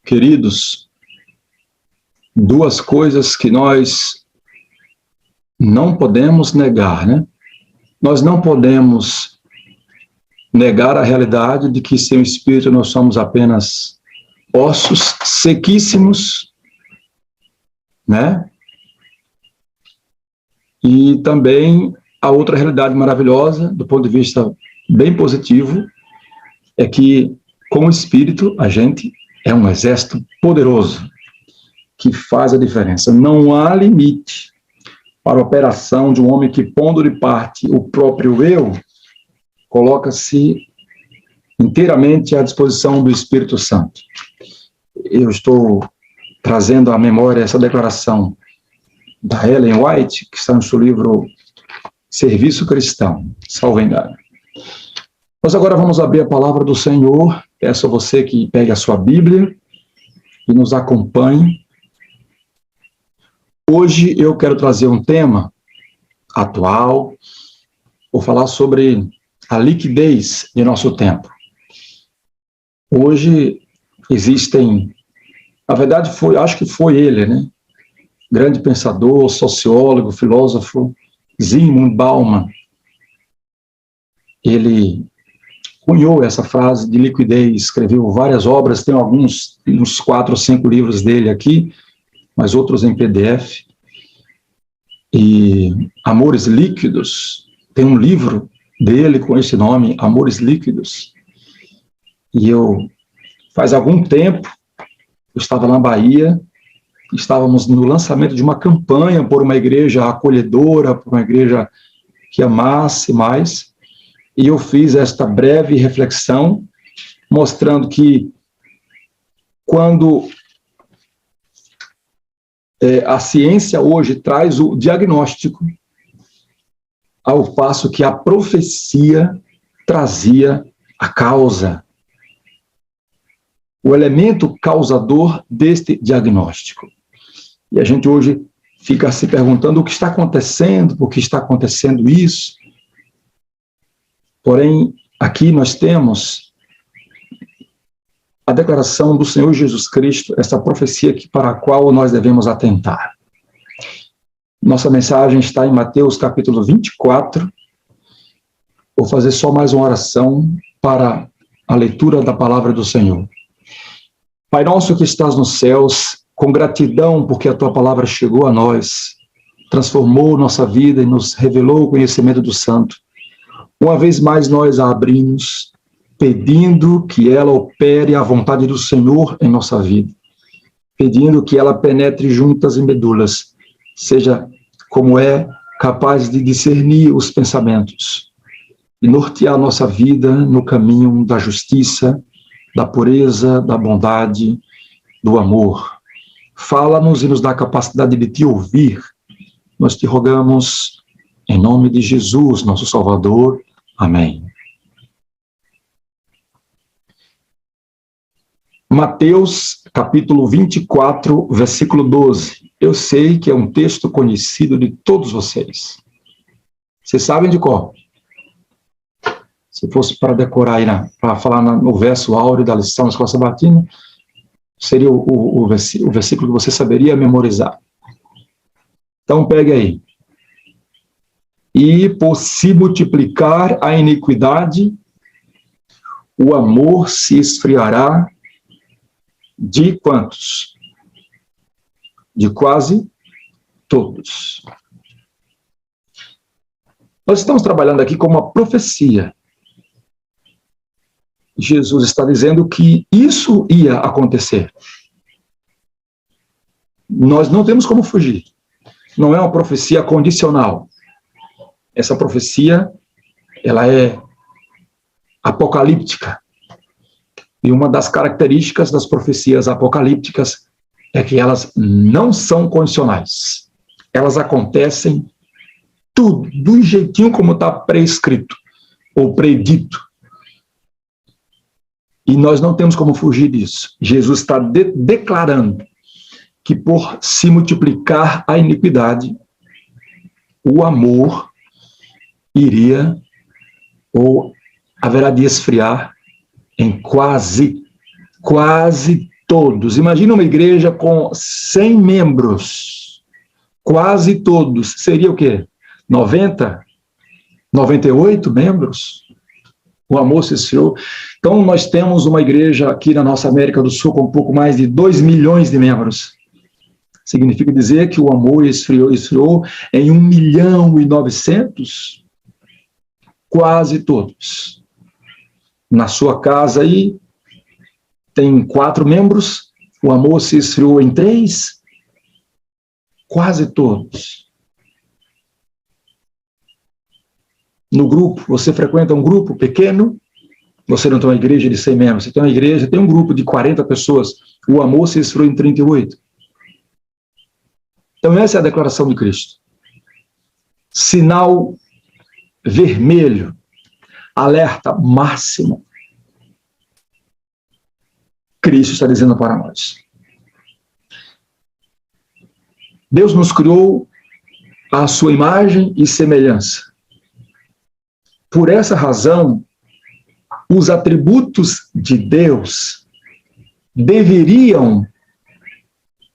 Queridos, duas coisas que nós não podemos negar, né? Nós não podemos negar a realidade de que sem o Espírito nós somos apenas ossos sequíssimos, né? E também a outra realidade maravilhosa, do ponto de vista bem positivo, é que com o Espírito a gente é um exército poderoso que faz a diferença. Não há limite para a operação de um homem que, pondo de parte o próprio eu, coloca-se inteiramente à disposição do Espírito Santo. Eu estou trazendo à memória essa declaração da Ellen White, que está no seu livro Serviço Cristão, salvo engano. Nós agora vamos abrir a palavra do Senhor. Peço a você que pegue a sua Bíblia e nos acompanhe. Hoje eu quero trazer um tema atual. Vou falar sobre a liquidez de nosso tempo. Hoje existem, na verdade acho que foi ele, né? Grande pensador, sociólogo, filósofo, Zygmunt Bauman. Ele cunhou essa frase de liquidez, escreveu várias obras, tem uns 4 ou 5 livros dele aqui, mas outros em PDF. E Amores Líquidos, tem um livro dele com esse nome, Amores Líquidos. E faz algum tempo, eu estava na Bahia, estávamos no lançamento de uma campanha por uma igreja acolhedora, por uma igreja que amasse mais, e eu fiz esta breve reflexão, mostrando que quando a ciência hoje traz o diagnóstico, ao passo que a profecia trazia a causa, o elemento causador deste diagnóstico. E a gente hoje fica se perguntando o que está acontecendo, por que está acontecendo isso. Porém, aqui nós temos a declaração do Senhor Jesus Cristo, essa profecia para a qual nós devemos atentar. Nossa mensagem está em Mateus capítulo 24. Vou fazer só mais uma oração para a leitura da palavra do Senhor. Pai nosso que estás nos céus, com gratidão porque a tua palavra chegou a nós, transformou nossa vida e nos revelou o conhecimento do Santo. Uma vez mais nós a abrimos, pedindo que ela opere a vontade do Senhor em nossa vida, pedindo que ela penetre juntas e medulas, seja como é capaz de discernir os pensamentos e nortear nossa vida no caminho da justiça, da pureza, da bondade, do amor. Fala-nos e nos dá a capacidade de te ouvir. Nós te rogamos em nome de Jesus, nosso Salvador. Amém. Mateus, capítulo 24, versículo 12. Eu sei que é um texto conhecido de todos vocês. Vocês sabem de qual? Se fosse para decorar aí, para falar no verso áureo da lição da Escola Sabatina, seria o versículo que você saberia memorizar. Então, pegue aí. E por se multiplicar a iniquidade, o amor se esfriará de quantos? De quase todos. Nós estamos trabalhando aqui com uma profecia. Jesus está dizendo que isso ia acontecer. Nós não temos como fugir. Não é uma profecia condicional. Essa profecia, ela é apocalíptica. E uma das características das profecias apocalípticas é que elas não são condicionais. Elas acontecem tudo, do jeitinho como está prescrito, ou predito. E nós não temos como fugir disso. Jesus está declarando que por se multiplicar a iniquidade, o amor iria, ou haverá de esfriar em quase todos. Imagina uma igreja com 100 membros, quase todos. Seria o quê? 90? 98 membros? O amor se esfriou. Então, nós temos uma igreja aqui na nossa América do Sul com um pouco mais de 2 milhões de membros. Significa dizer que o amor esfriou em 1.900.000, quase todos. Na sua casa aí, tem 4 membros, o amor se esfriou em 3, quase todos. No grupo, você frequenta um grupo pequeno, você não tem uma igreja de 100 membros, você tem uma igreja, tem um grupo de 40 pessoas, o amor se esfriou em 38. Então essa é a declaração de Cristo. Sinal vermelho, alerta máximo. Cristo está dizendo para nós. Deus nos criou à sua imagem e semelhança. Por essa razão, os atributos de Deus deveriam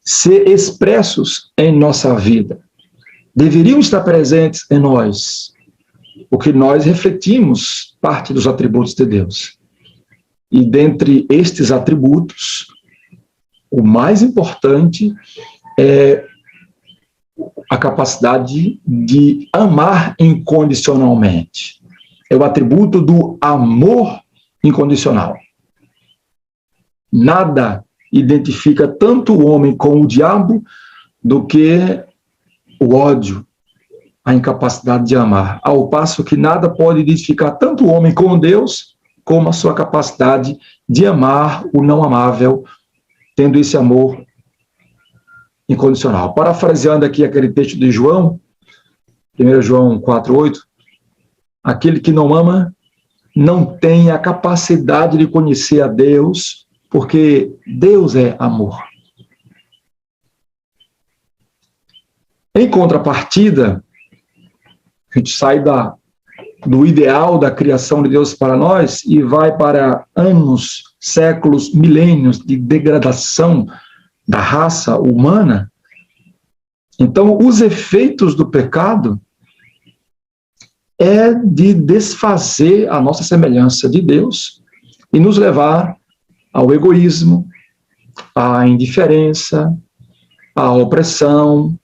ser expressos em nossa vida. Deveriam estar presentes em nós, porque nós refletimos parte dos atributos de Deus. E dentre estes atributos, o mais importante é a capacidade de amar incondicionalmente. É o atributo do amor incondicional. Nada identifica tanto o homem com o diabo do que o ódio, a incapacidade de amar. Ao passo que nada pode identificar tanto o homem com Deus como a sua capacidade de amar o não amável, tendo esse amor incondicional. Parafraseando aqui aquele texto de João, 1 João 4,8, aquele que não ama não tem a capacidade de conhecer a Deus, porque Deus é amor. Em contrapartida, a gente sai do ideal da criação de Deus para nós e vai para anos, séculos, milênios de degradação da raça humana. Então, os efeitos do pecado é de desfazer a nossa semelhança de Deus e nos levar ao egoísmo, à indiferença, à opressão,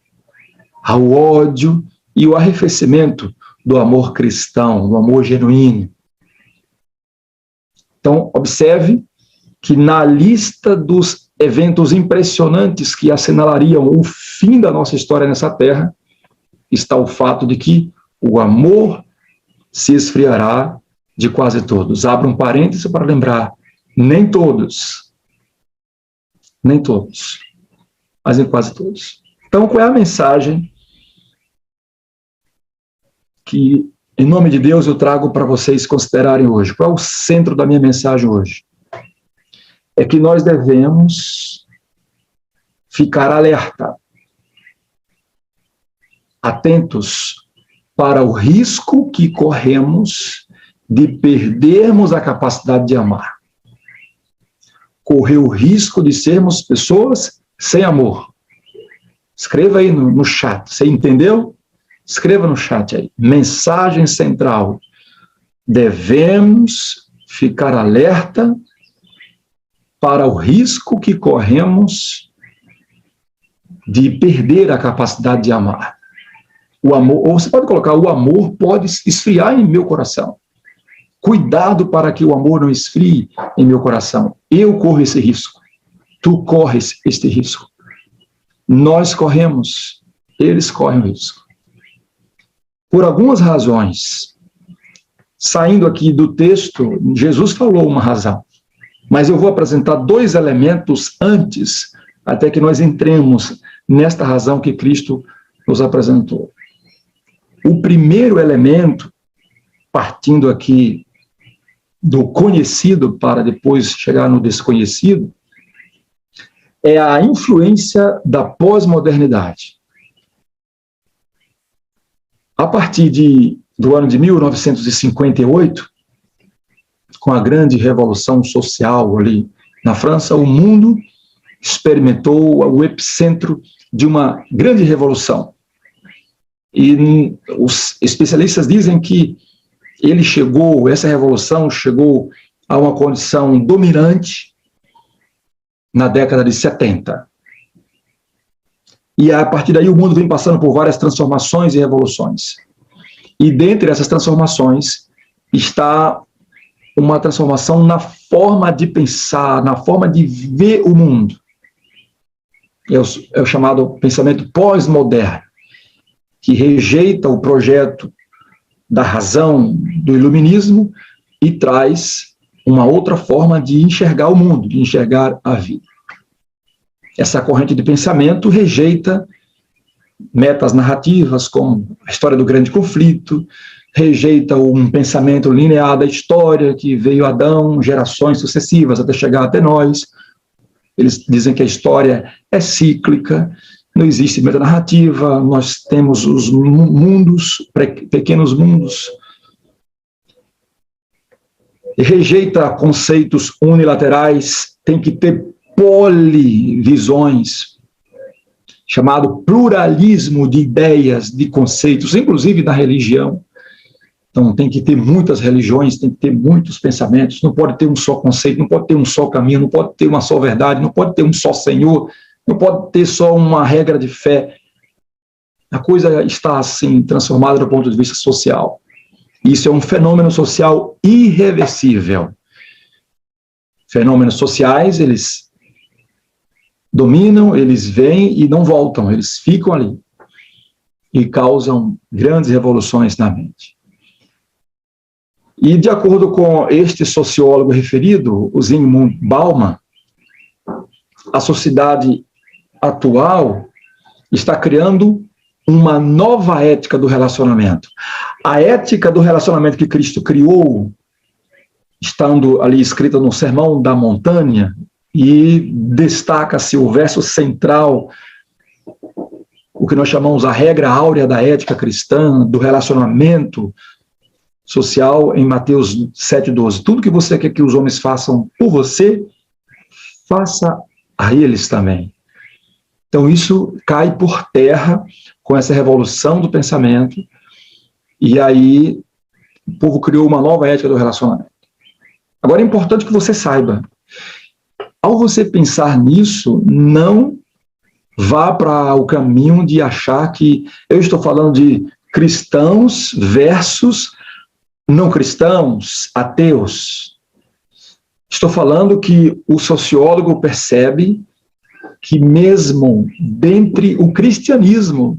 ao ódio e o arrefecimento do amor cristão, do amor genuíno. Então, observe que na lista dos eventos impressionantes que assinalariam o fim da nossa história nessa terra, está o fato de que o amor se esfriará de quase todos. Abra um parêntese para lembrar, nem todos, mas em quase todos. Então, qual é a mensagem que, em nome de Deus, eu trago para vocês considerarem hoje? Qual é o centro da minha mensagem hoje? É que nós devemos ficar alerta, atentos para o risco que corremos de perdermos a capacidade de amar. Correr o risco de sermos pessoas sem amor. Escreva aí no chat. Você entendeu? Escreva no chat aí. Mensagem central. Devemos ficar alerta para o risco que corremos de perder a capacidade de amar. O amor, ou você pode colocar, o amor pode esfriar em meu coração. Cuidado para que o amor não esfrie em meu coração. Eu corro esse risco. Tu corres este risco. Nós corremos. Eles correm o risco. Por algumas razões, saindo aqui do texto, Jesus falou uma razão. Mas eu vou apresentar 2 elementos antes, até que nós entremos nesta razão que Cristo nos apresentou. O primeiro elemento, partindo aqui do conhecido para depois chegar no desconhecido, é a influência da pós-modernidade. A partir do ano de 1958, com a grande revolução social ali na França, o mundo experimentou o epicentro de uma grande revolução. E os especialistas dizem que essa revolução chegou a uma condição dominante na década de 70. E a partir daí o mundo vem passando por várias transformações e revoluções. E dentre essas transformações está uma transformação na forma de pensar, na forma de ver o mundo. É o chamado pensamento pós-moderno, que rejeita o projeto da razão, do iluminismo, e traz uma outra forma de enxergar o mundo, de enxergar a vida. Essa corrente de pensamento rejeita metas narrativas como a história do grande conflito, rejeita um pensamento linear da história que veio Adão, gerações sucessivas até chegar até nós. Eles dizem que a história é cíclica, não existe metanarrativa, nós temos os mundos, pequenos mundos. Rejeita conceitos unilaterais, tem que ter polivisões, chamado pluralismo de ideias, de conceitos, inclusive da religião. Então, tem que ter muitas religiões, tem que ter muitos pensamentos, não pode ter um só conceito, não pode ter um só caminho, não pode ter uma só verdade, não pode ter um só Senhor, não pode ter só uma regra de fé. A coisa está, assim, transformada do ponto de vista social. Isso é um fenômeno social irreversível. Fenômenos sociais, eles dominam, eles vêm e não voltam, eles ficam ali e causam grandes revoluções na mente. E, de acordo com este sociólogo referido, o Zygmunt Bauman, a sociedade atual está criando uma nova ética do relacionamento. A ética do relacionamento que Cristo criou, estando ali escrita no Sermão da Montanha, e destaca-se o verso central, o que nós chamamos a regra áurea da ética cristã, do relacionamento social, em Mateus 7,12. Tudo que você quer que os homens façam por você, faça a eles também. Então isso cai por terra com essa revolução do pensamento, e aí o povo criou uma nova ética do relacionamento. Agora é importante que você saiba, ao você pensar nisso, não vá para o caminho de achar que eu estou falando de cristãos versus não cristãos, ateus. Estou falando que o sociólogo percebe que mesmo dentre o cristianismo,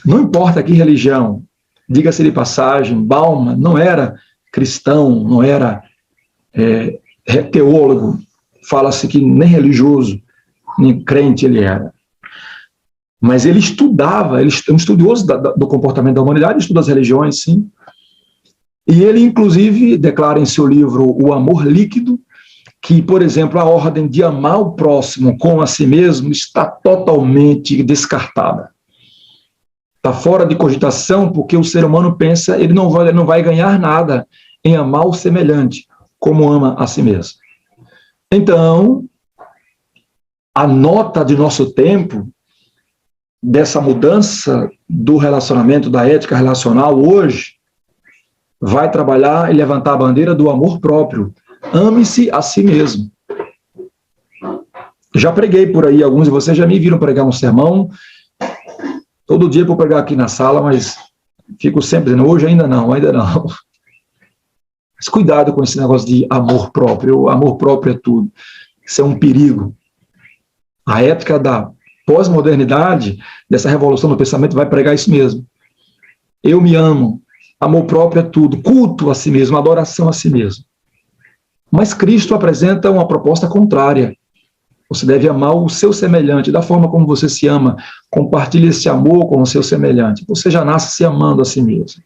não importa que religião, diga-se de passagem, Bauman não era cristão, não era teólogo, fala-se que nem religioso, nem crente ele era. Mas ele estudava, ele é um estudioso do comportamento da humanidade, estuda as religiões, sim. E ele, inclusive, declara em seu livro O Amor Líquido, que, por exemplo, a ordem de amar o próximo como a si mesmo está totalmente descartada. Está fora de cogitação, porque o ser humano pensa, ele não vai ganhar nada em amar o semelhante, como ama a si mesmo. Então, a nota de nosso tempo, dessa mudança do relacionamento, da ética relacional hoje, vai trabalhar e levantar a bandeira do amor próprio. Ame-se a si mesmo. Já preguei por aí, alguns de vocês já me viram pregar um sermão. Todo dia vou pregar aqui na sala, mas fico sempre dizendo, hoje ainda não. Mas cuidado com esse negócio de amor próprio. O amor próprio é tudo. Isso é um perigo. A ética da pós-modernidade, dessa revolução do pensamento, vai pregar isso mesmo. Eu me amo. Amor próprio é tudo. Culto a si mesmo, adoração a si mesmo. Mas Cristo apresenta uma proposta contrária. Você deve amar o seu semelhante, da forma como você se ama. Compartilhe esse amor com o seu semelhante. Você já nasce se amando a si mesmo.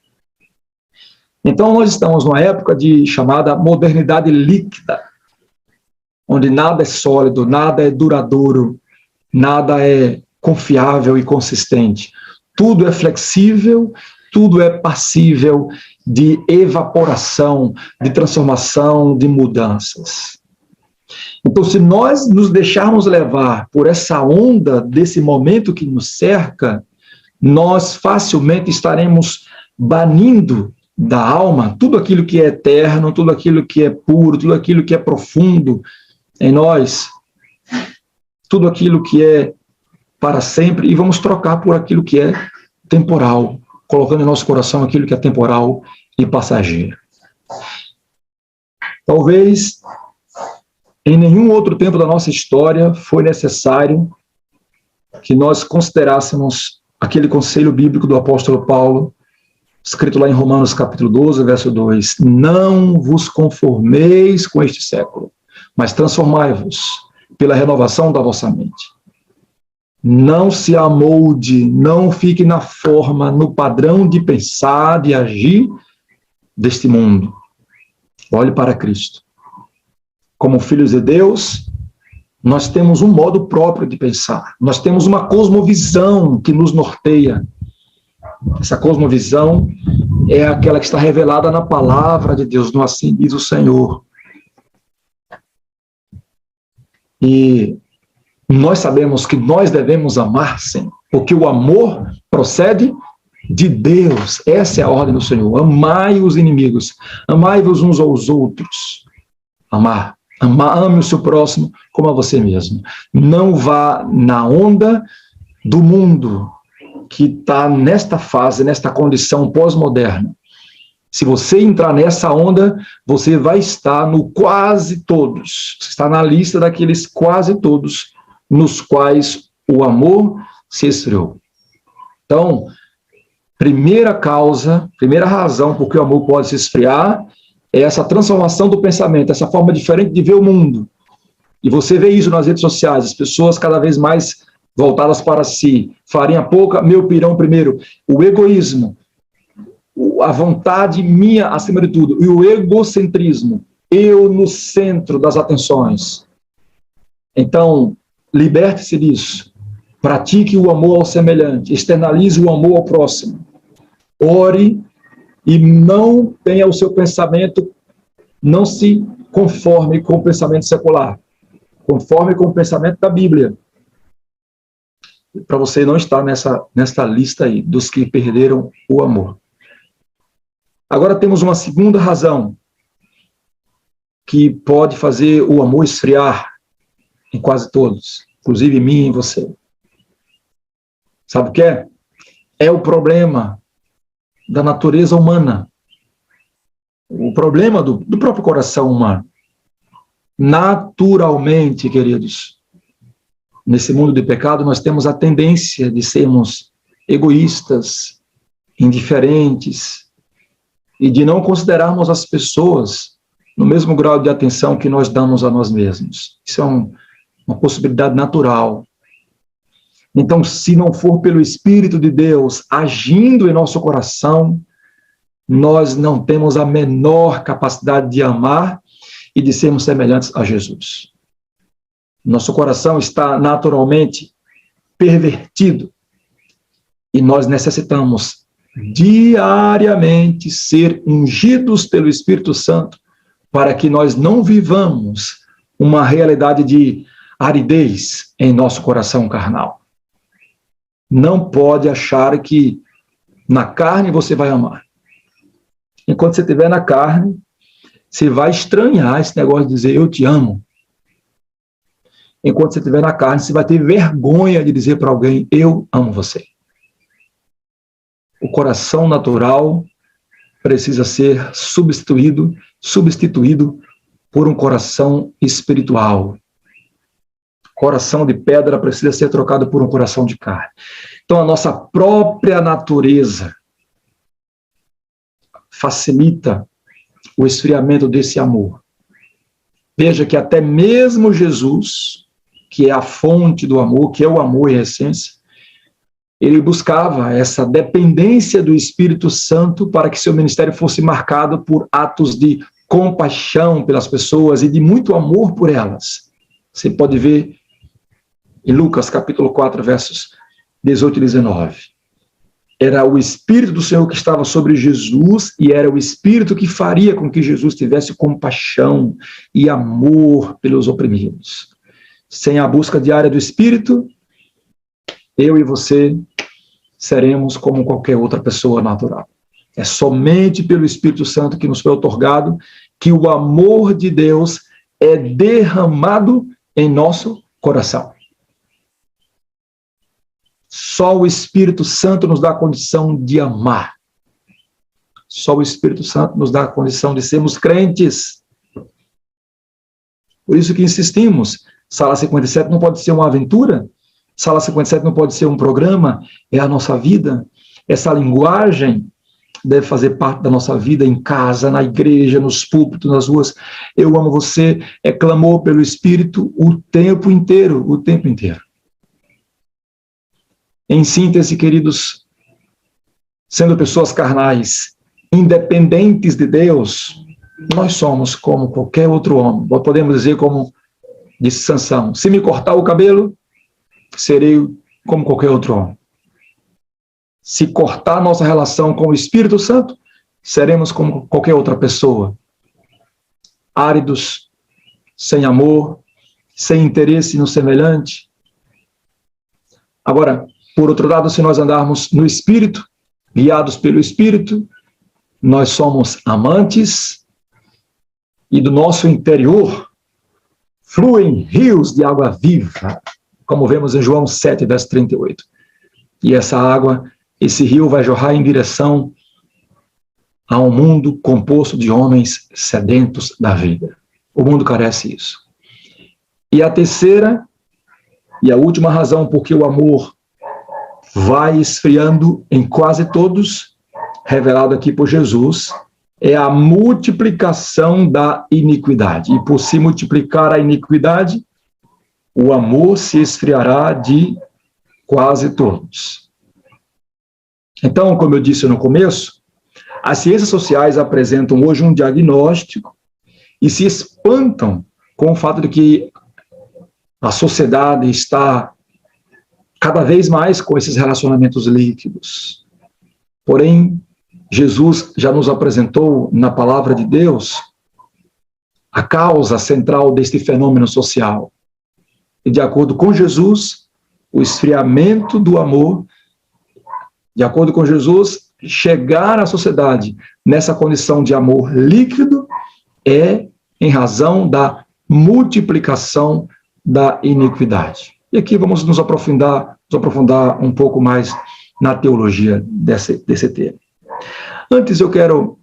Então, nós estamos numa época chamada modernidade líquida, onde nada é sólido, nada é duradouro, nada é confiável e consistente. Tudo é flexível, tudo é passível de evaporação, de transformação, de mudanças. Então, se nós nos deixarmos levar por essa onda desse momento que nos cerca, nós facilmente estaremos banindo da alma tudo aquilo que é eterno, tudo aquilo que é puro, tudo aquilo que é profundo em nós, tudo aquilo que é para sempre, e vamos trocar por aquilo que é temporal, colocando em nosso coração aquilo que é temporal e passageiro. Talvez em nenhum outro tempo da nossa história foi necessário que nós considerássemos aquele conselho bíblico do apóstolo Paulo, escrito lá em Romanos capítulo 12, verso 2, não vos conformeis com este século, mas transformai-vos pela renovação da vossa mente. Não se amolde, não fique na forma, no padrão de pensar, de agir deste mundo. Olhe para Cristo. Como filhos de Deus, nós temos um modo próprio de pensar. Nós temos uma cosmovisão que nos norteia. Essa cosmovisão é aquela que está revelada na palavra de Deus, no assim diz o Senhor. E nós sabemos que nós devemos amar, sim, porque o amor procede de Deus. Essa é a ordem do Senhor. Amai os inimigos, amai-vos uns aos outros. Ame o seu próximo como a você mesmo. Não vá na onda do mundo que está nesta fase, nesta condição pós-moderna. Se você entrar nessa onda, você vai estar no quase todos. Você está na lista daqueles quase todos nos quais o amor se esfriou. Então, primeira causa, primeira razão por que o amor pode se esfriar é essa transformação do pensamento, essa forma diferente de ver o mundo. E você vê isso nas redes sociais, as pessoas cada vez mais voltadas para si, farinha pouca, meu pirão primeiro. O egoísmo, a vontade minha acima de tudo, e o egocentrismo, eu no centro das atenções. Então, liberte-se disso. Pratique o amor ao semelhante, externalize o amor ao próximo. Ore e não tenha o seu pensamento, não se conforme com o pensamento secular. Conforme com o pensamento da Bíblia. Para você não estar nessa lista aí, dos que perderam o amor. Agora temos uma segunda razão que pode fazer o amor esfriar em quase todos, inclusive em mim e em você. Sabe o que é? É o problema da natureza humana. O problema do próprio coração humano. Naturalmente, queridos, nesse mundo de pecado, nós temos a tendência de sermos egoístas, indiferentes, e de não considerarmos as pessoas no mesmo grau de atenção que nós damos a nós mesmos. Isso é uma possibilidade natural. Então, se não for pelo Espírito de Deus agindo em nosso coração, nós não temos a menor capacidade de amar e de sermos semelhantes a Jesus. Nosso coração está naturalmente pervertido e nós necessitamos diariamente ser ungidos pelo Espírito Santo para que nós não vivamos uma realidade de aridez em nosso coração carnal. Não pode achar que na carne você vai amar. Enquanto você estiver na carne, você vai estranhar esse negócio de dizer eu te amo. Enquanto você estiver na carne, você vai ter vergonha de dizer para alguém eu amo você. O coração natural precisa ser substituído por um coração espiritual. Coração de pedra precisa ser trocado por um coração de carne. Então, a nossa própria natureza facilita o esfriamento desse amor. Veja que até mesmo Jesus, que é a fonte do amor, que é o amor em essência, ele buscava essa dependência do Espírito Santo para que seu ministério fosse marcado por atos de compaixão pelas pessoas e de muito amor por elas. Você pode ver em Lucas capítulo 4, versos 18 e 19. Era o Espírito do Senhor que estava sobre Jesus e era o Espírito que faria com que Jesus tivesse compaixão e amor pelos oprimidos. Sem a busca diária do Espírito, eu e você seremos como qualquer outra pessoa natural. É somente pelo Espírito Santo que nos foi outorgado que o amor de Deus é derramado em nosso coração. Só o Espírito Santo nos dá a condição de amar. Só o Espírito Santo nos dá a condição de sermos crentes. Por isso que insistimos, Sala 57 não pode ser uma aventura, Sala 57 não pode ser um programa, é a nossa vida. Essa linguagem deve fazer parte da nossa vida em casa, na igreja, nos púlpitos, nas ruas. Eu amo você, é clamor pelo Espírito o tempo inteiro, o tempo inteiro. Em síntese, queridos, sendo pessoas carnais, independentes de Deus, nós somos como qualquer outro homem. Podemos dizer como disse Sansão, se me cortar o cabelo, serei como qualquer outro homem. Se cortar nossa relação com o Espírito Santo, seremos como qualquer outra pessoa. Áridos, sem amor, sem interesse no semelhante. Agora, por outro lado, se nós andarmos no Espírito, guiados pelo Espírito, nós somos amantes e do nosso interior fluem rios de água viva, como vemos em João 7, verso 38. E essa água, esse rio vai jorrar em direção a um mundo composto de homens sedentos da vida. O mundo carece disso. E a terceira e a última razão por que o amor vai esfriando em quase todos, revelado aqui por Jesus, é a multiplicação da iniquidade. E por se multiplicar a iniquidade, o amor se esfriará de quase todos. Então, como eu disse no começo, as ciências sociais apresentam hoje um diagnóstico e se espantam com o fato de que a sociedade está cada vez mais com esses relacionamentos líquidos. Porém, Jesus já nos apresentou na palavra de Deus a causa central deste fenômeno social. E de acordo com Jesus, o esfriamento do amor, de acordo com Jesus, chegar à sociedade nessa condição de amor líquido é em razão da multiplicação da iniquidade. E aqui vamos nos aprofundar um pouco mais na teologia desse tema. Antes eu quero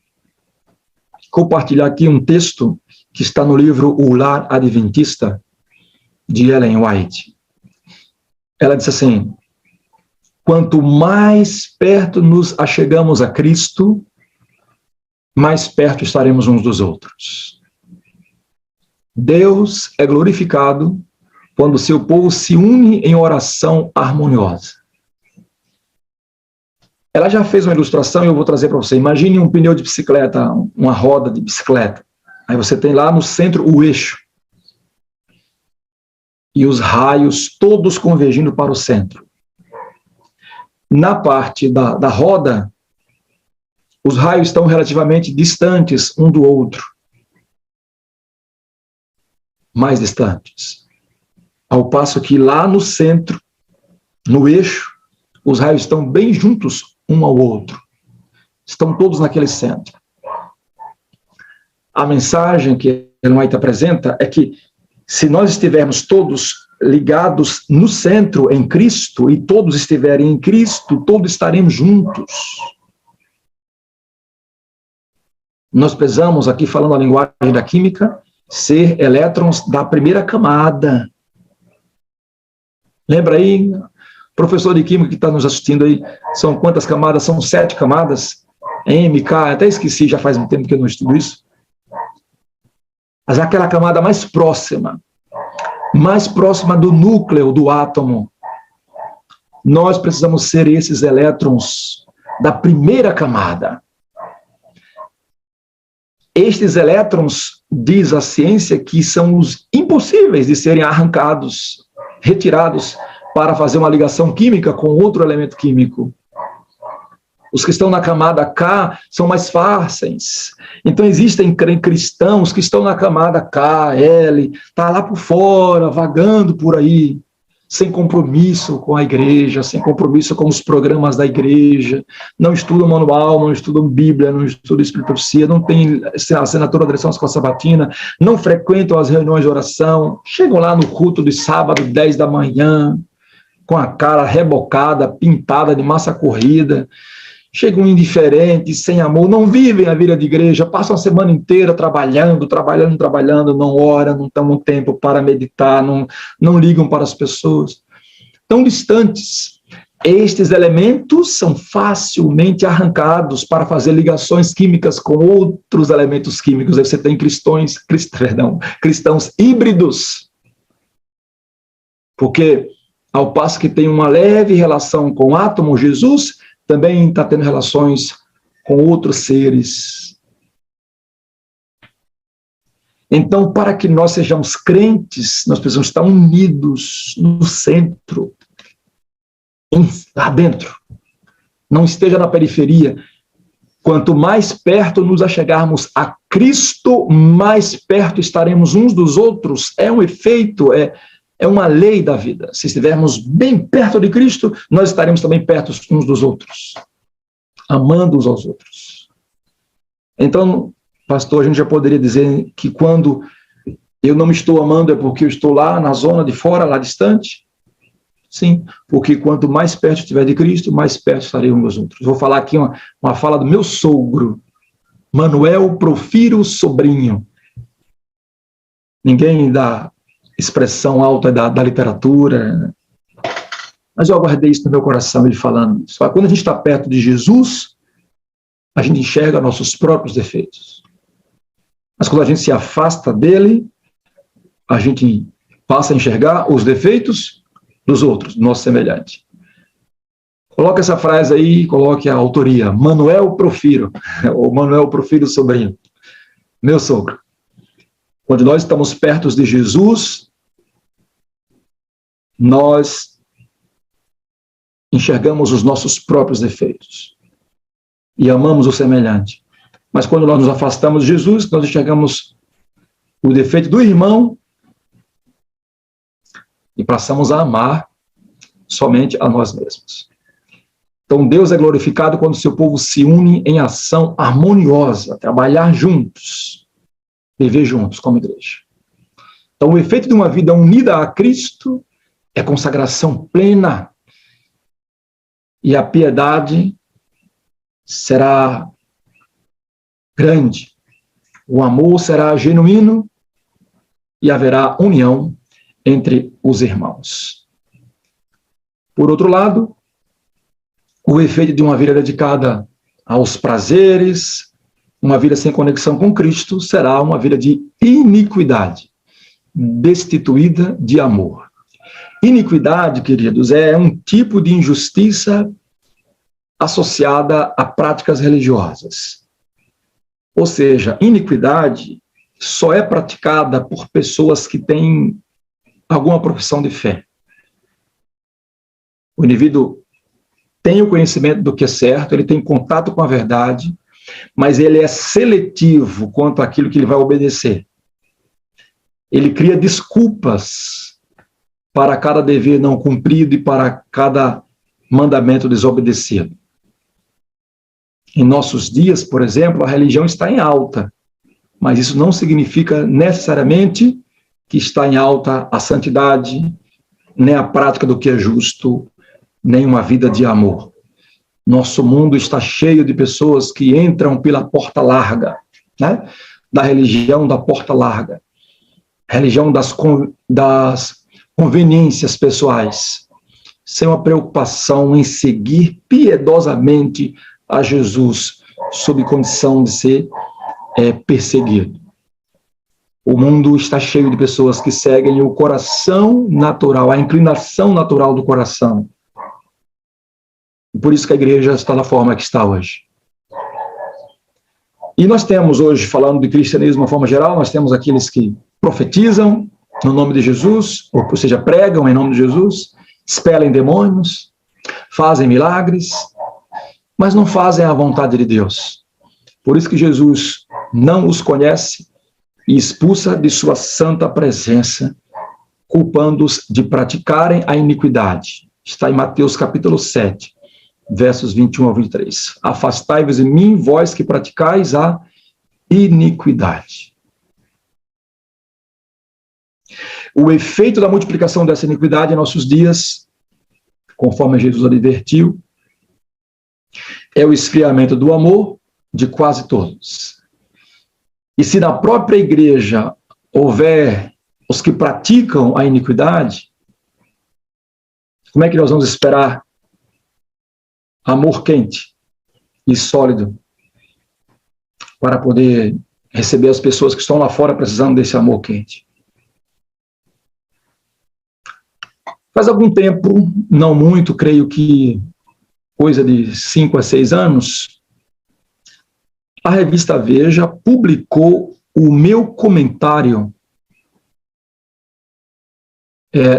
compartilhar aqui um texto que está no livro O Lar Adventista, de Ellen White. Ela diz assim: quanto mais perto nos achegamos a Cristo, mais perto estaremos uns dos outros. Deus é glorificado quando seu povo se une em oração harmoniosa. Ela já fez uma ilustração e eu vou trazer para você. Imagine um pneu de bicicleta, uma roda de bicicleta. Aí você tem lá no centro o eixo. E os raios todos convergindo para o centro. Na parte da roda, os raios estão relativamente distantes um do outro. Mais distantes. Ao passo que lá no centro, no eixo, os raios estão bem juntos um ao outro. Estão todos naquele centro. A mensagem que Ellen White apresenta é que se nós estivermos todos ligados no centro, em Cristo, e todos estiverem em Cristo, todos estaremos juntos. Nós precisamos, aqui falando a linguagem da química, ser elétrons da primeira camada. Lembra aí, professor de química que está nos assistindo aí, são quantas camadas? São 7 camadas? M, K, até esqueci, já faz um tempo que eu não estudo isso. Mas aquela camada mais próxima do núcleo do átomo. Nós precisamos ser esses elétrons da primeira camada. Estes elétrons, diz a ciência, que são os impossíveis de serem arrancados, retirados, para fazer uma ligação química com outro elemento químico. Os que estão na camada K são mais fáceis. Então, existem cristãos que estão na camada K, L, tá lá por fora, vagando por aí, sem compromisso com a igreja, sem compromisso com os programas da igreja, não estudam manual, não estudam Bíblia, não estudam Escritura, não tem assinatura da lição escola sabatina, não frequentam as reuniões de oração, chegam lá no culto de sábado, 10 da manhã, com a cara rebocada, pintada de massa corrida, chegam indiferentes, sem amor, não vivem a vida de igreja, passam a semana inteira trabalhando, não oram, não tomam tempo para meditar, não ligam para as pessoas. Tão distantes. Estes elementos são facilmente arrancados para fazer ligações químicas com outros elementos químicos. Aí você tem cristãos híbridos. Porque, ao passo que tem uma leve relação com o átomo, Jesus também está tendo relações com outros seres. Então, para que nós sejamos crentes, nós precisamos estar unidos no centro, lá dentro. Não esteja na periferia. Quanto mais perto nos achegarmos a Cristo, mais perto estaremos uns dos outros. É um efeito, é uma lei da vida. Se estivermos bem perto de Cristo, nós estaremos também perto uns dos outros, amando uns aos outros. Então, pastor, a gente já poderia dizer que quando eu não me estou amando é porque eu estou lá na zona de fora, lá distante? Sim, porque quanto mais perto estiver de Cristo, mais perto estarei uns dos outros. Vou falar aqui uma fala do meu sogro, Manuel Profiro Sobrinho. Ninguém dá expressão alta da literatura, mas eu guardei isso no meu coração, ele falando isso. Quando a gente está perto de Jesus, a gente enxerga nossos próprios defeitos. Mas quando a gente se afasta dele, a gente passa a enxergar os defeitos dos outros, do nosso semelhante. Coloque essa frase aí, coloque a autoria, Manuel Profiro, ou Manuel Profiro Sobrinho, meu sogro. Quando nós estamos perto de Jesus, nós enxergamos os nossos próprios defeitos e amamos o semelhante. Mas quando nós nos afastamos de Jesus, nós enxergamos o defeito do irmão e passamos a amar somente a nós mesmos. Então, Deus é glorificado quando seu povo se une em ação harmoniosa, trabalhar juntos, viver juntos como igreja. Então, o efeito de uma vida unida a Cristo é consagração plena. E a piedade será grande. O amor será genuíno e haverá união entre os irmãos. Por outro lado, o efeito de uma vida dedicada aos prazeres, uma vida sem conexão com Cristo, será uma vida de iniquidade, destituída de amor. Iniquidade, queridos, é um tipo de injustiça associada a práticas religiosas. Ou seja, iniquidade só é praticada por pessoas que têm alguma profissão de fé. O indivíduo tem o conhecimento do que é certo, ele tem contato com a verdade, mas ele é seletivo quanto àquilo que ele vai obedecer. Ele cria desculpas para cada dever não cumprido e para cada mandamento desobedecido. Em nossos dias, por exemplo, a religião está em alta, mas isso não significa necessariamente que está em alta a santidade, nem a prática do que é justo, nem uma vida de amor. Nosso mundo está cheio de pessoas que entram pela porta larga, né? Da religião da porta larga, religião das conveniências pessoais, sem uma preocupação em seguir piedosamente a Jesus, sob condição de ser perseguido. O mundo está cheio de pessoas que seguem o coração natural, a inclinação natural do coração. Por isso que a igreja está da forma que está hoje. E nós temos hoje, falando de cristianismo de uma forma geral, nós temos aqueles que profetizam no nome de Jesus, ou seja, pregam em nome de Jesus, expelem demônios, fazem milagres, mas não fazem a vontade de Deus. Por isso que Jesus não os conhece e expulsa de sua santa presença, culpando-os de praticarem a iniquidade. Está em Mateus capítulo 7, versos 21 ao 23. Afastai-vos de mim, vós que praticais a iniquidade. O efeito da multiplicação dessa iniquidade em nossos dias, conforme Jesus advertiu, é o esfriamento do amor de quase todos. E se na própria igreja houver os que praticam a iniquidade, como é que nós vamos esperar amor quente e sólido para poder receber as pessoas que estão lá fora precisando desse amor quente? Faz algum tempo, não muito, creio que coisa de 5 a 6 anos, a revista Veja publicou o meu comentário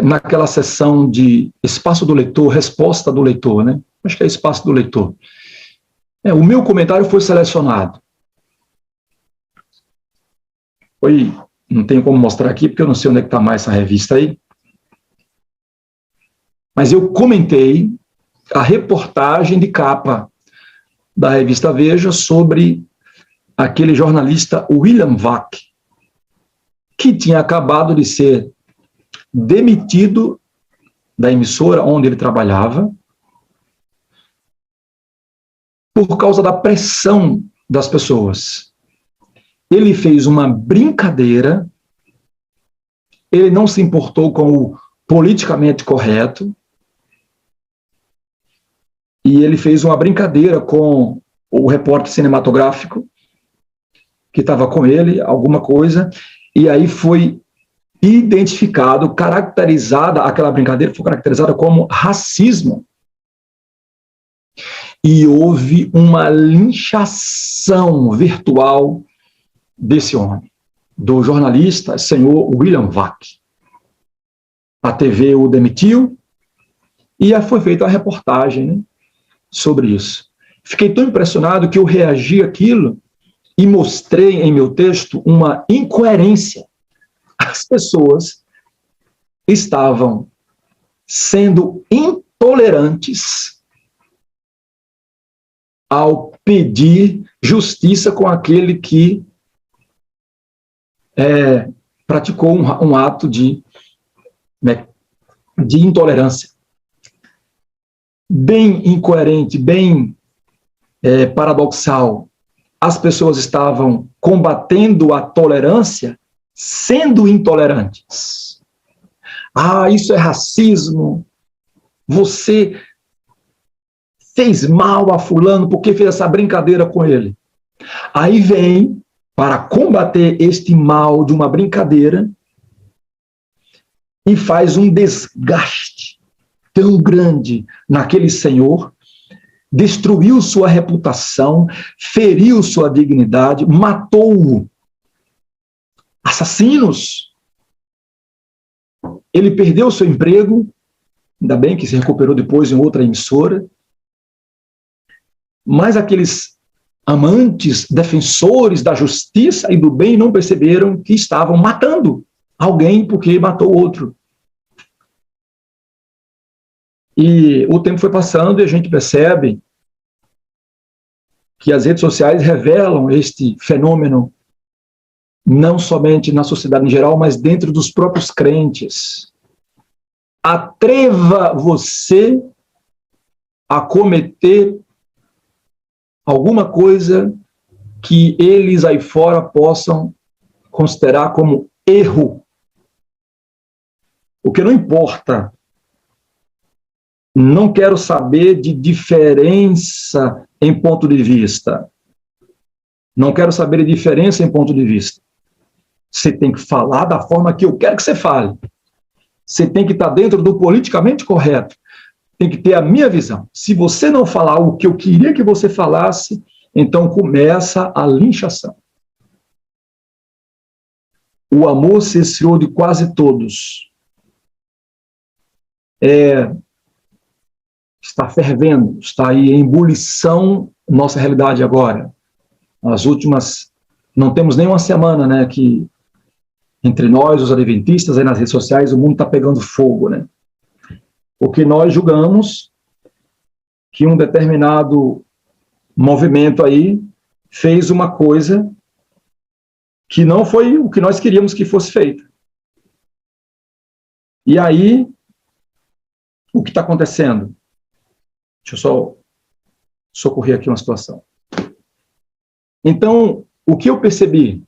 naquela sessão de Espaço do Leitor, Resposta do Leitor, né? Acho que é Espaço do Leitor. O meu comentário foi selecionado. Não tenho como mostrar aqui, porque eu não sei onde é que está mais essa revista aí. Mas eu comentei a reportagem de capa da revista Veja sobre aquele jornalista William Vac, que tinha acabado de ser demitido da emissora onde ele trabalhava por causa da pressão das pessoas. Ele fez uma brincadeira, ele não se importou com o politicamente correto, e ele fez uma brincadeira com o repórter cinematográfico que estava com ele, alguma coisa, e aí foi identificado, caracterizada, aquela brincadeira foi caracterizada como racismo. E houve uma linchação virtual desse homem, do jornalista, senhor William Vac. A TV o demitiu e foi feita a reportagem, né, sobre isso. Fiquei tão impressionado que eu reagi àquilo e mostrei em meu texto uma incoerência. As pessoas estavam sendo intolerantes ao pedir justiça com aquele que praticou um ato de intolerância. Bem incoerente, bem paradoxal. As pessoas estavam combatendo a tolerância sendo intolerantes. Isso é racismo. Você fez mal a fulano porque fez essa brincadeira com ele. Aí vem, para combater este mal de uma brincadeira, e faz um desgaste tão grande naquele senhor, destruiu sua reputação, feriu sua dignidade, matou-o. Assassinos. Ele perdeu seu emprego, ainda bem que se recuperou depois em outra emissora, mas aqueles amantes, defensores da justiça e do bem não perceberam que estavam matando alguém porque matou outro. E o tempo foi passando e a gente percebe que as redes sociais revelam este fenômeno não somente na sociedade em geral, mas dentro dos próprios crentes. Atreva você a cometer alguma coisa que eles aí fora possam considerar como erro. O que não importa. Não quero saber de diferença em ponto de vista. Não quero saber de diferença em ponto de vista. Você tem que falar da forma que eu quero que você fale. Você tem que estar dentro do politicamente correto. Tem que ter a minha visão. Se você não falar o que eu queria que você falasse, então começa a linchação. O amor se esfriou de quase todos. está fervendo, está aí em ebulição nossa realidade agora. As últimas, não temos nem uma semana, né, que entre nós, os adventistas, aí nas redes sociais, o mundo está pegando fogo, né? Porque nós julgamos que um determinado movimento aí fez uma coisa que não foi o que nós queríamos que fosse feita. E aí, o que está acontecendo? Deixa eu só socorrer aqui uma situação. Então, o que eu percebi?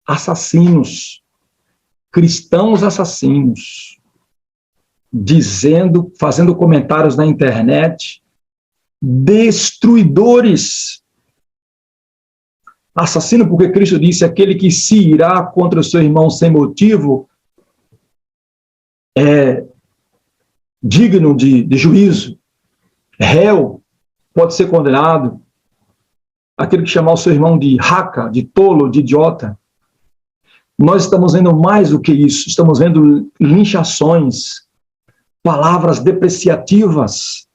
Assassinos, cristãos assassinos, dizendo, fazendo comentários na internet, destruidores. Assassino porque Cristo disse, aquele que se irá contra o seu irmão sem motivo é digno de juízo, réu, pode ser condenado. Aquele que chamar o seu irmão de raca, de tolo, de idiota. Nós estamos vendo mais do que isso, estamos vendo linchações, palavras depreciativas,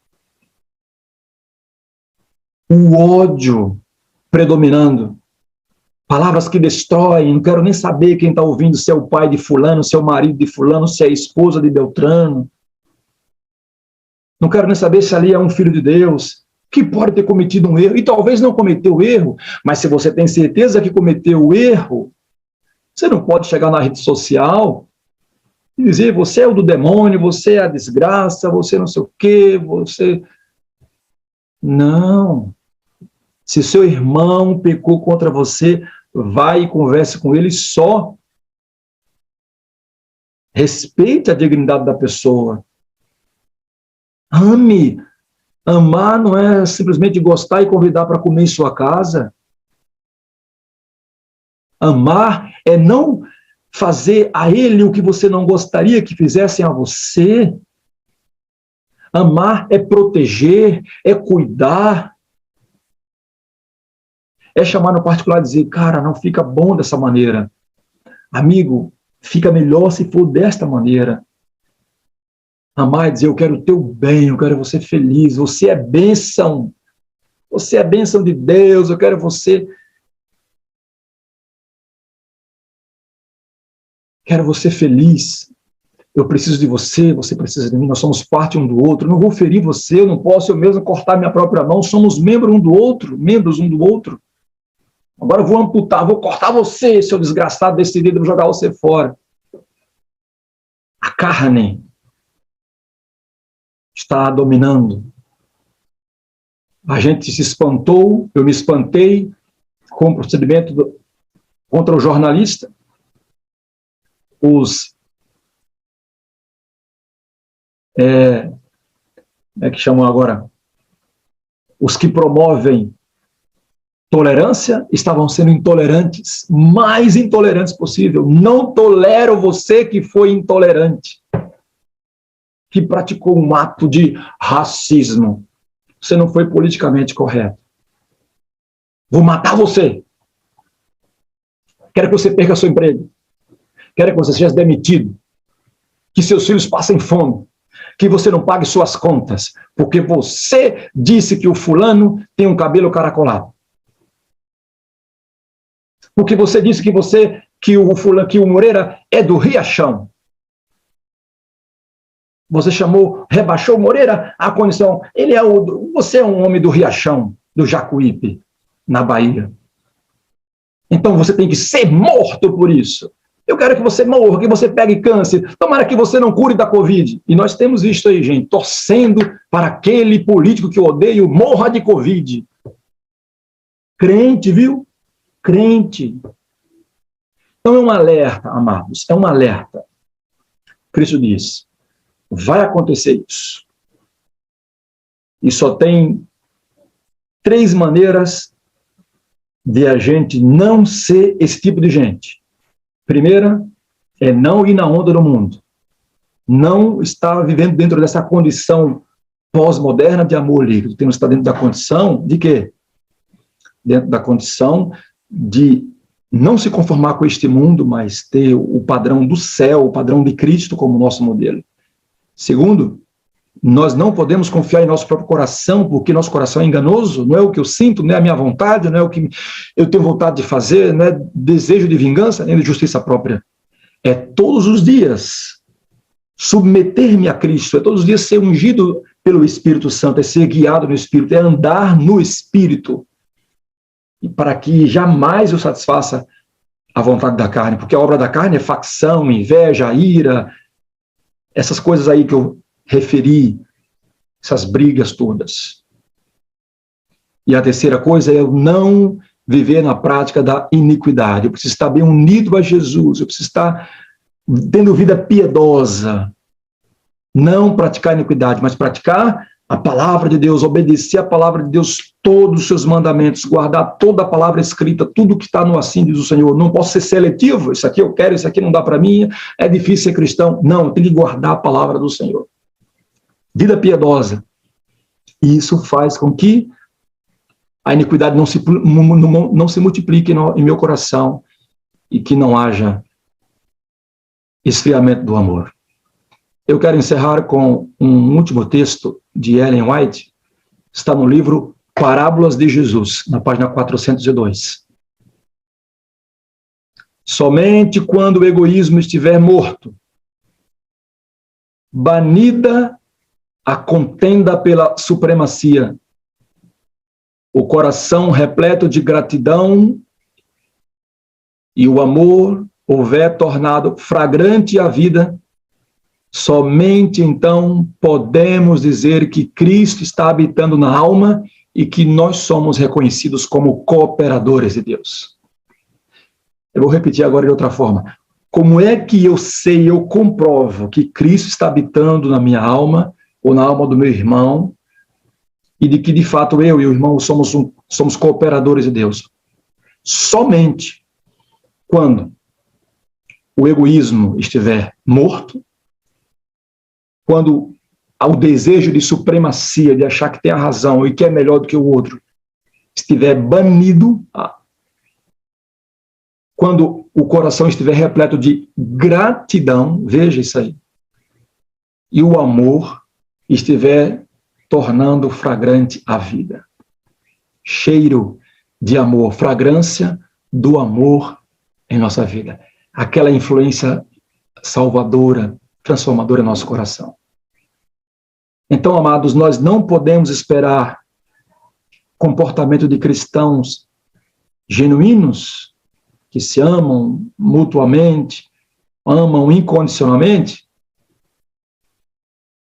o ódio predominando, palavras que destroem, não quero nem saber quem está ouvindo, se é o pai de fulano, se é o marido de fulano, se é a esposa de Beltrano, não quero nem saber se ali é um filho de Deus, que pode ter cometido um erro, e talvez não cometeu erro, mas se você tem certeza que cometeu o erro, você não pode chegar na rede social e dizer, você é o do demônio, você é a desgraça, você não sei o quê, você... Não. Se seu irmão pecou contra você, vai e converse com ele só. Respeite a dignidade da pessoa. Ame. Amar não é simplesmente gostar e convidar para comer em sua casa. Amar é não fazer a ele o que você não gostaria que fizessem a você. Amar é proteger, é cuidar. É chamar no particular e dizer, cara, não fica bom dessa maneira. Amigo, fica melhor se for desta maneira. Amar é dizer, eu quero o teu bem, eu quero você feliz, você é bênção. Você é bênção de Deus, eu quero você... Quero você feliz. Eu preciso de você, você precisa de mim, nós somos parte um do outro. Eu não vou ferir você, eu não posso eu mesmo cortar minha própria mão, somos membros um do outro, membros um do outro. Agora eu vou amputar, vou cortar você, seu desgraçado desse dedo, vou jogar você fora. A carne está dominando. A gente se espantou, eu me espantei com o procedimento contra o jornalista. Os como é que chamam agora? Os que promovem tolerância estavam sendo intolerantes, mais intolerantes possível. Não tolero você que foi intolerante, que praticou um ato de racismo. Você não foi politicamente correto. Vou matar você. Quero que você perca seu emprego. Quero que você seja demitido. Que seus filhos passem fome. Que você não pague suas contas. Porque você disse que o fulano tem um cabelo caracolado. Porque você disse que o Moreira é do Riachão. Você rebaixou o Moreira à condição. Você é um homem do Riachão, do Jacuípe, na Bahia. Então você tem que ser morto por isso. Eu quero que você morra, que você pegue câncer. Tomara que você não cure da Covid. E nós temos visto aí, gente, torcendo para aquele político que eu odeio morra de Covid. Crente, viu? Crente. Então é um alerta, amados, é um alerta. Cristo diz, vai acontecer isso. E só tem 3 maneiras de a gente não ser esse tipo de gente. Primeira, é não ir na onda do mundo. Não estar vivendo dentro dessa condição pós-moderna de amor líquido. Temos que estar dentro da condição de quê? Dentro da condição de não se conformar com este mundo, mas ter o padrão do céu, o padrão de Cristo como nosso modelo. Segundo, Nós não podemos confiar em nosso próprio coração, porque nosso coração é enganoso, não é o que eu sinto, não é a minha vontade, não é o que eu tenho vontade de fazer, não é desejo de vingança, nem de justiça própria. É todos os dias submeter-me a Cristo, é todos os dias ser ungido pelo Espírito Santo, é ser guiado no Espírito, é andar no Espírito, e para que jamais eu satisfaça a vontade da carne, porque a obra da carne é facção, inveja, ira, essas coisas aí que eu referi, essas brigas todas. E a terceira coisa é eu não viver na prática da iniquidade. Eu preciso estar bem unido a Jesus, eu preciso estar tendo vida piedosa. Não praticar iniquidade, mas praticar a palavra de Deus, obedecer a palavra de Deus, todos os seus mandamentos, guardar toda a palavra escrita, tudo que está no assim, diz o Senhor. Não posso ser seletivo, isso aqui eu quero, isso aqui não dá para mim, é difícil ser cristão. Não, eu tenho que guardar a palavra do Senhor. Vida piedosa. E isso faz com que a iniquidade não se multiplique em meu coração e que não haja esfriamento do amor. Eu quero encerrar com um último texto de Ellen White, está no livro Parábolas de Jesus, na página 402. Somente quando o egoísmo estiver morto, banida a contenda pela supremacia, o coração repleto de gratidão e o amor houver tornado fragrante a vida, somente então podemos dizer que Cristo está habitando na alma e que nós somos reconhecidos como cooperadores de Deus. Eu vou repetir agora de outra forma. Como é que eu sei, eu comprovo que Cristo está habitando na minha alma ou na alma do meu irmão e de que, de fato, eu e o irmão somos cooperadores de Deus? Somente quando o egoísmo estiver morto, quando o desejo de supremacia, de achar que tem a razão e que é melhor do que o outro, estiver banido, quando o coração estiver repleto de gratidão, veja isso aí, e o amor estiver tornando fragrante a vida. Cheiro de amor, fragrância do amor em nossa vida. Aquela influência salvadora, transformadora em nosso coração. Então, amados, nós não podemos esperar comportamento de cristãos genuínos, que se amam mutuamente, amam incondicionalmente,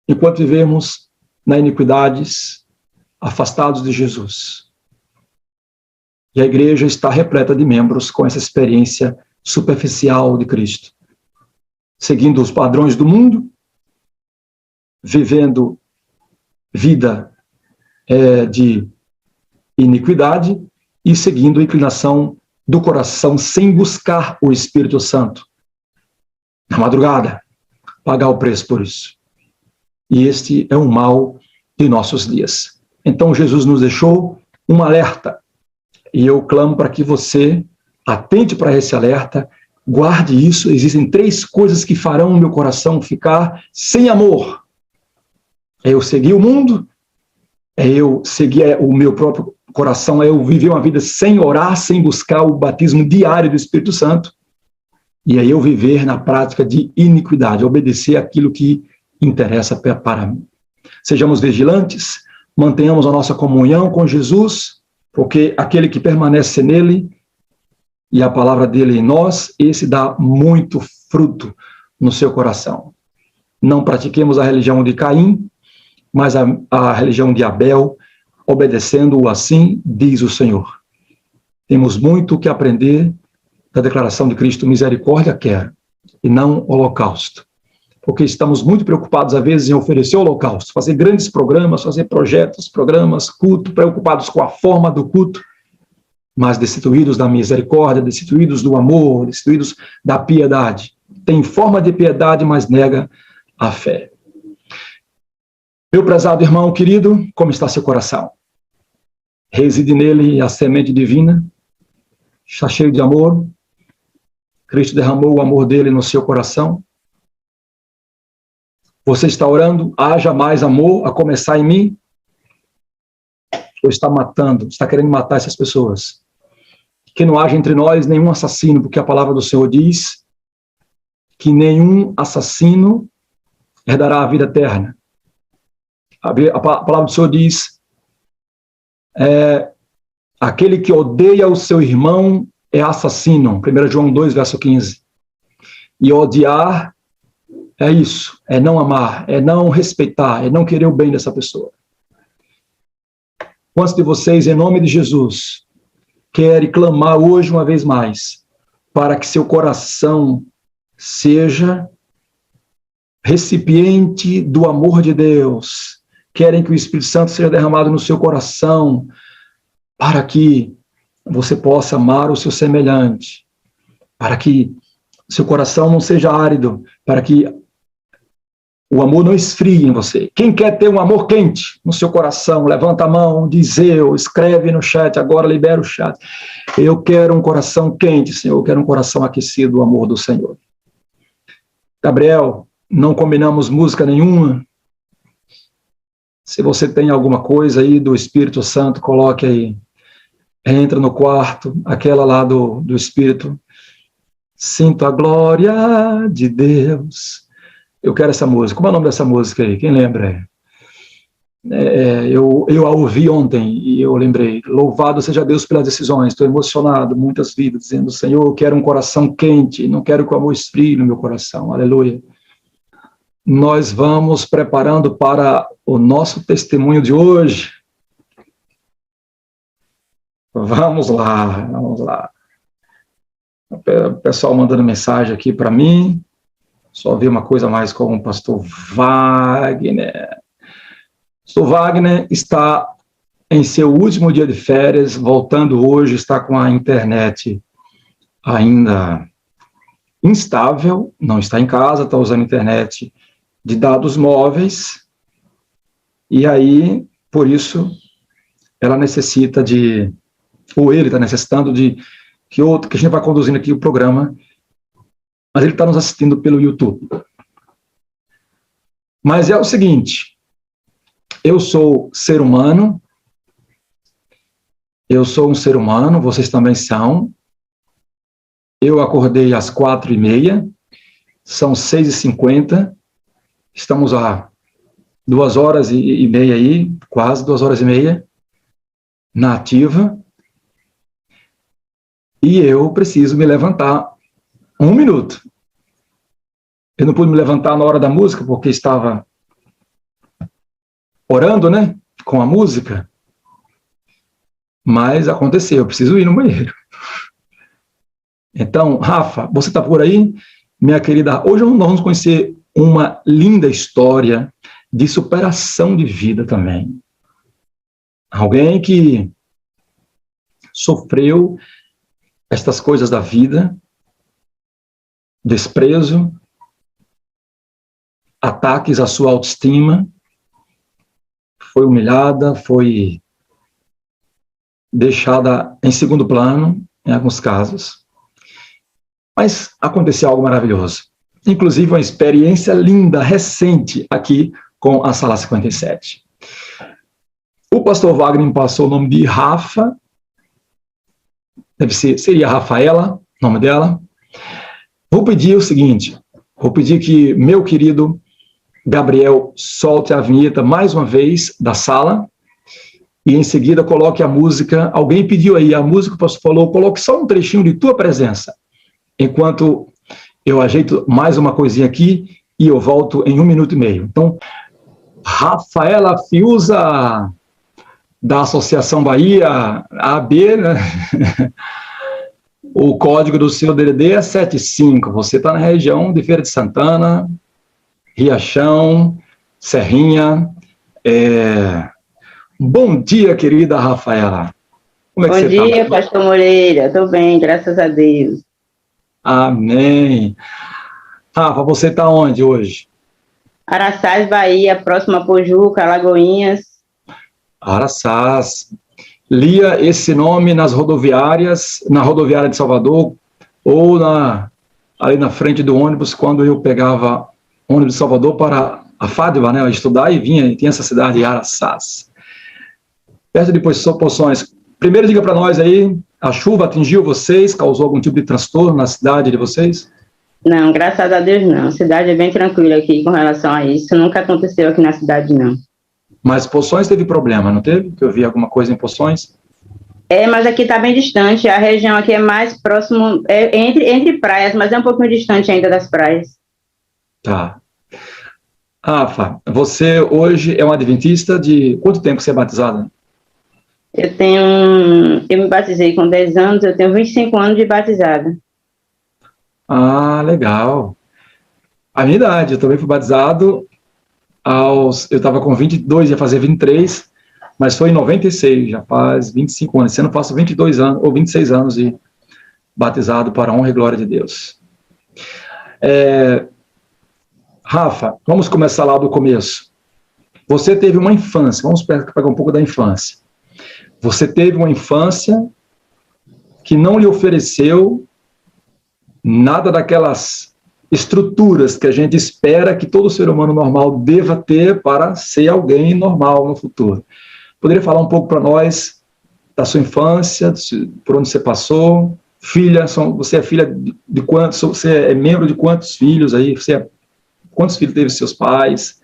enquanto vivemos na iniquidades, afastados de Jesus. E a igreja está repleta de membros com essa experiência superficial de Cristo, seguindo os padrões do mundo, vivendo vida de iniquidade e seguindo a inclinação do coração sem buscar o Espírito Santo. Na madrugada, pagar o preço por isso. E este é um mal de nossos dias. Então Jesus nos deixou um alerta. E eu clamo para que você atente para esse alerta, guarde isso. Existem 3 coisas que farão o meu coração ficar sem amor. É eu seguir o mundo, é eu seguir o meu próprio coração, é eu viver uma vida sem orar, sem buscar o batismo diário do Espírito Santo, e é eu viver na prática de iniquidade, obedecer aquilo que interessa para mim. Sejamos vigilantes, mantenhamos a nossa comunhão com Jesus, porque aquele que permanece nele e a palavra dele em nós, esse dá muito fruto no seu coração. Não pratiquemos a religião de Caim, mas a religião de Abel, obedecendo-o assim, diz o Senhor. Temos muito que aprender da declaração de Cristo, misericórdia quero, e não holocausto. Porque estamos muito preocupados, às vezes, em oferecer holocausto, fazer grandes programas, fazer projetos, programas, culto, preocupados com a forma do culto, mas destituídos da misericórdia, destituídos do amor, destituídos da piedade. Tem forma de piedade, mas nega a fé. Meu prezado irmão querido, como está seu coração? Reside nele a semente divina, está cheio de amor? Cristo derramou o amor dele no seu coração? Você está orando, haja mais amor a começar em mim? Ou está matando, está querendo matar essas pessoas? Que não haja entre nós nenhum assassino, porque a palavra do Senhor diz que nenhum assassino herdará a vida eterna. A palavra do Senhor diz, aquele que odeia o seu irmão é assassino. 1 João 2, verso 15. E odiar é isso, é não amar, é não respeitar, é não querer o bem dessa pessoa. Quantos de vocês, em nome de Jesus, querem clamar hoje uma vez mais para que seu coração seja recipiente do amor de Deus? Querem que o Espírito Santo seja derramado no seu coração para que você possa amar o seu semelhante, para que seu coração não seja árido, para que o amor não esfrie em você. Quem quer ter um amor quente no seu coração, levanta a mão, diz eu, escreve no chat, agora libera o chat. Eu quero um coração quente, Senhor, eu quero um coração aquecido do amor do Senhor. Gabriel, não combinamos música nenhuma. Se você tem alguma coisa aí do Espírito Santo, coloque aí. Entra no quarto, aquela lá do Espírito. Sinto a glória de Deus. Eu quero essa música. Como é o nome dessa música aí? Quem lembra? Eu a ouvi ontem e eu lembrei. Louvado seja Deus pelas decisões. Estou emocionado, muitas vidas, dizendo, Senhor, eu quero um coração quente, não quero que o amor esfrie no meu coração. Aleluia. Nós vamos preparando para o nosso testemunho de hoje. Vamos lá, vamos lá. O pessoal mandando mensagem aqui para mim. Só vi uma coisa mais com o pastor Wagner. O pastor Wagner está em seu último dia de férias, voltando hoje, está com a internet ainda instável, não está em casa, está usando internet de dados móveis, e aí, por isso, ela necessita ou ele está necessitando que a gente vai conduzindo aqui o programa, mas ele está nos assistindo pelo YouTube. Mas é o seguinte, eu sou ser humano, vocês também são. Eu acordei às 4h30, são 6h50, estamos a 2h30 aí, quase 2h30, na ativa, e eu preciso me levantar 1 minuto. Eu não pude me levantar na hora da música, porque estava orando, né, com a música, mas aconteceu, eu preciso ir no banheiro. Então, Rafa, você está por aí? Minha querida, hoje nós vamos conhecer uma linda história de superação de vida também. Alguém que sofreu estas coisas da vida, desprezo, ataques à sua autoestima, foi humilhada, foi deixada em segundo plano, em alguns casos. Mas aconteceu algo maravilhoso. Inclusive uma experiência linda, recente, aqui com a Sala 57. O pastor Wagner me passou o nome de Rafa, seria Rafaela, o nome dela. Vou pedir o seguinte, vou pedir que meu querido Gabriel solte a vinheta mais uma vez da sala e em seguida coloque a música. Alguém pediu aí a música, o pastor falou, coloque só um trechinho de tua presença, enquanto eu ajeito mais uma coisinha aqui e eu volto em 1 minuto e meio. Então, Rafaela Fiuza, da Associação Bahia, AB, né? O código do seu DDD é 75. Você está na região de Feira de Santana, Riachão, Serrinha. Bom dia, querida Rafaela. Como é que você está? Bom dia, pastor Moreira. Estou bem, graças a Deus. Amém. Rafa, você está onde hoje? Araçás, Bahia, próximo a Pojuca, Alagoinhas. Araçás. Lia esse nome nas rodoviárias, na rodoviária de Salvador, ou ali na frente do ônibus, quando eu pegava ônibus de Salvador para Fádiva, né, estudar e vinha, e tinha essa cidade de Araçás. Perto de Poções. Primeiro, diga para nós aí, a chuva atingiu vocês, causou algum tipo de transtorno na cidade de vocês? Não, graças a Deus não. A cidade é bem tranquila aqui com relação a isso. Nunca aconteceu aqui na cidade, não. Mas Poções teve problema, não teve? Que eu vi alguma coisa em Poções? Mas aqui está bem distante. A região aqui é mais próximo, entre praias, mas é um pouquinho distante ainda das praias. Tá. Rafa, você hoje é um adventista de quanto tempo você é batizada? Eu me batizei com 10 anos, eu tenho 25 anos de batizada. Ah, legal. A minha idade, eu também fui batizado eu estava com 22, ia fazer 23, mas foi em 96, já faz 25 anos. Esse ano eu faço 22 anos, ou 26 anos de batizado para a honra e glória de Deus. Rafa, vamos começar lá do começo. Você teve uma infância, vamos pegar um pouco da infância. Você teve uma infância que não lhe ofereceu nada daquelas estruturas que a gente espera que todo ser humano normal deva ter para ser alguém normal no futuro. Poderia falar um pouco para nós da sua infância, por onde você passou? Você é filha de quantos? Você é membro de quantos filhos aí? Quantos filhos teve seus pais?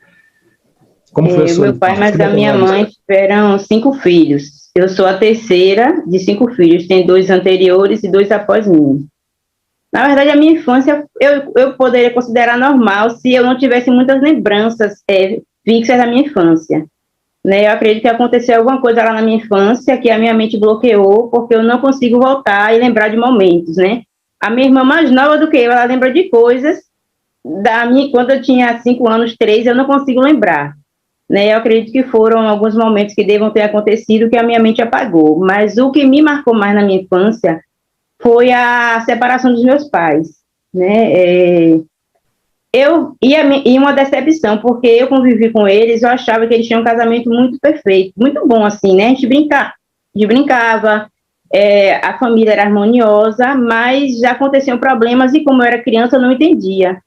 Como foi a sua Meu pai, mas a minha mãe tiveram 5 filhos. Eu sou a terceira de 5 filhos. Tem 2 anteriores e 2 após mim. Na verdade, a minha infância eu poderia considerar normal se eu não tivesse muitas lembranças fixas da minha infância. Né? Eu acredito que aconteceu alguma coisa lá na minha infância que a minha mente bloqueou, porque eu não consigo voltar e lembrar de momentos, né? A minha irmã mais nova do que eu, ela lembra de coisas quando eu tinha 5 anos, 3, eu não consigo lembrar. Né? Eu acredito que foram alguns momentos que devam ter acontecido que a minha mente apagou. Mas o que me marcou mais na minha infância foi a separação dos meus pais, né? E uma decepção, porque eu convivi com eles, eu achava que eles tinham um casamento muito perfeito, muito bom, assim, né? A gente brincava, a família era harmoniosa, mas já aconteciam problemas e como eu era criança, eu não entendia.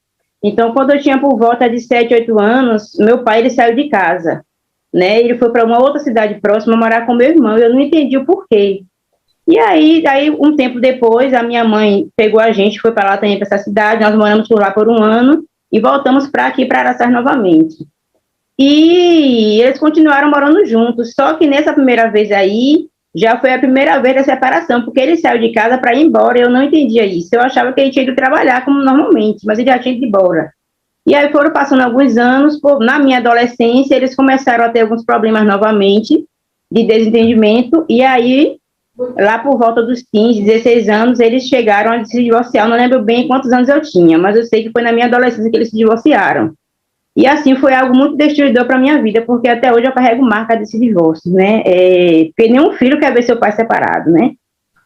Então, quando eu tinha por volta de 7, 8 anos, meu pai, ele saiu de casa, né? Ele foi para uma outra cidade próxima morar com meu irmão, e eu não entendi o porquê. E aí, um tempo depois, a minha mãe pegou a gente, foi para lá também, para essa cidade, nós moramos por lá por 1 ano, e voltamos para aqui, para Araçás novamente. E eles continuaram morando juntos, só que nessa primeira vez aí, já foi a primeira vez da separação, porque ele saiu de casa para ir embora, eu não entendia isso. Eu achava que ele tinha ido trabalhar como normalmente, mas ele já tinha ido embora. E aí foram passando alguns anos, na minha adolescência, eles começaram a ter alguns problemas novamente, de desentendimento, e aí lá por volta dos 15, 16 anos, eles chegaram a se divorciar. Eu não lembro bem quantos anos eu tinha, mas eu sei que foi na minha adolescência que eles se divorciaram. E assim, foi algo muito destruidor para a minha vida, porque até hoje eu carrego marca desse divórcio, né? Porque nenhum filho quer ver seu pai separado, né?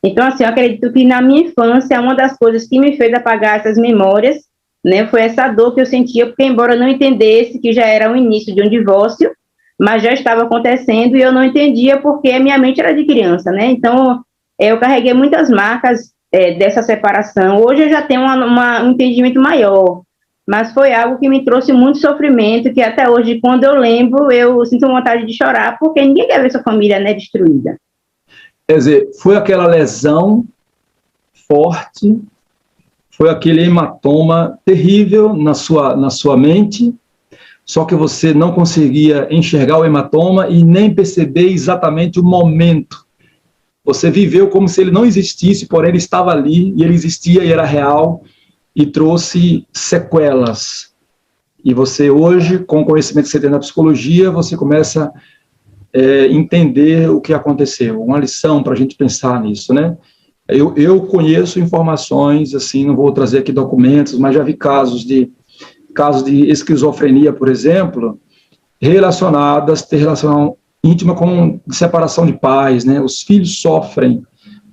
Então, assim, eu acredito que na minha infância, uma das coisas que me fez apagar essas memórias, né, foi essa dor que eu sentia, porque embora eu não entendesse que já era o início de um divórcio, mas já estava acontecendo e eu não entendia porque a minha mente era de criança, né? Então, eu carreguei muitas marcas dessa separação. Hoje eu já tenho um entendimento maior, mas foi algo que me trouxe muito sofrimento, que até hoje, quando eu lembro, eu sinto vontade de chorar, porque ninguém quer ver sua família, né, destruída. Quer dizer, foi aquela lesão forte, foi aquele hematoma terrível na sua mente, só que você não conseguia enxergar o hematoma e nem perceber exatamente o momento. Você viveu como se ele não existisse, porém ele estava ali, e ele existia e era real, e trouxe sequelas. E você hoje, com o conhecimento que você tem na psicologia, você começa a entender o que aconteceu. Uma lição para a gente pensar nisso, né? Eu conheço informações, assim, não vou trazer aqui documentos, mas já vi casos de esquizofrenia, por exemplo, ter relação íntima com separação de pais, né? Os filhos sofrem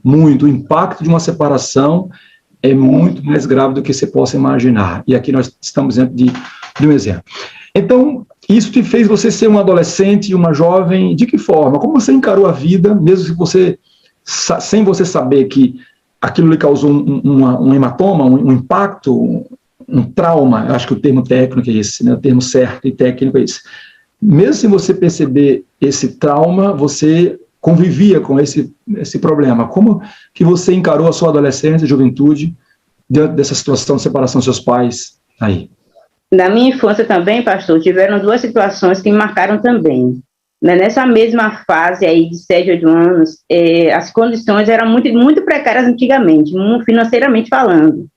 muito, o impacto de uma separação é muito mais grave do que você possa imaginar. E aqui nós estamos dentro de um exemplo. Então, isso te fez você ser um adolescente e uma jovem, de que forma? Como você encarou a vida, mesmo que você, sem você saber que aquilo lhe causou um hematoma, um impacto, um trauma, eu acho que o termo técnico é esse, né? O termo certo e técnico é esse. Mesmo sem você perceber esse trauma, você convivia com esse problema. Como que você encarou a sua adolescência, juventude, diante dessa situação de separação dos seus pais aí? Na minha infância também, pastor, tiveram 2 situações que me marcaram também. Nessa mesma fase aí de 7, 8 anos, as condições eram muito, muito precárias antigamente, financeiramente falando.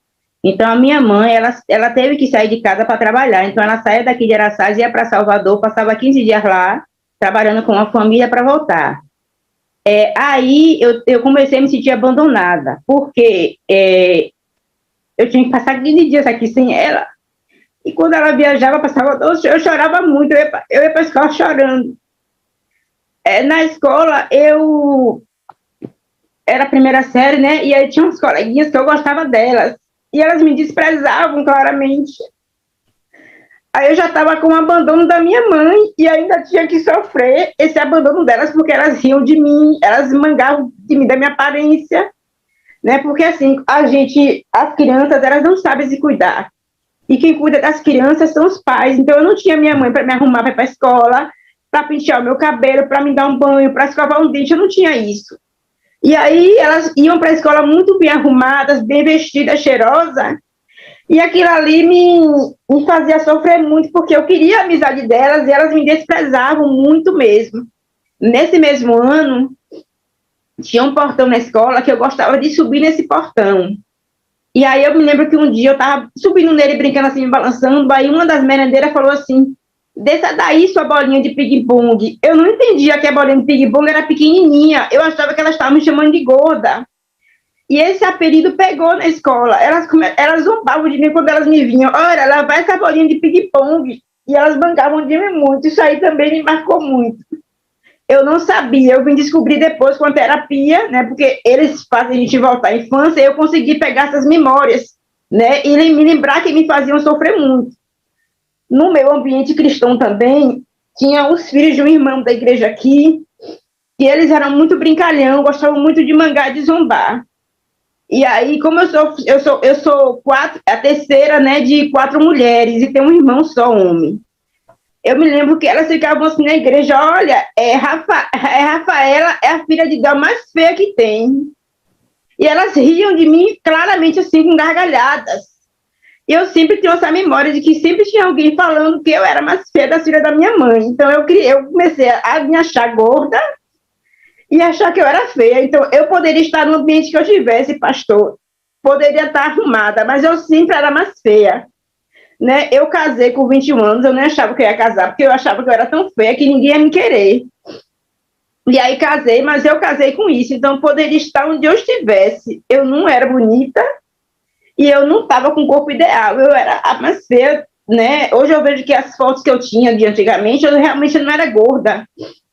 Então, a minha mãe, ela teve que sair de casa para trabalhar. Então, ela saía daqui de Araçás, ia para Salvador, passava 15 dias lá, trabalhando com a família para voltar. Aí, eu comecei a me sentir abandonada, porque eu tinha que passar 15 dias aqui sem ela. E quando ela viajava para Salvador, eu chorava muito, eu ia para a escola chorando. Na escola, eu era a primeira série, né? E aí tinha umas coleguinhas que eu gostava delas. E elas me desprezavam claramente. Aí eu já estava com o abandono da minha mãe e ainda tinha que sofrer esse abandono delas, porque elas riam de mim, elas mangavam de mim, da minha aparência, né? Porque assim, as crianças, elas não sabem se cuidar. E quem cuida das crianças são os pais. Então eu não tinha minha mãe para me arrumar para ir para a escola, para pentear o meu cabelo, para me dar um banho, para escovar um dente, eu não tinha isso. E aí elas iam para a escola muito bem arrumadas, bem vestidas, cheirosas, e aquilo ali me fazia sofrer muito, porque eu queria a amizade delas e elas me desprezavam muito mesmo. Nesse mesmo ano, tinha um portão na escola que eu gostava de subir nesse portão. E aí eu me lembro que um dia eu estava subindo nele, brincando assim, me balançando, aí uma das merendeiras falou assim: desça daí sua bolinha de ping-pong. Eu não entendia que a bolinha de ping-pong era pequenininha, eu achava que elas estavam me chamando de gorda. E esse apelido pegou na escola. Elas zombavam de mim quando elas me vinham. Olha, lá vai essa bolinha de ping-pong. E elas bancavam de mim muito. Isso aí também me marcou muito. Eu não sabia, eu vim descobrir depois com a terapia, né? Porque eles fazem a gente voltar à infância, e eu consegui pegar essas memórias, né? E me lembrar que me faziam sofrer muito. No meu ambiente cristão também, tinha os filhos de um irmão da igreja aqui, e eles eram muito brincalhão, gostavam muito de mangar, de zombar. E aí, como eu sou a terceira, né, de 4 mulheres, e tem um irmão só, homem. Eu me lembro que elas ficavam assim na igreja: olha, Rafaela é a filha de Deus mais feia que tem. E elas riam de mim claramente assim, com gargalhadas. E eu sempre tinha essa memória de que sempre tinha alguém falando que eu era mais feia da filha da minha mãe. Então eu comecei a me achar gorda e achar que eu era feia. Então eu poderia estar no ambiente que eu estivesse, pastor, poderia estar arrumada, mas eu sempre era mais feia, né? Eu casei com 21 anos, eu nem achava que eu ia casar, porque eu achava que eu era tão feia que ninguém ia me querer. E aí casei, mas eu casei com isso. Então eu poderia estar onde eu estivesse. Eu não era bonita e eu não estava com o corpo ideal, eu era a mais feia, né? Hoje eu vejo que as fotos que eu tinha de antigamente, eu realmente não era gorda,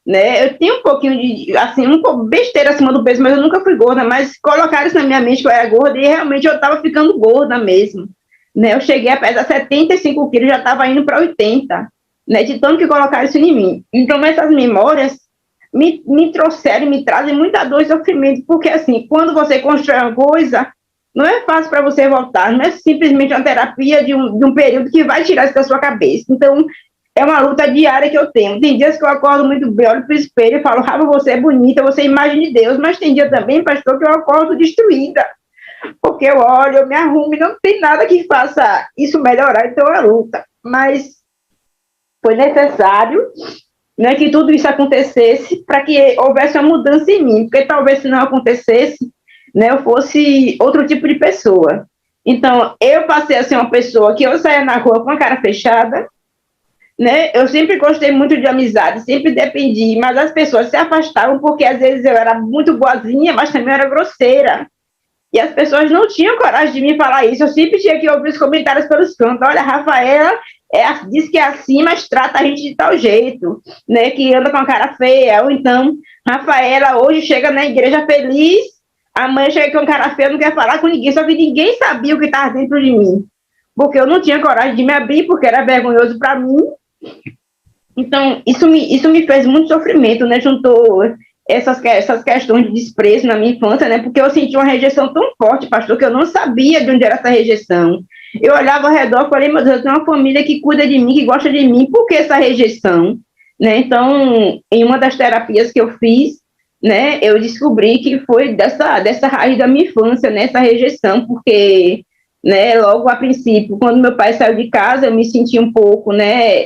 né? Eu tinha um pouquinho de, assim, um pouco besteira acima do peso, mas eu nunca fui gorda. Mas colocaram isso na minha mente que eu era gorda e realmente eu estava ficando gorda mesmo, né? Eu cheguei a pesar 75 quilos, já estava indo para 80, né? De tanto que colocaram isso em mim. Então essas memórias me trouxeram, me trazem muita dor e sofrimento, porque assim, quando você constrói uma coisa, não é fácil para você voltar, não é simplesmente uma terapia de um período que vai tirar isso da sua cabeça. Então, é uma luta diária que eu tenho. Tem dias que eu acordo muito bem, olho para o espelho e falo: Rafa, você é bonita, você é imagem de Deus. Mas tem dia também, pastor, que eu acordo destruída, porque eu olho, eu me arrumo e não tem nada que faça isso melhorar. Então, é uma luta. Mas foi necessário, né, que tudo isso acontecesse para que houvesse uma mudança em mim, porque talvez se não acontecesse, né, eu fosse outro tipo de pessoa. Então, eu passei a ser uma pessoa que eu saía na rua com a cara fechada, né? Eu sempre gostei muito de amizade, sempre dependi, mas as pessoas se afastavam porque às vezes eu era muito boazinha, mas também era grosseira. E as pessoas não tinham coragem de me falar isso. Eu sempre tinha que ouvir os comentários pelos cantos: olha, Rafaela diz que é assim, mas trata a gente de tal jeito, né? Que anda com a cara feia. Ou então, Rafaela hoje chega na igreja feliz, amanhã chega com a cara feia, não quer falar com ninguém. Só que ninguém sabia o que estava dentro de mim, porque eu não tinha coragem de me abrir, porque era vergonhoso para mim. Então, isso me fez muito sofrimento, né? Juntou essas questões de desprezo na minha infância, né? Porque eu senti uma rejeição tão forte, pastor, que eu não sabia de onde era essa rejeição. Eu olhava ao redor e falei, meu Deus, eu tenho uma família que cuida de mim, que gosta de mim, por que essa rejeição? Né? Então, em uma das terapias que eu fiz, né, eu descobri que foi dessa raiz da minha infância, né, essa rejeição, porque, né, logo a princípio, quando meu pai saiu de casa, eu me senti um pouco, né,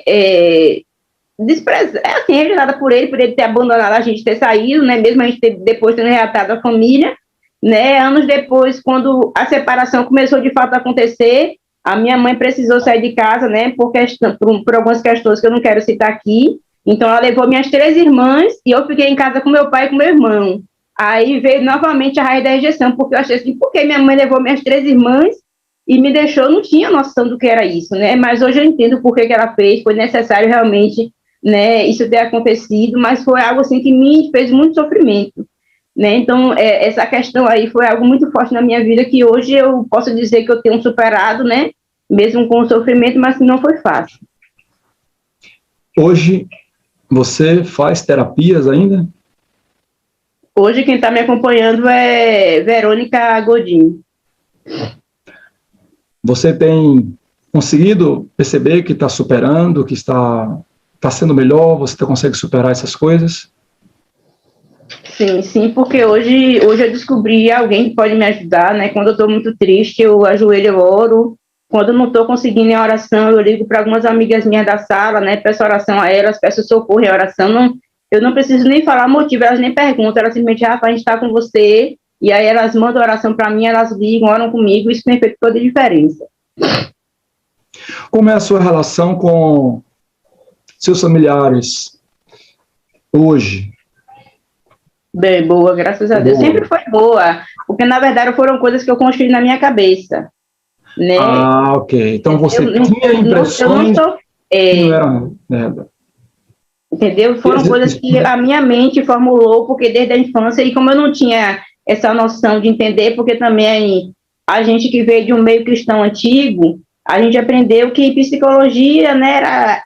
assim, rejeitada por ele ter abandonado a gente, ter saído, né, mesmo a gente depois tendo reatado a família, né, anos depois, quando a separação começou de fato a acontecer, a minha mãe precisou sair de casa, né, por algumas questões que eu não quero citar aqui. Então, ela levou minhas 3 irmãs e eu fiquei em casa com meu pai e com meu irmão. Aí veio novamente a raiz da rejeição, porque eu achei assim, por que minha mãe levou minhas 3 irmãs e me deixou? Eu não tinha noção do que era isso, né? Mas hoje eu entendo por que ela fez, foi necessário realmente, né, isso ter acontecido, mas foi algo assim que me fez muito sofrimento, né? Então, essa questão aí foi algo muito forte na minha vida, que hoje eu posso dizer que eu tenho superado, né? Mesmo com o sofrimento, mas que não foi fácil. Hoje, você faz terapias ainda? Hoje quem está me acompanhando é Verônica Godin. Você tem conseguido perceber que está superando, que está sendo melhor, você consegue superar essas coisas? Sim, porque hoje eu descobri alguém que pode me ajudar, né? Quando eu estou muito triste, eu ajoelho, eu oro. Quando eu não estou conseguindo em oração, eu ligo para algumas amigas minhas da sala, né? Peço oração a elas, peço socorro em oração. Eu não preciso nem falar motivo, elas nem perguntam, elas simplesmente, Rafa, a gente está com você, e aí elas mandam oração para mim, elas ligam, oram comigo, isso tem feito toda a diferença. Como é a sua relação com seus familiares hoje? Bem, boa, graças a Deus. Sempre foi boa, porque na verdade foram coisas que eu construí na minha cabeça, né? Ah, ok. Então você tinha impressões que não eram... Entendeu? Foram coisas que a minha mente formulou, porque desde a infância, e como eu não tinha essa noção de entender, porque também a gente que veio de um meio cristão antigo, a gente aprendeu que psicologia, né, era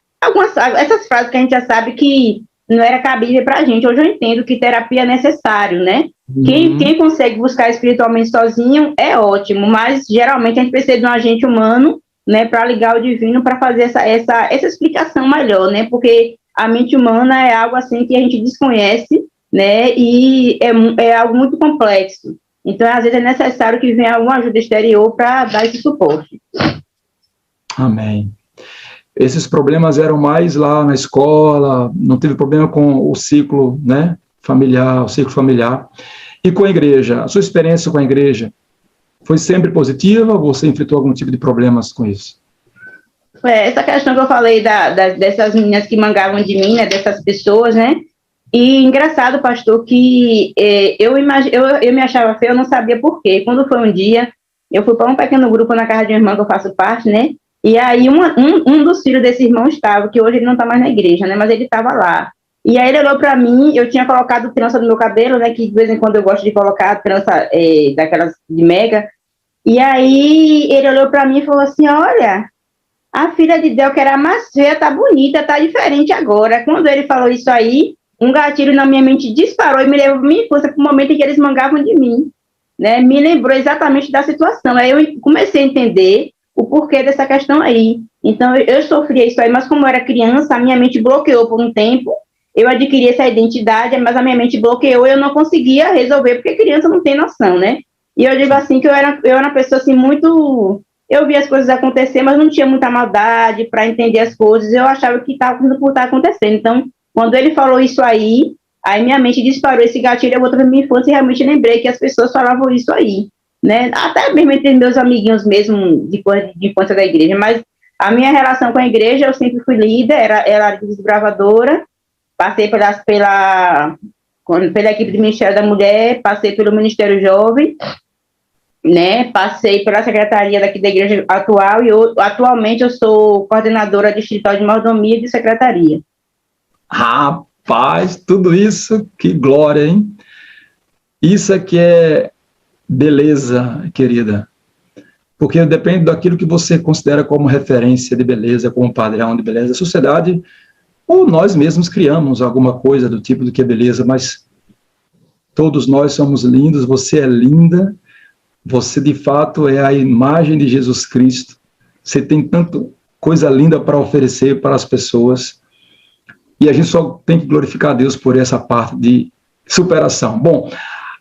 essas frases que a gente já sabe que não era cabível para a gente. Hoje eu entendo que terapia é necessário, né? Quem consegue buscar espiritualmente sozinho é ótimo, mas geralmente a gente precisa de um agente humano, né, para ligar o divino, para fazer essa explicação melhor, né? Porque a mente humana é algo assim que a gente desconhece, né? E é algo muito complexo. Então, às vezes é necessário que venha alguma ajuda exterior para dar esse suporte. Amém. Esses problemas eram mais lá na escola, não teve problema com o ciclo, né, familiar, o ciclo familiar. E com a igreja, a sua experiência com a igreja foi sempre positiva ou você enfrentou algum tipo de problemas com isso? Essa questão que eu falei dessas meninas que mangavam de mim, né, dessas pessoas, né, e engraçado, pastor, que eu me achava feia, eu não sabia por quê. Quando foi um dia, eu fui para um pequeno grupo na casa de uma irmã que eu faço parte, né, e aí um dos filhos desse irmão estava, que hoje ele não está mais na igreja, né, mas ele estava lá. E aí ele olhou para mim, eu tinha colocado trança no meu cabelo, né, que de vez em quando eu gosto de colocar trança daquelas de mega, e aí ele olhou para mim e falou assim, olha, a filha de Del, que era mais feia, tá bonita, tá diferente agora. Quando ele falou isso aí, um gatilho na minha mente disparou e me levou minha infância para o momento em que eles mangavam de mim, né, me lembrou exatamente da situação. Aí eu comecei a entender o porquê dessa questão aí. Então, eu sofria isso aí, mas como eu era criança, a minha mente bloqueou por um tempo, eu adquiri essa identidade, mas a minha mente bloqueou e eu não conseguia resolver, porque criança não tem noção, né? E eu digo assim, que eu era uma pessoa assim, muito... Eu via as coisas acontecer, mas não tinha muita maldade para entender as coisas, eu achava que estava por estar acontecendo. Então, quando ele falou isso aí minha mente disparou esse gatilho, eu voltei para minha infância e realmente lembrei que as pessoas falavam isso aí, né? Até mesmo entre meus amiguinhos mesmo de infância da igreja, mas a minha relação com a igreja, eu sempre fui líder, era desbravadora, passei pela equipe do Ministério da Mulher, passei pelo Ministério Jovem, né? Passei pela secretaria daqui da igreja atual e atualmente eu sou coordenadora distrital de mordomia e de secretaria. Rapaz, tudo isso, que glória, hein? Isso aqui é beleza, querida. Porque depende daquilo que você considera como referência de beleza, como padrão de beleza. A sociedade, ou nós mesmos criamos alguma coisa do tipo do que é beleza, mas todos nós somos lindos, você é linda, você de fato é a imagem de Jesus Cristo. você tem tanta coisa linda para oferecer para as pessoas, e a gente só tem que glorificar a Deus por essa parte de superação. Bom,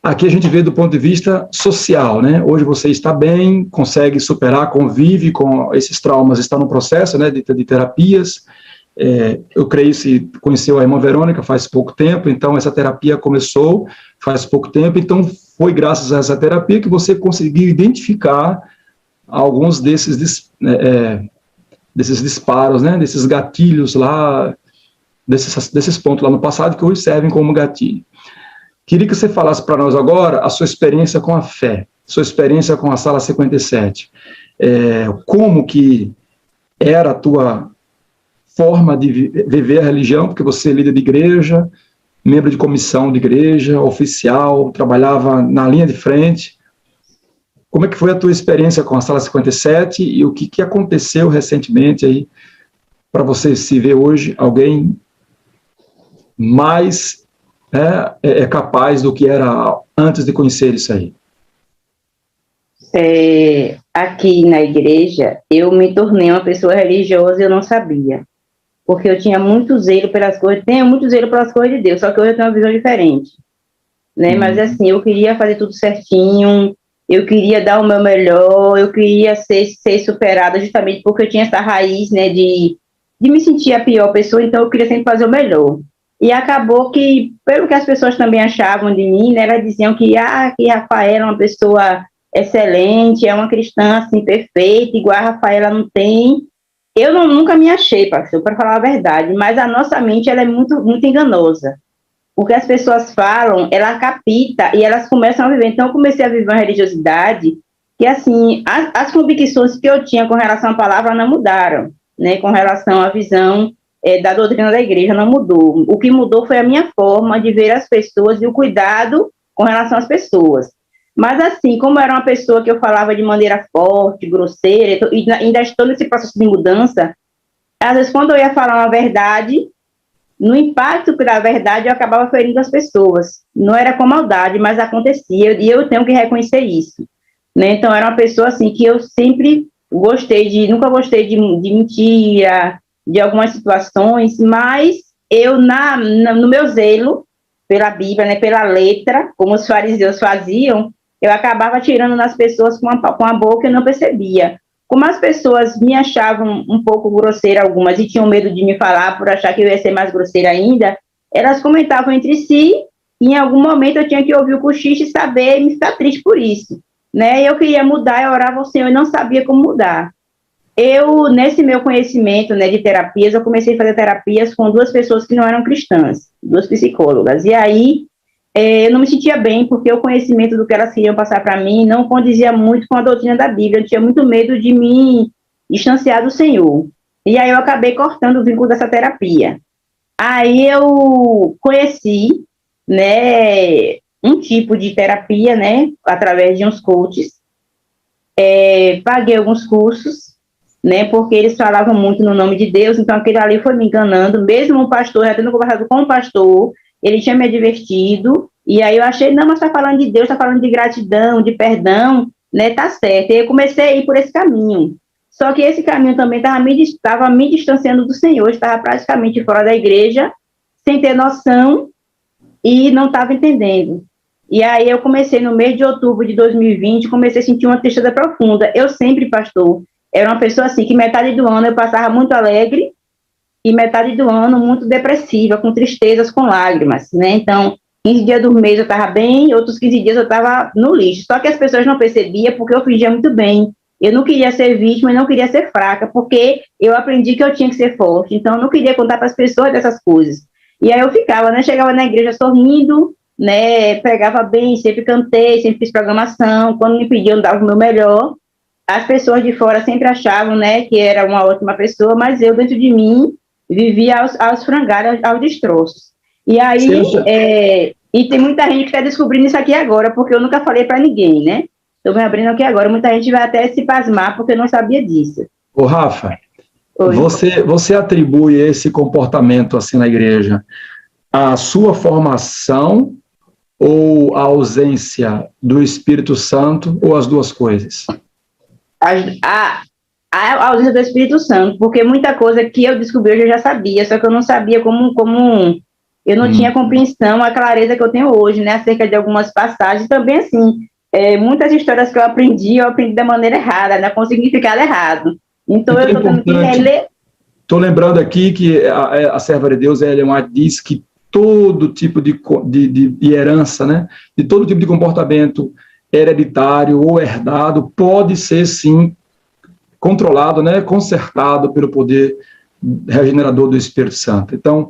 aqui a gente vê do ponto de vista social, né? Hoje você está bem, consegue superar, convive com esses traumas, está no processo, né, de terapias. Eu creio que se conheceu a irmã Verônica faz pouco tempo, então essa terapia começou faz pouco tempo, então foi graças a essa terapia que você conseguiu identificar alguns desses disparos, né, desses gatilhos lá, desses pontos lá no passado que hoje servem como gatilho. Queria que você falasse para nós agora a sua experiência com a fé, sua experiência com a Sala 57. Como que era a tua forma de viver a religião, porque você é líder de igreja, membro de comissão de igreja, oficial, trabalhava na linha de frente. Como é que foi a tua experiência com a Sala 57 e o que aconteceu recentemente aí para você se ver hoje alguém mais capaz do que era antes de conhecer isso aí? Aqui na igreja, eu me tornei uma pessoa religiosa e eu não sabia. Porque eu tinha muito zelo pelas coisas, tenho muito zelo pelas coisas de Deus, só que hoje eu tenho uma visão diferente. Né? Mas assim, eu queria fazer tudo certinho, eu queria dar o meu melhor, eu queria ser superada justamente porque eu tinha essa raiz, né, de me sentir a pior pessoa, então eu queria sempre fazer o melhor. E acabou que, pelo que as pessoas também achavam de mim, né, elas diziam que Rafaela é uma pessoa excelente, é uma cristã assim, perfeita, igual a Rafaela não tem. Eu nunca me achei, pastor, para falar a verdade, mas a nossa mente ela é muito, muito enganosa. O que as pessoas falam, ela capta e elas começam a viver. Então, eu comecei a viver uma religiosidade que, assim, as convicções que eu tinha com relação à palavra não mudaram, né? Com relação à visão da doutrina da igreja, não mudou. O que mudou foi a minha forma de ver as pessoas e o cuidado com relação às pessoas. Mas, assim, como eu era uma pessoa que eu falava de maneira forte, grosseira, e ainda estou nesse processo de mudança, às vezes, quando eu ia falar uma verdade, no impacto da verdade, eu acabava ferindo as pessoas. Não era com maldade, mas acontecia, e eu tenho que reconhecer isso. Né? Então, era uma pessoa, assim, que eu sempre nunca gostei de mentira, de algumas situações, mas eu, no meu zelo pela Bíblia, né, pela letra, como os fariseus faziam, eu acabava tirando nas pessoas com a boca e eu não percebia. Como as pessoas me achavam um pouco grosseira algumas e tinham medo de me falar por achar que eu ia ser mais grosseira ainda, elas comentavam entre si e em algum momento eu tinha que ouvir o cochicho e saber e me ficar triste por isso. Né? Eu queria mudar, eu orava ao Senhor e não sabia como mudar. Nesse meu conhecimento, né, de terapias, eu comecei a fazer terapias com 2 pessoas que não eram cristãs, 2 psicólogas. E aí, eu não me sentia bem, porque o conhecimento do que elas queriam passar para mim não condizia muito com a doutrina da Bíblia. Eu tinha muito medo de me distanciar do Senhor. E aí eu acabei cortando o vínculo dessa terapia. Aí eu conheci, né, um tipo de terapia, né, através de uns coaches. Paguei alguns cursos, né, porque eles falavam muito no nome de Deus, então aquele ali foi me enganando. Mesmo o pastor, já tendo conversado com o pastor, ele tinha me advertido, e aí eu achei, não, mas está falando de Deus, está falando de gratidão, de perdão, né, tá certo. E eu comecei a ir por esse caminho. Só que esse caminho também estava me distanciando do Senhor, estava praticamente fora da igreja, sem ter noção, e não estava entendendo. E aí eu comecei no mês de outubro de 2020, comecei a sentir uma tristeza profunda. Eu sempre, pastor, era uma pessoa assim, que metade do ano eu passava muito alegre, e metade do ano muito depressiva, com tristezas, com lágrimas, né? Então, 15 dias do mês eu estava bem, outros 15 dias eu estava no lixo. Só que as pessoas não percebiam porque eu fingia muito bem. Eu não queria ser vítima e não queria ser fraca, porque eu aprendi que eu tinha que ser forte. Então, eu não queria contar para as pessoas dessas coisas. E aí eu ficava, né? Chegava na igreja sorrindo, né? Pregava bem, sempre cantei, sempre fiz programação. Quando me pediam, eu dava o meu melhor. As pessoas de fora sempre achavam, né, que era uma ótima pessoa, mas eu, dentro de mim, vivia aos frangalhos, aos destroços. E aí, e tem muita gente que está descobrindo isso aqui agora, porque eu nunca falei para ninguém, né? Estou me abrindo aqui agora, muita gente vai até se pasmar, porque eu não sabia disso. Ô, Rafa, você atribui esse comportamento assim na igreja à sua formação ou à ausência do Espírito Santo, ou as duas coisas? a ausência do Espírito Santo, porque muita coisa que eu descobri eu já sabia, só que eu não sabia como eu não tinha a compreensão, a clareza que eu tenho hoje, né, acerca de algumas passagens, também assim, muitas histórias que eu aprendi da maneira errada, né, com o significado errado. Então eu estou tendo que reler. Estou lembrando aqui que a serva de Deus, Ellen White, diz que todo tipo de herança, né, de todo tipo de comportamento hereditário ou herdado pode ser, sim, controlado, né, consertado pelo poder regenerador do Espírito Santo. Então,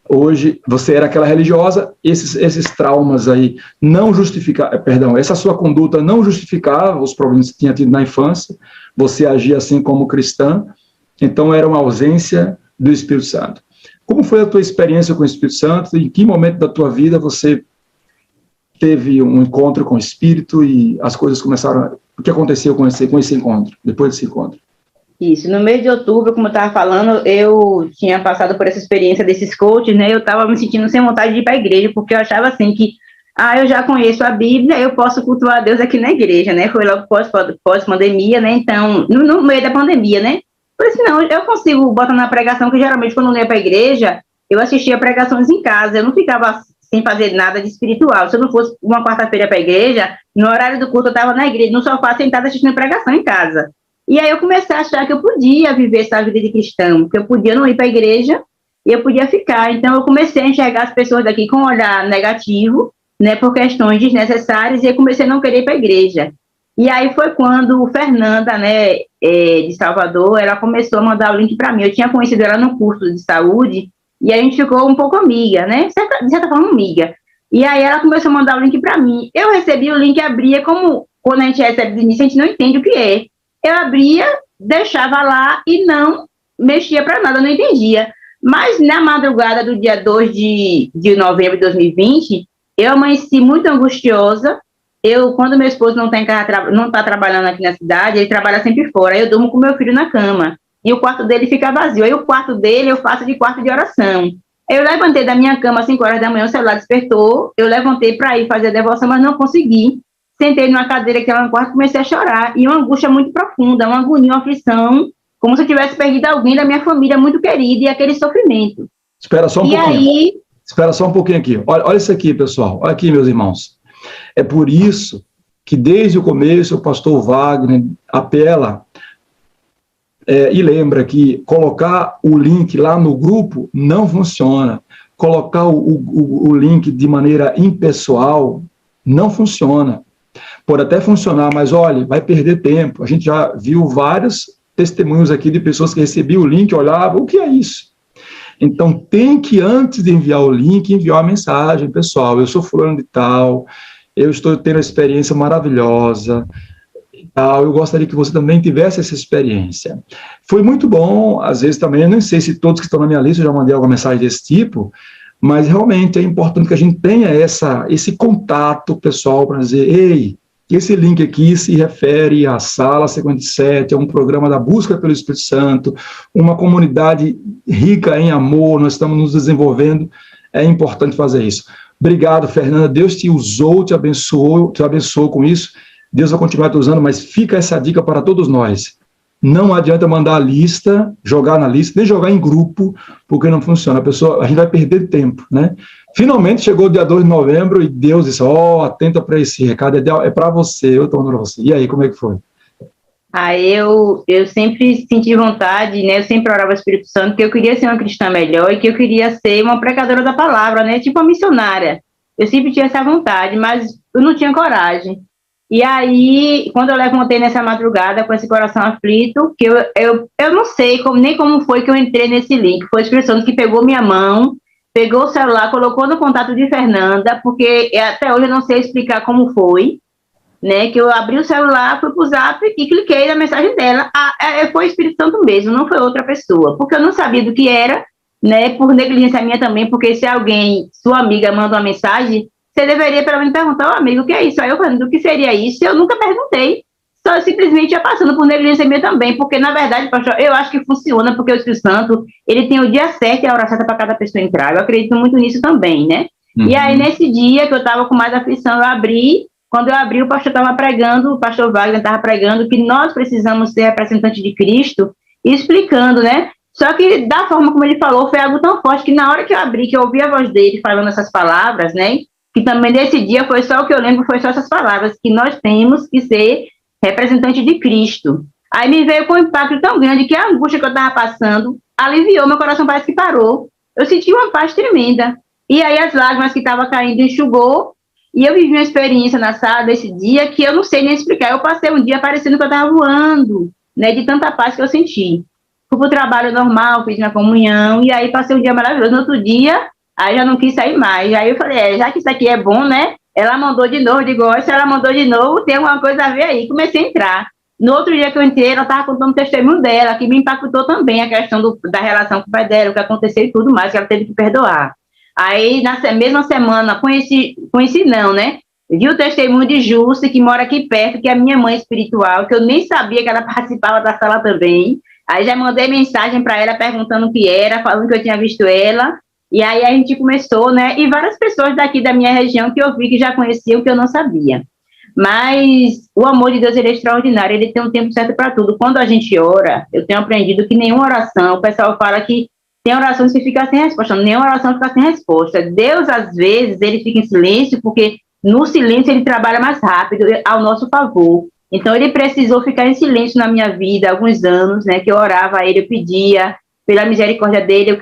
hoje, você era aquela religiosa, esses traumas aí não justificavam, essa sua conduta não justificava os problemas que tinha tido na infância, você agia assim como cristã, então era uma ausência do Espírito Santo. Como foi a tua experiência com o Espírito Santo? Em que momento da tua vida você teve um encontro com o Espírito e as coisas começaram... O que aconteceu com esse encontro, depois desse encontro? Isso, no mês de outubro, como eu estava falando, eu tinha passado por essa experiência desses coaches, né, eu estava me sentindo sem vontade de ir para a igreja, porque eu achava assim que, eu já conheço a Bíblia, eu posso cultuar a Deus aqui na igreja, né, foi logo pós-pandemia, né, então, no meio da pandemia, né, por isso não, eu consigo botar na pregação, que geralmente quando eu ia para a igreja, eu assistia pregações em casa, eu não ficava sem fazer nada de espiritual, se eu não fosse uma quarta-feira para a igreja, no horário do culto eu estava na igreja, no sofá, sentada assistindo pregação em casa. E aí eu comecei a achar que eu podia viver essa vida de cristão, que eu podia não ir para a igreja e eu podia ficar. Então eu comecei a enxergar as pessoas daqui com um olhar negativo, né, por questões desnecessárias, e eu comecei a não querer ir para a igreja. E aí foi quando Fernanda, né, de Salvador, ela começou a mandar o link para mim. Eu tinha conhecido ela no curso de saúde e a gente ficou um pouco amiga, né, de certa forma amiga. E aí ela começou a mandar o link para mim. Eu recebi o link, abria, como quando a gente recebe do início, a gente não entende o que é. Eu abria, deixava lá e não mexia para nada, não entendia. Mas na madrugada do dia 2 de novembro de 2020, eu amanheci muito angustiosa. Quando meu esposo não está trabalhando aqui na cidade, ele trabalha sempre fora, eu durmo com meu filho na cama. E o quarto dele fica vazio. Aí o quarto dele eu faço de quarto de oração. Eu levantei da minha cama às 5 horas da manhã, o celular despertou, eu levantei para ir fazer a devoção, mas não consegui. Sentei numa cadeira que era no quarto e comecei a chorar. E uma angústia muito profunda, uma agonia, uma aflição, como se eu tivesse perdido alguém da minha família muito querida, e aquele sofrimento. Espera só um pouquinho. Espera só um pouquinho aqui. Olha isso aqui, pessoal. Olha aqui, meus irmãos. É por isso que desde o começo o pastor Wagner apela e lembra que colocar o link lá no grupo não funciona. Colocar o link de maneira impessoal não funciona. Pode até funcionar, mas olha, vai perder tempo. A gente já viu vários testemunhos aqui de pessoas que recebiam o link, olhavam, o que é isso? Então, tem que, antes de enviar o link, enviar uma mensagem, pessoal, eu sou fulano de tal, eu estou tendo uma experiência maravilhosa, eu gostaria que você também tivesse essa experiência. Foi muito bom, às vezes também, eu não sei se todos que estão na minha lista eu já mandei alguma mensagem desse tipo, mas realmente é importante que a gente tenha esse contato pessoal para dizer, ei, esse link aqui se refere à Sala 57, a um programa da busca pelo Espírito Santo, uma comunidade rica em amor, nós estamos nos desenvolvendo, é importante fazer isso. Obrigado, Fernanda, Deus te usou, te abençoou com isso, Deus vai continuar te usando, mas fica essa dica para todos nós. Não adianta mandar a lista, jogar na lista, nem jogar em grupo, porque não funciona. A gente vai perder tempo, né? Finalmente chegou o dia 2 de novembro e Deus disse, atenta para esse recado, é para você, eu estou mandando para você. E aí, como é que foi? Eu sempre senti vontade, né? Eu sempre orava ao Espírito Santo, que eu queria ser uma cristã melhor e que eu queria ser uma pregadora da palavra, né? Tipo uma missionária. Eu sempre tinha essa vontade, mas eu não tinha coragem. E aí, quando eu levantei nessa madrugada com esse coração aflito, que eu não sei nem como foi que eu entrei nesse link. Foi o Espírito Santo que pegou minha mão, pegou o celular, colocou no contato de Fernanda, porque até hoje eu não sei explicar como foi, né? Que eu abri o celular, fui pro Zap e cliquei na mensagem dela. Foi o Espírito Santo mesmo, não foi outra pessoa, porque eu não sabia do que era, né? Por negligência minha também, porque se alguém, sua amiga, manda uma mensagem, você deveria pelo menos perguntar, amigo, o que é isso? Aí eu falando, o que seria isso? Eu nunca perguntei. Só simplesmente ia passando por negligência minha também, porque na verdade, pastor, eu acho que funciona, porque o Espírito Santo, ele tem o dia certo e a hora certa para cada pessoa entrar. Eu acredito muito nisso também, né? E aí, nesse dia que eu estava com mais aflição, eu abri, quando eu abri, o pastor estava pregando, o pastor Wagner estava pregando que nós precisamos ser representantes de Cristo, e explicando, né? Só que da forma como ele falou, foi algo tão forte que na hora que eu abri, que eu ouvi a voz dele falando essas palavras, né? Que também nesse dia foi só o que eu lembro, foi só essas palavras, que nós temos que ser representantes de Cristo. Aí me veio com um impacto tão grande que a angústia que eu estava passando aliviou, meu coração parece que parou. Eu senti uma paz tremenda. E aí as lágrimas que estavam caindo enxugou, e eu vivi uma experiência na sala desse dia que eu não sei nem explicar. Eu passei um dia parecendo que eu estava voando, né, de tanta paz que eu senti. Fui para o trabalho normal, fiz minha comunhão, e aí passei um dia maravilhoso. No outro dia, aí já não quis sair mais. Aí eu falei, já que isso aqui é bom, né? Ela mandou de novo, digo, se ela mandou de novo, tem alguma coisa a ver aí. Comecei a entrar. No outro dia que eu entrei, ela estava contando o testemunho dela, que me impactou também a questão da relação com o pai dela, o que aconteceu e tudo mais, que ela teve que perdoar. Aí, na mesma semana, conheci não, né? Vi o testemunho de Jússia, que mora aqui perto, que é a minha mãe espiritual, que eu nem sabia que ela participava da sala também. Aí já mandei mensagem para ela perguntando o que era, falando que eu tinha visto ela. E aí a gente começou, né? E várias pessoas daqui da minha região que eu vi que já conheciam, que eu não sabia. Mas o amor de Deus, ele é extraordinário, ele tem um tempo certo para tudo. Quando a gente ora, eu tenho aprendido que nenhuma oração, o pessoal fala que tem orações que ficam sem resposta, nenhuma oração fica sem resposta. Deus, às vezes, ele fica em silêncio, porque no silêncio ele trabalha mais rápido, ao nosso favor. Então, ele precisou ficar em silêncio na minha vida, alguns anos, né, que eu orava a ele, eu pedia pela misericórdia dele,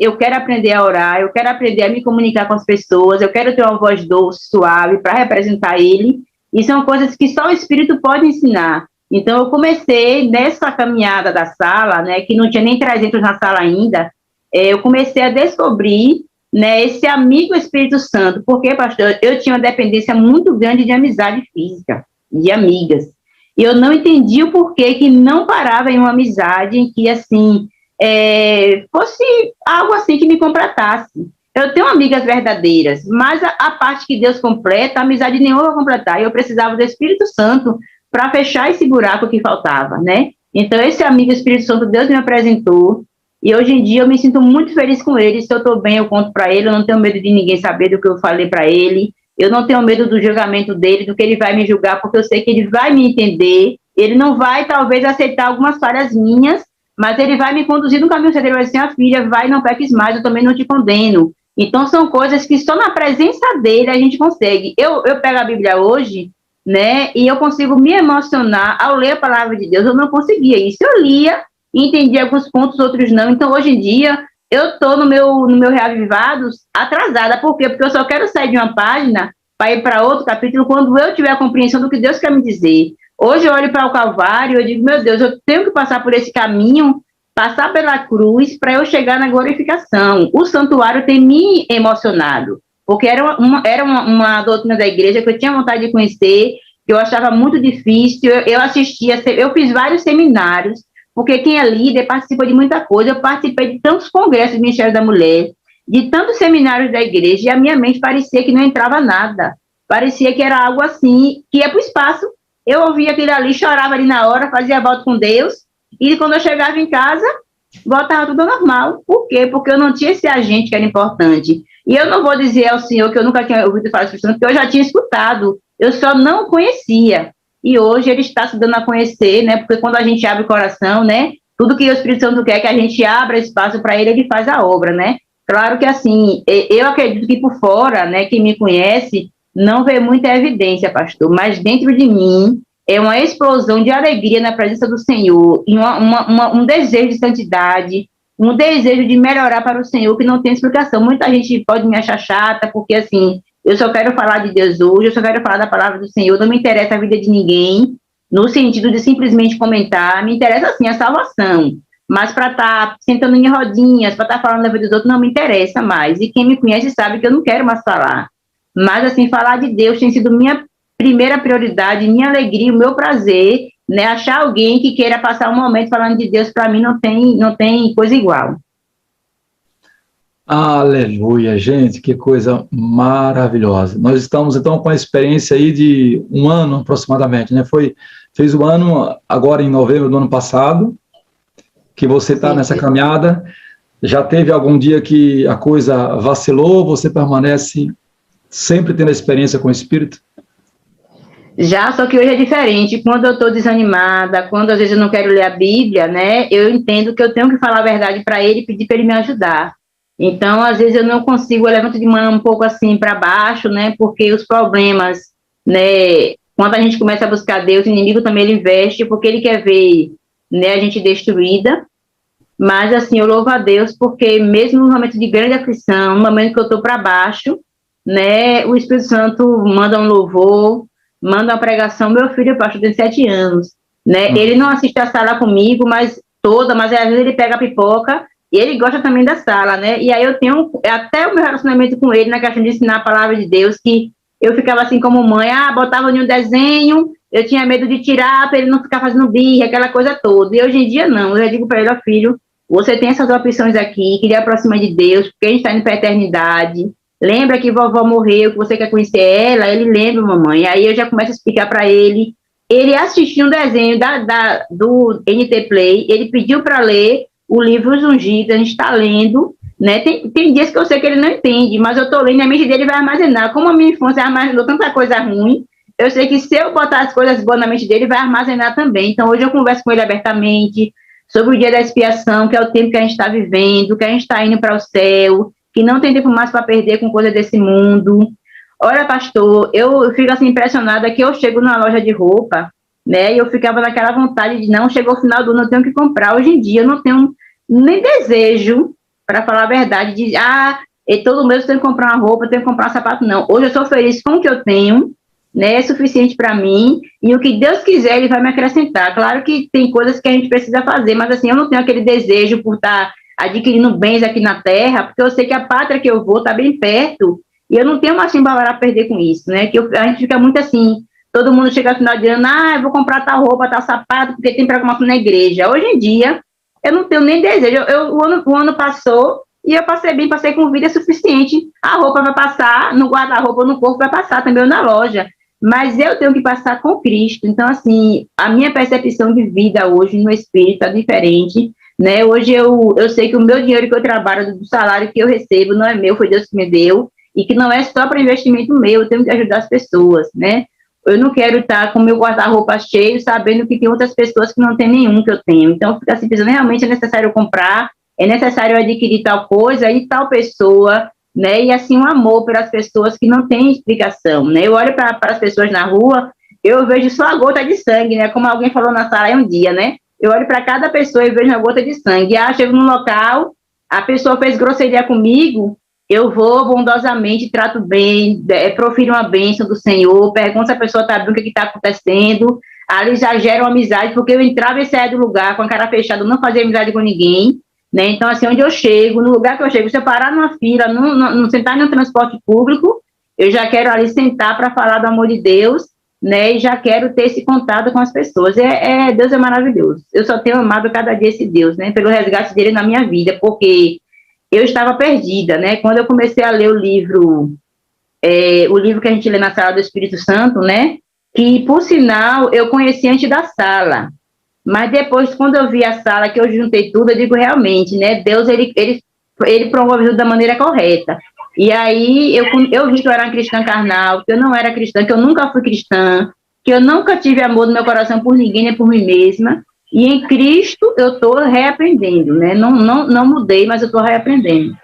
eu quero aprender a orar, eu quero aprender a me comunicar com as pessoas, eu quero ter uma voz doce, suave, para representar ele, e são coisas que só o Espírito pode ensinar. Então, eu comecei nessa caminhada da sala, né, que não tinha nem 300 na sala ainda, eu comecei a descobrir, né, esse amigo Espírito Santo, porque, pastor, eu tinha uma dependência muito grande de amizade física, de amigas, e eu não entendi o porquê que não parava em uma amizade em que, assim, fosse algo assim que me completasse. Eu tenho amigas verdadeiras, mas a parte que Deus completa, a amizade nenhuma vai completar, e eu precisava do Espírito Santo para fechar esse buraco que faltava, né? Então, esse amigo Espírito Santo, Deus me apresentou, e hoje em dia eu me sinto muito feliz com ele. Se eu estou bem, eu conto para ele, eu não tenho medo de ninguém saber do que eu falei para ele, eu não tenho medo do julgamento dele, do que ele vai me julgar, porque eu sei que ele vai me entender, ele não vai, talvez, aceitar algumas falhas minhas, mas ele vai me conduzir no caminho certo. Ele vai dizer, a filha, vai, não peques mais, eu também não te condeno. Então, são coisas que só na presença dele a gente consegue. Eu pego a Bíblia hoje, né, e eu consigo me emocionar ao ler a palavra de Deus. Eu não conseguia isso. Eu lia, entendia alguns pontos, outros não. Então, hoje em dia, eu estou no meu Reavivados atrasada. Por quê? Porque eu só quero sair de uma página para ir para outro capítulo quando eu tiver a compreensão do que Deus quer me dizer. Hoje eu olho para o Calvário e eu digo, meu Deus, eu tenho que passar por esse caminho, passar pela cruz para eu chegar na glorificação. O santuário tem me emocionado, porque era uma doutrina da igreja que eu tinha vontade de conhecer, que eu achava muito difícil. Eu assistia, eu fiz vários seminários, porque quem é líder participa de muita coisa. Eu participei de tantos congressos do Ministério da Mulher, de tantos seminários da igreja, e a minha mente parecia que não entrava nada. Parecia que era algo assim, que ia para o espaço. Eu ouvia aquilo ali, chorava ali na hora, fazia voto com Deus, e quando eu chegava em casa, voltava tudo normal. Por quê? Porque eu não tinha esse agente que era importante. E eu não vou dizer ao senhor que eu nunca tinha ouvido falar do Espírito Santo, porque eu já tinha escutado, eu só não conhecia. E hoje ele está se dando a conhecer, né? Porque quando a gente abre o coração, né? Tudo que o Espírito Santo quer que a gente abra espaço para ele, ele faz a obra, né? Claro que assim, eu acredito que por fora, né, quem me conhece, não vê muita evidência, pastor, mas dentro de mim é uma explosão de alegria na presença do Senhor, e um desejo de santidade, um desejo de melhorar para o Senhor que não tem explicação. Muita gente pode me achar chata, porque assim, eu só quero falar de Deus hoje, eu só quero falar da palavra do Senhor, não me interessa a vida de ninguém, no sentido de simplesmente comentar, me interessa assim a salvação, mas para estar sentando em rodinhas, para estar falando da vida dos outros, não me interessa mais, e quem me conhece sabe que eu não quero mais falar. Mas, assim, falar de Deus tem sido minha primeira prioridade, minha alegria, o meu prazer, né? Achar alguém que queira passar um momento falando de Deus, para mim, não tem coisa igual. Aleluia, gente, que coisa maravilhosa. Nós estamos, então, com a experiência aí de um ano, aproximadamente, né? Fez um ano, agora em novembro do ano passado, que você está nessa caminhada. Já teve algum dia que a coisa vacilou, você permanece sempre tendo a experiência com o Espírito? Já, só que hoje é diferente. Quando eu estou desanimada, quando às vezes eu não quero ler a Bíblia, né, eu entendo que eu tenho que falar a verdade para ele e pedir para ele me ajudar. Então, às vezes eu não consigo, eu levanto de manhã um pouco assim para baixo, né, porque os problemas, né, quando a gente começa a buscar Deus, o inimigo também ele investe, porque ele quer ver, né, a gente destruída. Mas, assim, eu louvo a Deus, porque mesmo no momento de grande aflição, no momento que eu estou para baixo, né, o Espírito Santo manda um louvor, manda uma pregação. Meu filho, pastor, tem 7 anos, né, ele não assiste a sala comigo, mas às vezes ele pega a pipoca, e ele gosta também da sala, né, e aí eu tenho até o meu relacionamento com ele, na questão de ensinar a palavra de Deus, que eu ficava assim como mãe, botava em um desenho, eu tinha medo de tirar para ele não ficar fazendo birra, aquela coisa toda, e hoje em dia não, eu já digo para ele, filho, você tem essas opções aqui, que lhe aproxima de Deus, porque a gente está indo para a eternidade. Lembra que vovó morreu, que você quer conhecer ela? Ele lembra, mamãe. Aí eu já começo a explicar para ele. Ele assistiu um desenho do NT Play, ele pediu para ler o livro Os Ungidos, a gente está lendo, né? Tem dias que eu sei que ele não entende, mas eu estou lendo e a mente dele vai armazenar. Como a minha infância armazenou tanta coisa ruim, eu sei que se eu botar as coisas boas na mente dele, vai armazenar também. Então hoje eu converso com ele abertamente sobre o dia da expiação, que é o tempo que a gente está vivendo, que a gente está indo para o céu, que não tem tempo mais para perder com coisa desse mundo. Olha, pastor, eu fico assim impressionada que eu chego numa loja de roupa, né, e eu ficava naquela vontade de não, chegou o final do ano, eu tenho que comprar. Hoje em dia eu não tenho nem desejo, para falar a verdade, de, todo mês eu tenho que comprar uma roupa, eu tenho que comprar um sapato, não. Hoje eu sou feliz com o que eu tenho, né, é suficiente para mim, e o que Deus quiser, Ele vai me acrescentar. Claro que tem coisas que a gente precisa fazer, mas assim, eu não tenho aquele desejo por estar adquirindo bens aqui na terra, porque eu sei que a pátria que eu vou está bem perto, e eu não tenho mais tempo para perder com isso, né, que a gente fica muito assim, todo mundo chega no final de ano, eu vou comprar tal roupa, tal sapato, porque tem programação na igreja. Hoje em dia, eu não tenho nem desejo, o ano passou, e eu passei com vida suficiente, a roupa vai passar, no guarda-roupa, no corpo vai passar também, ou na loja, mas eu tenho que passar com Cristo. Então, assim, a minha percepção de vida hoje no Espírito é diferente, né? Hoje eu sei que o meu dinheiro que eu trabalho, do salário que eu recebo, não é meu, foi Deus que me deu, e que não é só para investimento meu, eu tenho que ajudar as pessoas, né? Eu não quero estar com o meu guarda-roupa cheio, sabendo que tem outras pessoas que não tem nenhum que eu tenho. Então, fica assim, pensando, realmente é necessário comprar, é necessário adquirir tal coisa, e tal pessoa, né, e assim um amor pelas pessoas que não tem explicação, né, eu olho para as pessoas na rua, eu vejo só a gota de sangue, né, como alguém falou na sala um dia, né, eu olho para cada pessoa e vejo a gota de sangue, chego num local, a pessoa fez grosseria comigo, eu vou bondosamente, trato bem, profiro uma bênção do Senhor, pergunto se a pessoa está bem, o que está acontecendo, ali já gera uma amizade, porque eu entrava e saía do lugar com a cara fechada, não fazia amizade com ninguém, né? Então, assim, onde eu chego, no lugar que eu chego, se eu parar numa fila, não sentar no transporte público, eu já quero ali sentar para falar do amor de Deus, né? E já quero ter esse contato com as pessoas. Deus é maravilhoso. Eu só tenho amado cada dia esse Deus, né? Pelo resgate dele na minha vida, porque eu estava perdida, né? Quando eu comecei a ler o livro que a gente lê na Sala do Espírito Santo, né? Que, por sinal, eu conheci antes da sala. Mas depois, quando eu vi a sala, que eu juntei tudo, eu digo realmente, né? Deus, ele promove tudo da maneira correta. E aí, eu vi que eu era uma cristã carnal, que eu não era cristã, que eu nunca fui cristã, que eu nunca tive amor no meu coração por ninguém, nem por mim mesma. E em Cristo, eu estou reaprendendo, né? Não mudei, mas eu estou reaprendendo.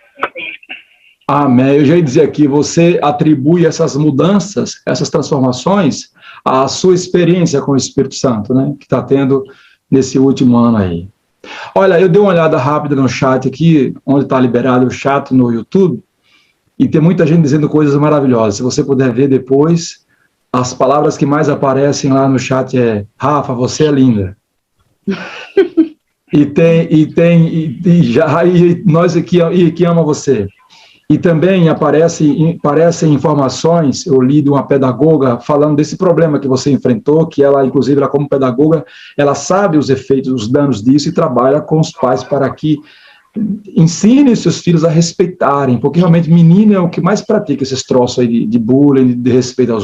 Amém. Eu já ia dizer aqui, você atribui essas mudanças, essas transformações, à sua experiência com o Espírito Santo, né? Que está tendo nesse último ano aí. Olha, eu dei uma olhada rápida no chat aqui, onde está liberado o chat no YouTube, e tem muita gente dizendo coisas maravilhosas. Se você puder ver depois, as palavras que mais aparecem lá no chat é: Rafa, você é linda. Nós aqui que ama você. E também aparecem informações, eu li de uma pedagoga falando desse problema que você enfrentou, que ela, inclusive, ela como pedagoga, ela sabe os efeitos, os danos disso e trabalha com os pais para que ensine seus filhos a respeitarem, porque realmente menino é o que mais pratica esses troços aí de bullying, de respeito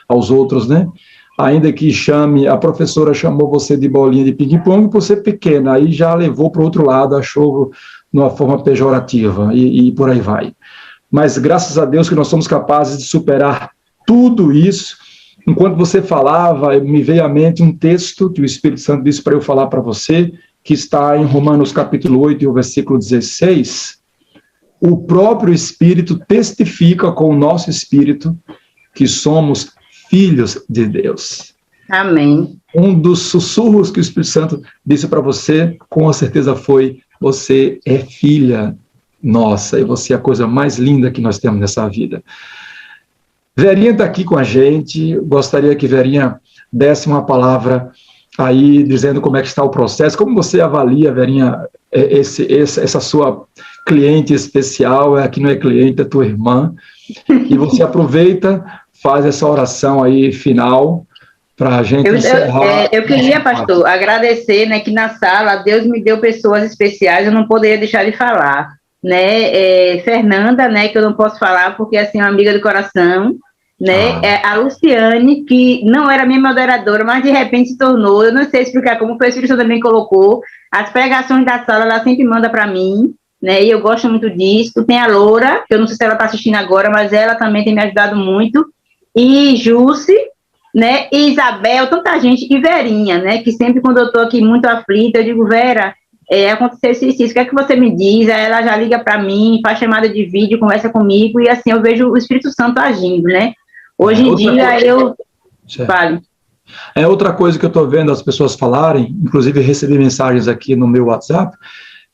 aos outros, né? Ainda que a professora chamou você de bolinha de ping-pong por ser pequena, aí já levou para o outro lado, achou de uma forma pejorativa, e por aí vai. Mas graças a Deus que nós somos capazes de superar tudo isso, enquanto você falava, me veio à mente um texto que o Espírito Santo disse para eu falar para você, que está em Romanos capítulo 8 e o versículo 16. O próprio Espírito testifica com o nosso espírito que somos filhos de Deus. Amém. Um dos sussurros que o Espírito Santo disse para você, com certeza foi: você é filha nossa, e você é a coisa mais linda que nós temos nessa vida. Verinha está aqui com a gente, gostaria que Verinha desse uma palavra aí, dizendo como é que está o processo, como você avalia, Verinha, essa sua cliente especial, que não é cliente, é tua irmã, e você aproveita, faz essa oração aí final, para a gente encerrar. Eu queria, pastor, agradecer, né, que na sala Deus me deu pessoas especiais, eu não poderia deixar de falar, né, Fernanda, né, que eu não posso falar porque assim, é uma amiga do coração, né, a Luciane, que não era minha moderadora, mas de repente se tornou, eu não sei explicar como foi, o Espírito Santo também colocou, as pregações da sala, ela sempre manda para mim, né, e eu gosto muito disso. Tem a Loura, que eu não sei se ela está assistindo agora, mas ela também tem me ajudado muito, e Jusce, né, e Isabel, tanta gente, e Verinha, né, que sempre quando eu estou aqui muito aflita, eu digo: Vera, aconteceu isso, o que é que você me diz? Aí ela já liga para mim, faz chamada de vídeo, conversa comigo, e assim eu vejo o Espírito Santo agindo, né. Hoje em dia eu... Vale. Outra coisa que eu estou vendo as pessoas falarem, inclusive recebi mensagens aqui no meu WhatsApp,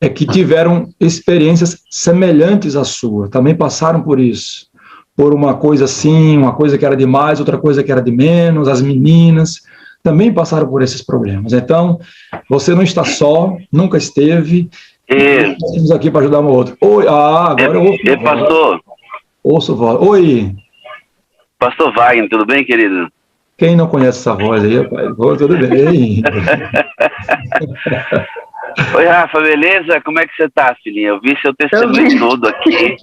é que tiveram experiências semelhantes à sua, também passaram por isso, por uma coisa assim, uma coisa que era de mais, outra coisa que era de menos, as meninas também passaram por esses problemas. Então, você não está só, nunca esteve, nós estamos aqui para ajudar um outro. Oi, agora eu ouço. Pastor. Ouço voz. Oi. Pastor Wagner, tudo bem, querido? Quem não conhece essa voz aí, rapaz? Tudo bem. Oi, Rafa, beleza? Como é que você tá, filhinha? Eu vi seu testemunho todo aqui.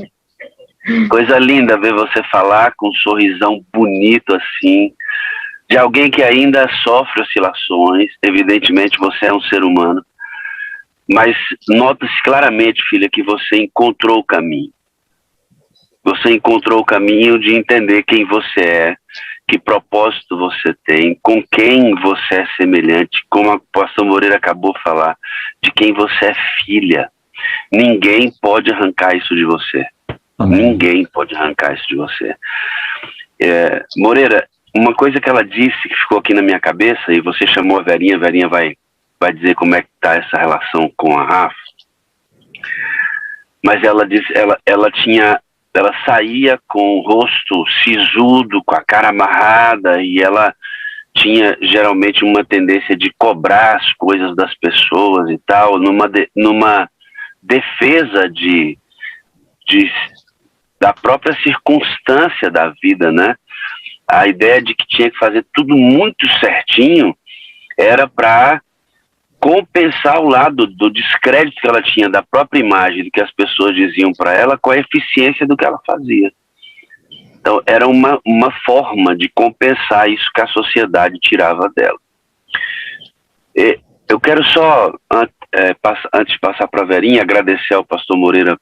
Coisa linda ver você falar com um sorrisão bonito assim, de alguém que ainda sofre oscilações. Evidentemente você é um ser humano, mas nota-se claramente, filha, que você encontrou o caminho. Você encontrou o caminho de entender quem você é, que propósito você tem, com quem você é semelhante, como a pastor Moreira acabou de falar, de quem você é filha. Ninguém pode arrancar isso de você. Amém. Ninguém pode arrancar isso de você. Moreira, uma coisa que ela disse que ficou aqui na minha cabeça, e você chamou a Verinha vai dizer como é que está essa relação com a Rafa, mas ela disse, ela saía com o rosto sisudo, com a cara amarrada, e ela tinha geralmente uma tendência de cobrar as coisas das pessoas e tal, numa defesa da própria circunstância da vida, né? A ideia de que tinha que fazer tudo muito certinho era para compensar o lado do descrédito que ela tinha da própria imagem, do que as pessoas diziam para ela, com a eficiência do que ela fazia. Então, era uma forma de compensar isso que a sociedade tirava dela. Eu quero só, antes de passar para a Verinha, agradecer ao pastor Moreira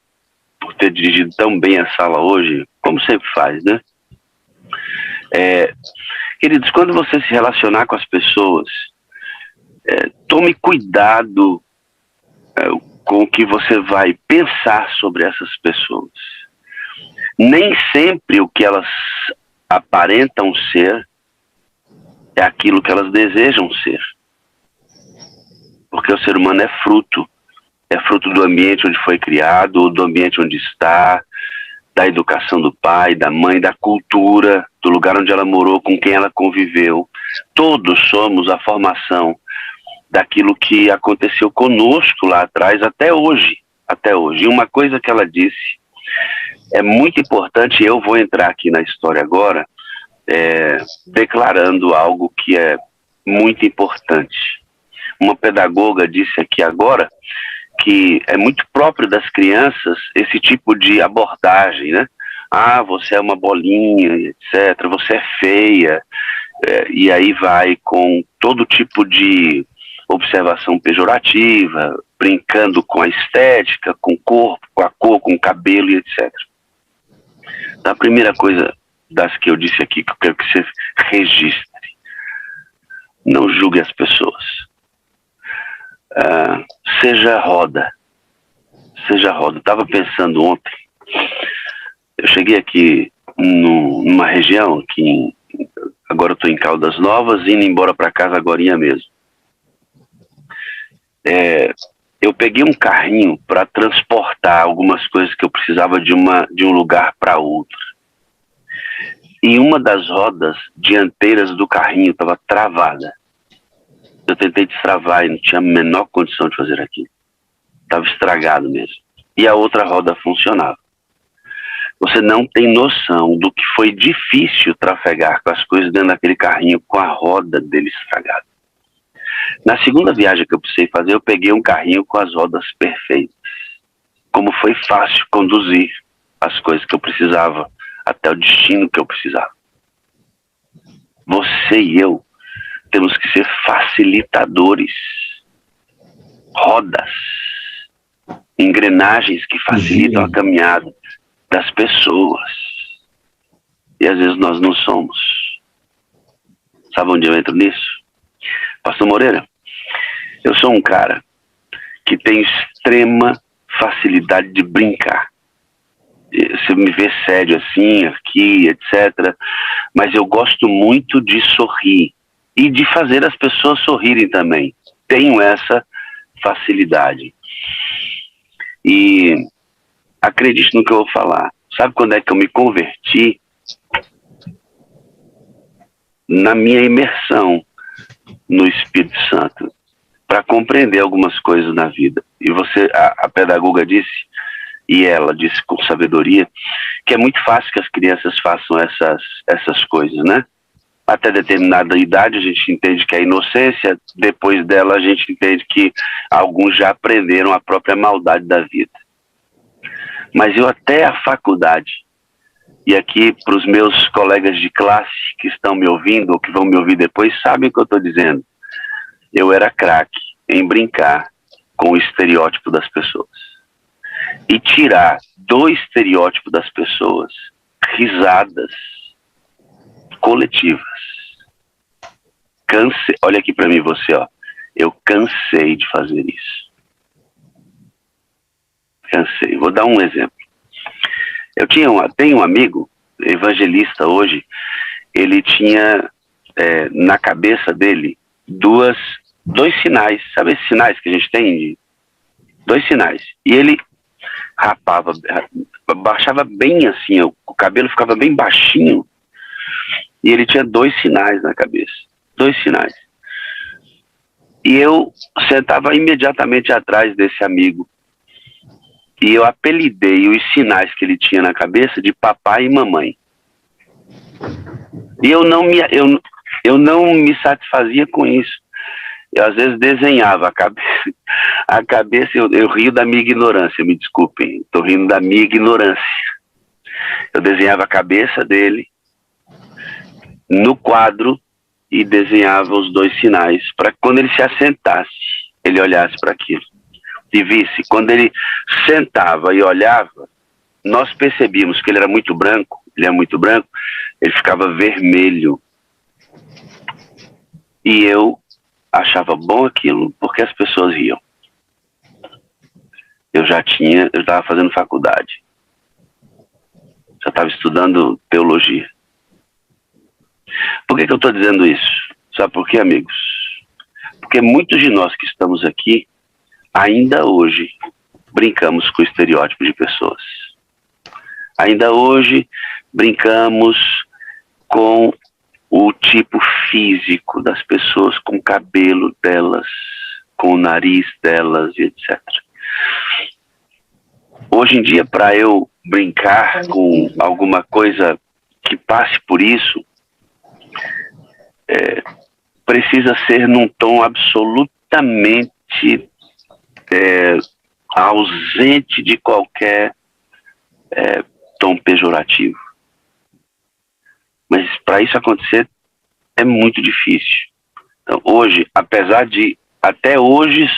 por ter dirigido tão bem a sala hoje, como sempre faz, né? Queridos, quando você se relacionar com as pessoas, tome cuidado com o que você vai pensar sobre essas pessoas. Nem sempre o que elas aparentam ser é aquilo que elas desejam ser. Porque o ser humano é fruto do ambiente onde foi criado, do ambiente onde está, da educação do pai, da mãe, da cultura, do lugar onde ela morou, com quem ela conviveu. Todos somos a formação daquilo que aconteceu conosco lá atrás, até hoje. E uma coisa que ela disse é muito importante, eu vou entrar aqui na história agora, declarando algo que é muito importante. Uma pedagoga disse aqui agora que é muito próprio das crianças esse tipo de abordagem, né? Você é uma bolinha, etc., você é feia, e aí vai com todo tipo de observação pejorativa, brincando com a estética, com o corpo, com a cor, com o cabelo e etc. Então, a primeira coisa das que eu disse aqui, que eu quero que você registre. Não julgue as pessoas. Seja roda. Seja roda. Eu estava pensando ontem, eu cheguei aqui numa região que agora eu estou em Caldas Novas, indo embora para casa agorinha mesmo. Eu peguei um carrinho para transportar algumas coisas que eu precisava de um lugar para outro. E uma das rodas dianteiras do carrinho estava travada. Eu tentei destravar e não tinha a menor condição de fazer aquilo. Estava estragado mesmo. E a outra roda funcionava. Você não tem noção do que foi difícil trafegar com as coisas dentro daquele carrinho com a roda dele estragada. Na segunda viagem que eu precisei fazer, eu peguei um carrinho com as rodas perfeitas. Como foi fácil conduzir as coisas que eu precisava até o destino que eu precisava. Você e eu temos que ser facilitadores. Rodas. Engrenagens que facilitam a caminhada das pessoas. E às vezes nós não somos. Sabe onde eu entro nisso? Pastor Moreira, eu sou um cara que tem extrema facilidade de brincar. Você me vê sério assim, aqui, etc. Mas eu gosto muito de sorrir e de fazer as pessoas sorrirem também. Tenho essa facilidade. E acredite no que eu vou falar. Sabe quando é que eu me converti? Na minha imersão no Espírito Santo, para compreender algumas coisas na vida. E a pedagoga disse, e ela disse com sabedoria, que é muito fácil que as crianças façam essas coisas, né? Até determinada idade a gente entende que é inocência, depois dela a gente entende que alguns já aprenderam a própria maldade da vida. Mas eu até a faculdade, e aqui para os meus colegas de classe que estão me ouvindo ou que vão me ouvir depois, sabem o que eu estou dizendo. Eu era craque em brincar com o estereótipo das pessoas. E tirar do estereótipo das pessoas risadas coletivas. Olha aqui para mim você, ó. Eu cansei de fazer isso. Cansei. Vou dar um exemplo. Tenho um amigo, evangelista hoje, ele tinha na cabeça dele dois sinais, sabe esses sinais que a gente tem? Dois sinais. E ele rapava, baixava bem assim, o cabelo ficava bem baixinho, e ele tinha dois sinais na cabeça. Dois sinais. E eu sentava imediatamente atrás desse amigo. E eu apelidei os sinais que ele tinha na cabeça de papai e mamãe. E eu não me satisfazia com isso. Eu às vezes desenhava a cabeça, eu rio da minha ignorância, me desculpem, estou rindo da minha ignorância. Eu desenhava a cabeça dele no quadro e desenhava os dois sinais para que quando ele se assentasse, ele olhasse para aquilo. E visse, quando ele sentava e olhava, nós percebíamos que ele era muito branco, ele ficava vermelho. E eu achava bom aquilo porque as pessoas riam. Eu estava fazendo faculdade. Já estava estudando teologia. Por que eu estou dizendo isso? Sabe por quê, amigos? Porque muitos de nós que estamos aqui, ainda hoje, brincamos com o estereótipo de pessoas. Ainda hoje, brincamos com o tipo físico das pessoas, com o cabelo delas, com o nariz delas, etc. Hoje em dia, para eu brincar com alguma coisa que passe por isso, precisa ser num tom absolutamente ausente de qualquer tom pejorativo. Mas para isso acontecer é muito difícil. Então, hoje, apesar de até hoje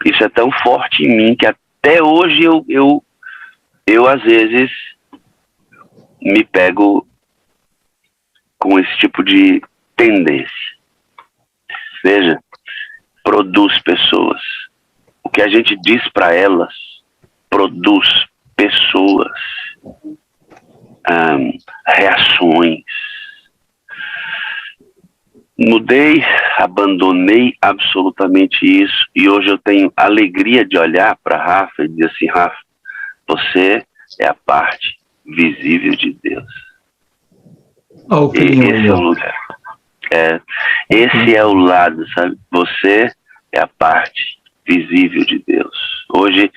isso é tão forte em mim que até hoje eu às vezes me pego com esse tipo de tendência. Veja, produz pessoas. O que a gente diz para elas produz pessoas, reações. Mudei, abandonei absolutamente isso, e hoje eu tenho alegria de olhar para Rafa e dizer assim: Rafa, você é a parte visível de Deus. Esse é o lugar. Esse é o lado, sabe? Você é a parte visível de Deus. Hoje,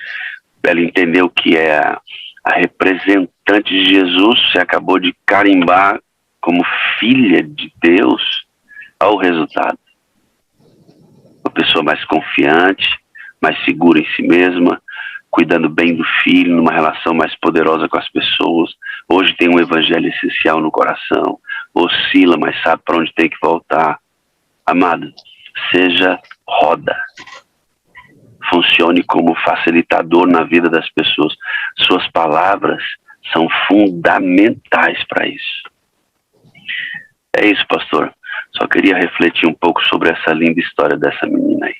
ela entendeu que é a representante de Jesus, você acabou de carimbar como filha de Deus. Olha o resultado. Uma pessoa mais confiante, mais segura em si mesma, cuidando bem do filho, numa relação mais poderosa com as pessoas. Hoje tem um evangelho essencial no coração, oscila, mas sabe para onde tem que voltar. Amado, seja roda. Funcione como facilitador na vida das pessoas. Suas palavras são fundamentais para isso. É isso, pastor. Só queria refletir um pouco sobre essa linda história dessa menina aí.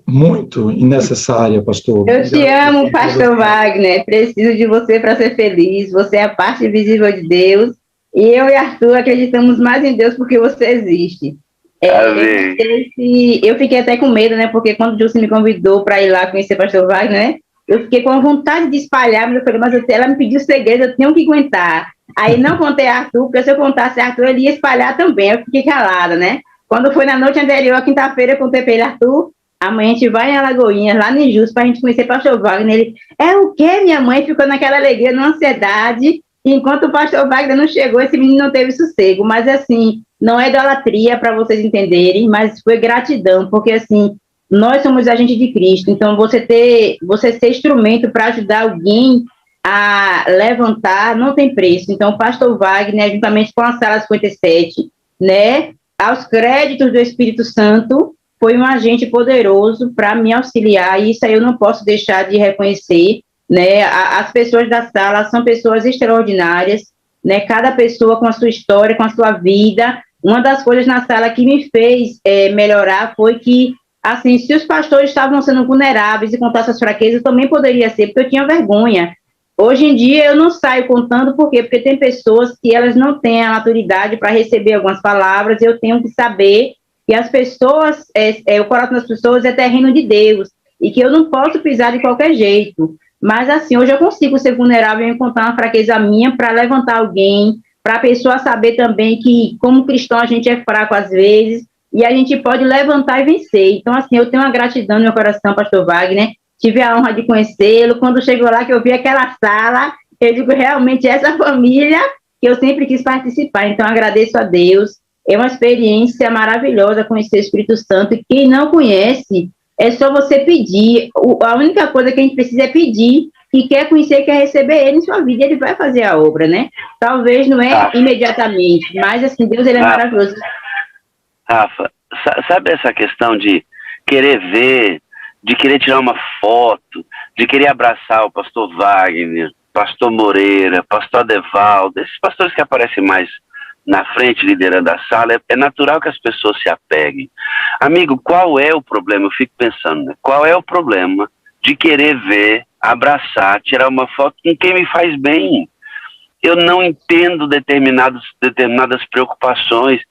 Muito necessária, pastor. Eu te amo, pastor Wagner. Preciso de você para ser feliz. Você é a parte visível de Deus. E eu e Arthur acreditamos mais em Deus porque você existe. Eu fiquei até com medo, né? Porque quando o Júlio me convidou para ir lá conhecer o pastor Wagner, né? Eu fiquei com vontade de espalhar, mas eu falei, mas ela me pediu segredo, eu tenho que aguentar. Aí não contei a Arthur, porque se eu contasse a Arthur, ele ia espalhar também. Eu fiquei calada, né? Quando foi na noite anterior, quinta-feira, eu contei para ele: Arthur, amanhã a gente vai em Alagoinhas, lá no Jus, para a gente conhecer o pastor Wagner. Ele: é o quê? Minha mãe ficou naquela alegria, numa ansiedade. E enquanto o pastor Wagner não chegou, esse menino não teve sossego. Mas assim, não é idolatria, para vocês entenderem, mas foi gratidão, porque assim, nós somos agentes de Cristo. Então você ser instrumento para ajudar alguém a levantar não tem preço. Então o pastor Wagner, juntamente com a Sala 57, né, aos créditos do Espírito Santo, foi um agente poderoso para me auxiliar, e isso aí eu não posso deixar de reconhecer, né? As pessoas da sala são pessoas extraordinárias, né? Cada pessoa com a sua história, com a sua vida. Uma das coisas na sala que me fez melhorar foi que, assim, se os pastores estavam sendo vulneráveis e contassem as fraquezas, eu também poderia ser, porque eu tinha vergonha. Hoje em dia eu não saio contando, por quê? Porque tem pessoas que elas não têm a maturidade para receber algumas palavras, e eu tenho que saber que as pessoas, o coração das pessoas é terreno de Deus, e que eu não posso pisar de qualquer jeito. Mas assim, hoje eu consigo ser vulnerável e encontrar uma fraqueza minha para levantar alguém, para a pessoa saber também que, como cristão, a gente é fraco às vezes, e a gente pode levantar e vencer. Então, assim, eu tenho uma gratidão no meu coração, pastor Wagner. Tive a honra de conhecê-lo. Quando chegou lá, que eu vi aquela sala, eu digo, realmente, essa família que eu sempre quis participar. Então, agradeço a Deus. É uma experiência maravilhosa conhecer o Espírito Santo. E quem não conhece, é só você pedir. A única coisa que a gente precisa é pedir, que quer conhecer, quer receber ele em sua vida, ele vai fazer a obra, né? Talvez não é imediatamente, mas assim, Deus, ele é maravilhoso. Rafa, sabe essa questão de querer ver, de querer tirar uma foto, de querer abraçar o pastor Wagner, pastor Moreira, pastor Adevaldo, esses pastores que aparecem mais na frente, liderando a sala, é natural que as pessoas se apeguem. Amigo, qual é o problema? Eu fico pensando, né? Qual é o problema de querer ver, abraçar, tirar uma foto com quem me faz bem? Eu não entendo determinadas preocupações.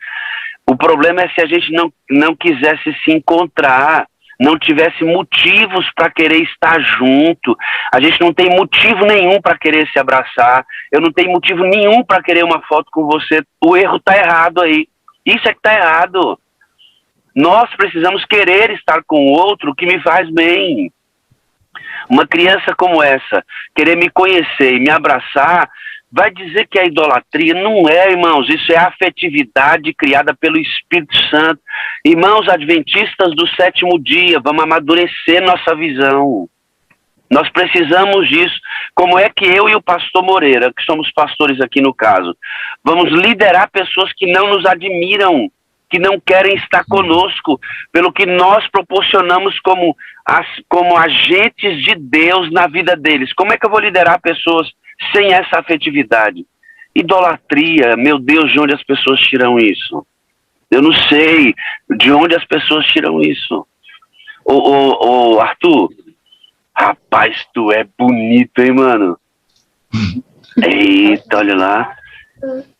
O problema é se a gente não quisesse se encontrar, não tivesse motivos para querer estar junto. A gente não tem motivo nenhum para querer se abraçar. Eu não tenho motivo nenhum para querer uma foto com você. O erro está errado aí. Isso é que está errado. Nós precisamos querer estar com o outro que me faz bem. Uma criança como essa, querer me conhecer e me abraçar, vai dizer que é idolatria? Não é, irmãos. Isso é afetividade criada pelo Espírito Santo. Irmãos adventistas do sétimo dia, vamos amadurecer nossa visão. Nós precisamos disso. Como é que eu e o pastor Moreira, que somos pastores aqui no caso, vamos liderar pessoas que não nos admiram? que não querem estar conosco, pelo que nós proporcionamos como agentes de Deus na vida deles. Como é que eu vou liderar pessoas sem essa afetividade? Idolatria, meu Deus, de onde as pessoas tiram isso? Eu não sei de onde as pessoas tiram isso. Ô, Arthur, rapaz, tu é bonito, hein, mano? Eita, olha lá.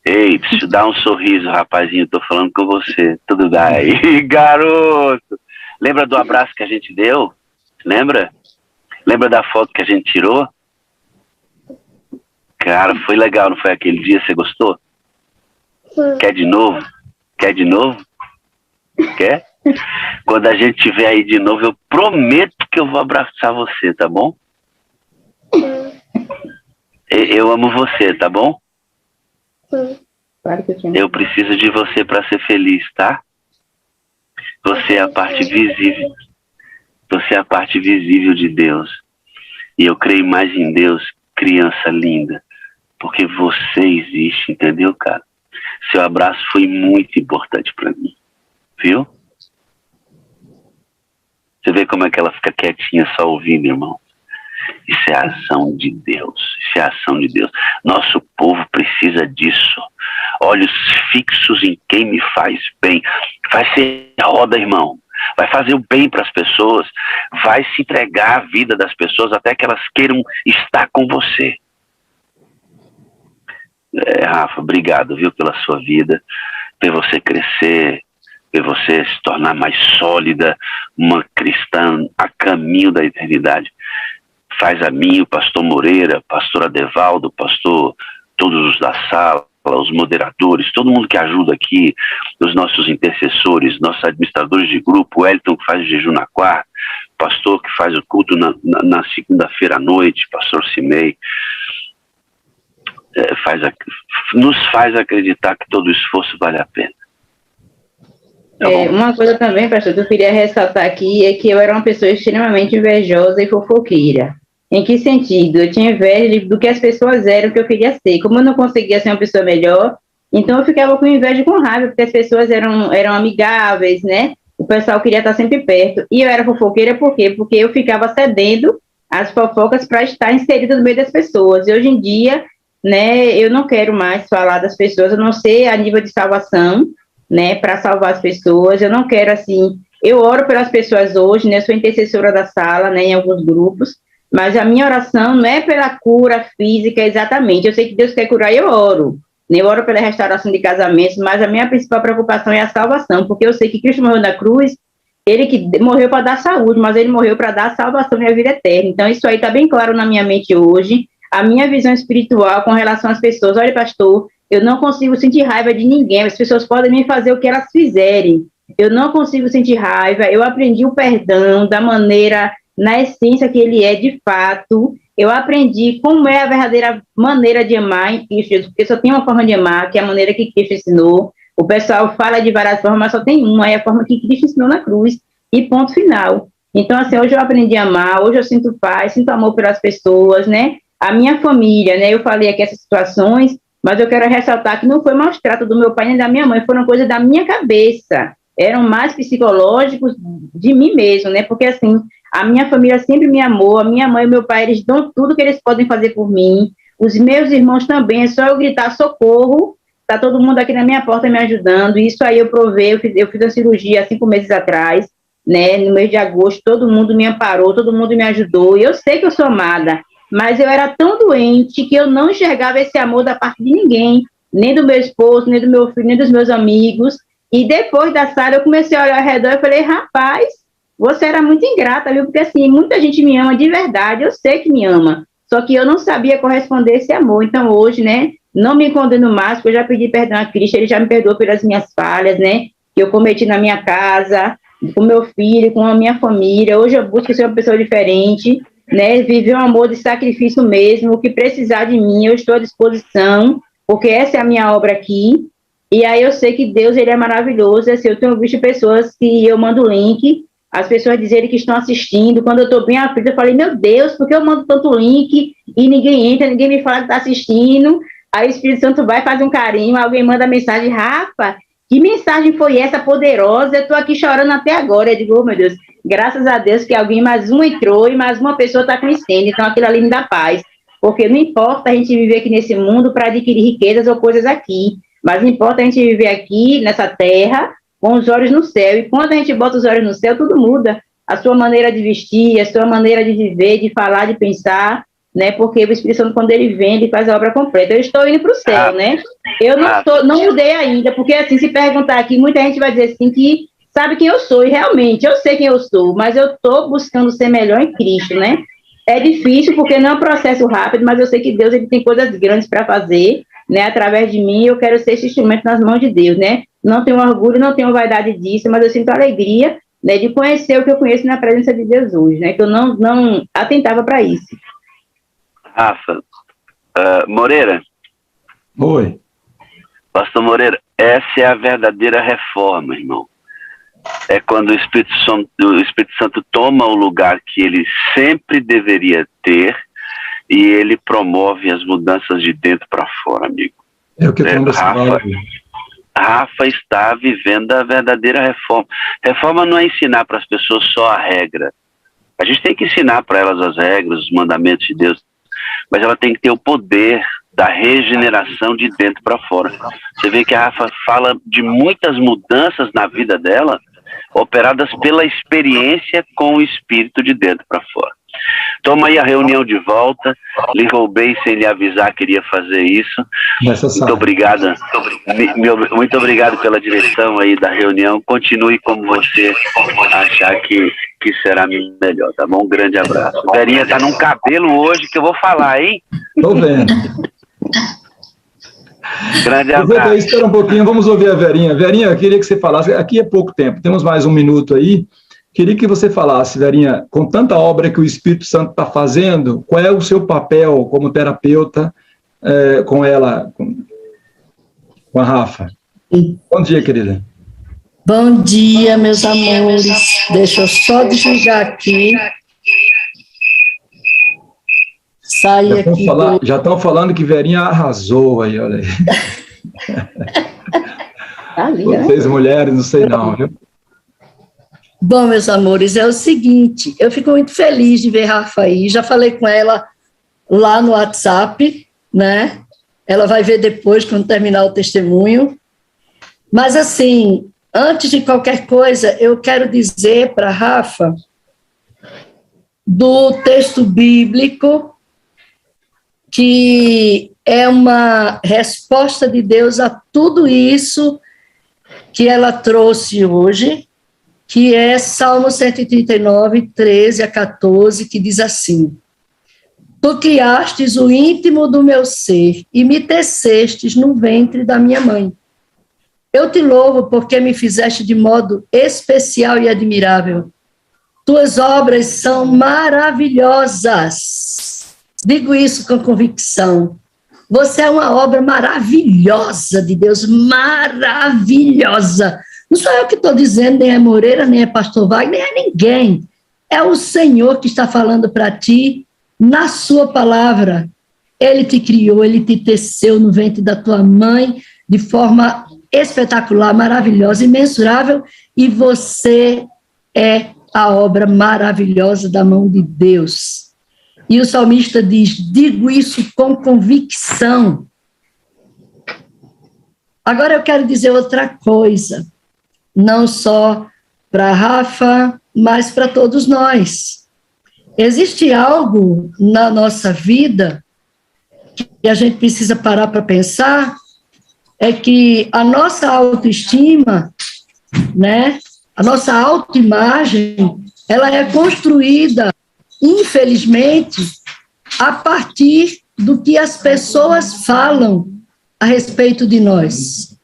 Ei, preciso dar um sorriso, rapazinho, tô falando com você. Tudo bem? Garoto! Lembra do abraço que a gente deu? Lembra? Lembra da foto que a gente tirou? Cara, foi legal, não foi aquele dia? Você gostou? Quer de novo? Quer de novo? Quer? Quando a gente estiver aí de novo, eu prometo que eu vou abraçar você, tá bom? Eu amo você, tá bom? Claro que eu preciso de você para ser feliz, tá? Você é a parte visível. Você é a parte visível de Deus. E eu creio mais em Deus, criança linda, porque você existe, entendeu, cara? Seu abraço foi muito importante para mim, viu? Você vê como é que ela fica quietinha só ouvindo, irmão? Isso é a ação de Deus. Isso é a ação de Deus. Nosso povo precisa disso. Olhos fixos em quem me faz bem. Vai ser roda, irmão. Vai fazer o bem para as pessoas. Vai se entregar à vida das pessoas até que elas queiram estar com você. Rafa, obrigado, viu, pela sua vida. Ver você crescer. Ver você se tornar mais sólida. Uma cristã a caminho da eternidade. Faz a mim, o pastor Moreira, pastor Adevaldo, pastor, todos os da sala, os moderadores, todo mundo que ajuda aqui, os nossos intercessores, nossos administradores de grupo, o Elton que faz o jejum na quarta, pastor que faz o culto na segunda-feira à noite, pastor Cimei, nos faz acreditar que todo o esforço vale a pena. Tá uma coisa também, pastor, que eu queria ressaltar aqui é que eu era uma pessoa extremamente invejosa e fofoqueira. Em que sentido? Eu tinha inveja do que as pessoas eram, que eu queria ser. Como eu não conseguia ser uma pessoa melhor, então eu ficava com inveja e com raiva, porque as pessoas eram amigáveis, né? O pessoal queria estar sempre perto. E eu era fofoqueira por quê? Porque eu ficava cedendo as fofocas para estar inserida no meio das pessoas. E hoje em dia, né, eu não quero mais falar das pessoas, a não ser a nível de salvação, né, para salvar as pessoas. Eu não quero, assim... Eu oro pelas pessoas hoje, né? Eu sou intercessora da sala, né, em alguns grupos. Mas a minha oração não é pela cura física exatamente. Eu sei que Deus quer curar e eu oro. Eu oro pela restauração de casamentos, mas a minha principal preocupação é a salvação, porque eu sei que Cristo morreu na cruz, ele que morreu para dar saúde, mas ele morreu para dar salvação e a vida eterna. Então isso aí está bem claro na minha mente hoje. A minha visão espiritual com relação às pessoas, olha, pastor, eu não consigo sentir raiva de ninguém, as pessoas podem me fazer o que elas fizerem. Eu não consigo sentir raiva, eu aprendi o perdão da maneira... na essência que ele é de fato. Eu aprendi como é a verdadeira maneira de amar em Cristo Jesus, porque só tem uma forma de amar, que é a maneira que Cristo ensinou. O pessoal fala de várias formas, mas só tem uma, é a forma que Cristo ensinou na cruz, e ponto final. Então, assim, hoje eu aprendi a amar, hoje eu sinto paz, sinto amor pelas pessoas, né? A minha família, né? Eu falei aqui essas situações, mas eu quero ressaltar que não foi maus trato do meu pai nem da minha mãe, foram coisas da minha cabeça, eram mais psicológicos de mim mesmo, né? Porque, assim, a minha família sempre me amou, a minha mãe e meu pai, eles dão tudo que eles podem fazer por mim, os meus irmãos também, é só eu gritar socorro, tá todo mundo aqui na minha porta me ajudando. Isso aí eu provei, eu fiz uma cirurgia há 5 meses atrás, né, no mês de agosto, todo mundo me amparou, todo mundo me ajudou, e eu sei que eu sou amada, mas eu era tão doente que eu não enxergava esse amor da parte de ninguém, nem do meu esposo, nem do meu filho, nem dos meus amigos. E depois da sala eu comecei a olhar ao redor e falei, rapaz, você era muito ingrata, viu? Porque assim, muita gente me ama de verdade, eu sei que me ama, só que eu não sabia corresponder a esse amor. Então hoje, né, não me condeno mais, porque eu já pedi perdão a Cristo, ele já me perdoou pelas minhas falhas, né, que eu cometi na minha casa, com meu filho, com a minha família. Hoje eu busco ser uma pessoa diferente, né, viver um amor de sacrifício mesmo, o que precisar de mim, eu estou à disposição, porque essa é a minha obra aqui. E aí eu sei que Deus, ele é maravilhoso. Assim, eu tenho visto pessoas que eu mando o link, as pessoas dizerem que estão assistindo, quando eu estou bem aflita, eu falei, meu Deus, por que eu mando tanto link e ninguém entra, ninguém me fala que está assistindo? Aí o Espírito Santo vai fazer um carinho, alguém manda mensagem, Rafa, que mensagem foi essa poderosa? Eu estou aqui chorando até agora. Eu digo, oh, meu Deus, graças a Deus que alguém, mais um entrou e mais uma pessoa está crescendo. Então, aquilo ali me dá paz. Porque não importa a gente viver aqui nesse mundo para adquirir riquezas ou coisas aqui, mas importa a gente viver aqui, nessa terra, com os olhos no céu. E quando a gente bota os olhos no céu, tudo muda. A sua maneira de vestir, a sua maneira de viver, de falar, de pensar, né? Porque o Espírito Santo, quando ele vem, ele faz a obra completa. Eu estou indo para o céu, né? Eu não mudei ainda, porque assim, se perguntar aqui, muita gente vai dizer assim que sabe quem eu sou, e realmente eu sei quem eu sou, mas eu estou buscando ser melhor em Cristo, né? É difícil porque não é um processo rápido, mas eu sei que Deus ele tem coisas grandes para fazer, né? Através de mim, eu quero ser esse instrumento nas mãos de Deus, né? Não tenho orgulho, não tenho vaidade disso, mas eu sinto alegria, né, de conhecer o que eu conheço na presença de Deus hoje, né? Que eu não atentava para isso. Rafa, Moreira. Oi. Pastor Moreira, essa é a verdadeira reforma, irmão. É quando o Espírito Santo toma o lugar que ele sempre deveria ter e ele promove as mudanças de dentro para fora, amigo. É o que Rafa está vivendo a verdadeira reforma. Reforma não é ensinar para as pessoas só a regra. A gente tem que ensinar para elas as regras, os mandamentos de Deus, mas ela tem que ter o poder da regeneração de dentro para fora. Você vê que a Rafa fala de muitas mudanças na vida dela, operadas pela experiência com o Espírito de dentro para fora. Toma aí a reunião de volta. Lhe roubei sem lhe avisar que iria fazer isso. Muito obrigado. Muito obrigado pela direção aí da reunião. Continue como você achar que será melhor, tá bom? Um grande abraço. Verinha tá num cabelo hoje que eu vou falar, hein? Tô vendo. Grande abraço. Espera um pouquinho, vamos ouvir a Verinha. Verinha, eu queria que você falasse, aqui é pouco tempo, temos mais um minuto aí. Queria que você falasse, Verinha, com tanta obra que o Espírito Santo está fazendo, qual é o seu papel como terapeuta com ela, com a Rafa? Bom dia, querida. Bom dia, meus amores. Deixa eu só desligar aqui. Sair aqui. Já estão falando que Verinha arrasou aí, olha aí. Vocês mulheres, não sei não, viu? Bom, meus amores, é o seguinte, eu fico muito feliz de ver a Rafa aí, já falei com ela lá no WhatsApp, né? Ela vai ver depois, quando terminar o testemunho. Mas, assim, antes de qualquer coisa, eu quero dizer para a Rafa do texto bíblico que é uma resposta de Deus a tudo isso que ela trouxe hoje, que é Salmo 139, 13 a 14, que diz assim: Tu criastes o íntimo do meu ser e me tecestes no ventre da minha mãe. Eu te louvo porque me fizeste de modo especial e admirável. Tuas obras são maravilhosas. Digo isso com convicção. Você é uma obra maravilhosa de Deus, maravilhosa. Não sou eu que estou dizendo, nem é Moreira, nem é pastor Wagner, nem é ninguém. É o Senhor que está falando para ti na sua palavra. Ele te criou, ele te teceu no ventre da tua mãe de forma espetacular, maravilhosa, imensurável, e você é a obra maravilhosa da mão de Deus. E o salmista diz: digo isso com convicção. Agora eu quero dizer outra coisa, não só para a Rafa, mas para todos nós. Existe algo na nossa vida que a gente precisa parar para pensar, é que a nossa autoestima, né, a nossa autoimagem, ela é construída, infelizmente, a partir do que as pessoas falam a respeito de nós.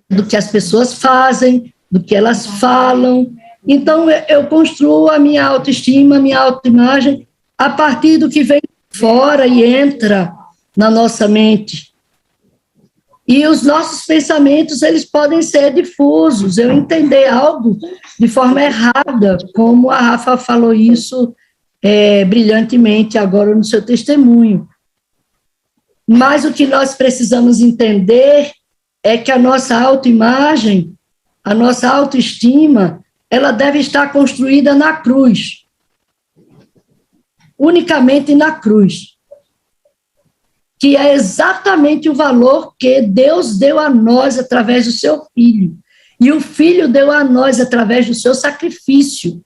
Do que as pessoas fazem, do que elas falam. Então, eu construo a minha autoestima, a minha autoimagem, a partir do que vem fora e entra na nossa mente. E os nossos pensamentos, eles podem ser difusos. Eu entender algo de forma errada, como a Rafa falou isso brilhantemente agora no seu testemunho. Mas o que nós precisamos entender é que a nossa autoimagem, a nossa autoestima, ela deve estar construída na cruz. Unicamente na cruz. Que é exatamente o valor que Deus deu a nós através do seu Filho. E o Filho deu a nós através do seu sacrifício.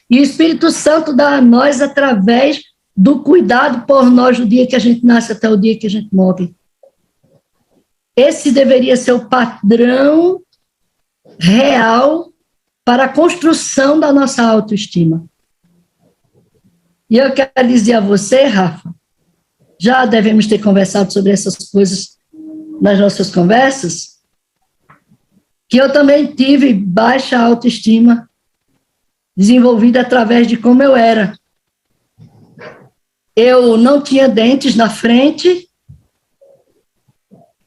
E o Espírito Santo dá a nós através do cuidado por nós do dia que a gente nasce até o dia que a gente morre. Esse deveria ser o padrão real para a construção da nossa autoestima. E eu quero dizer a você, Rafa, já devemos ter conversado sobre essas coisas nas nossas conversas, que eu também tive baixa autoestima desenvolvida através de como eu era. Eu não tinha dentes na frente,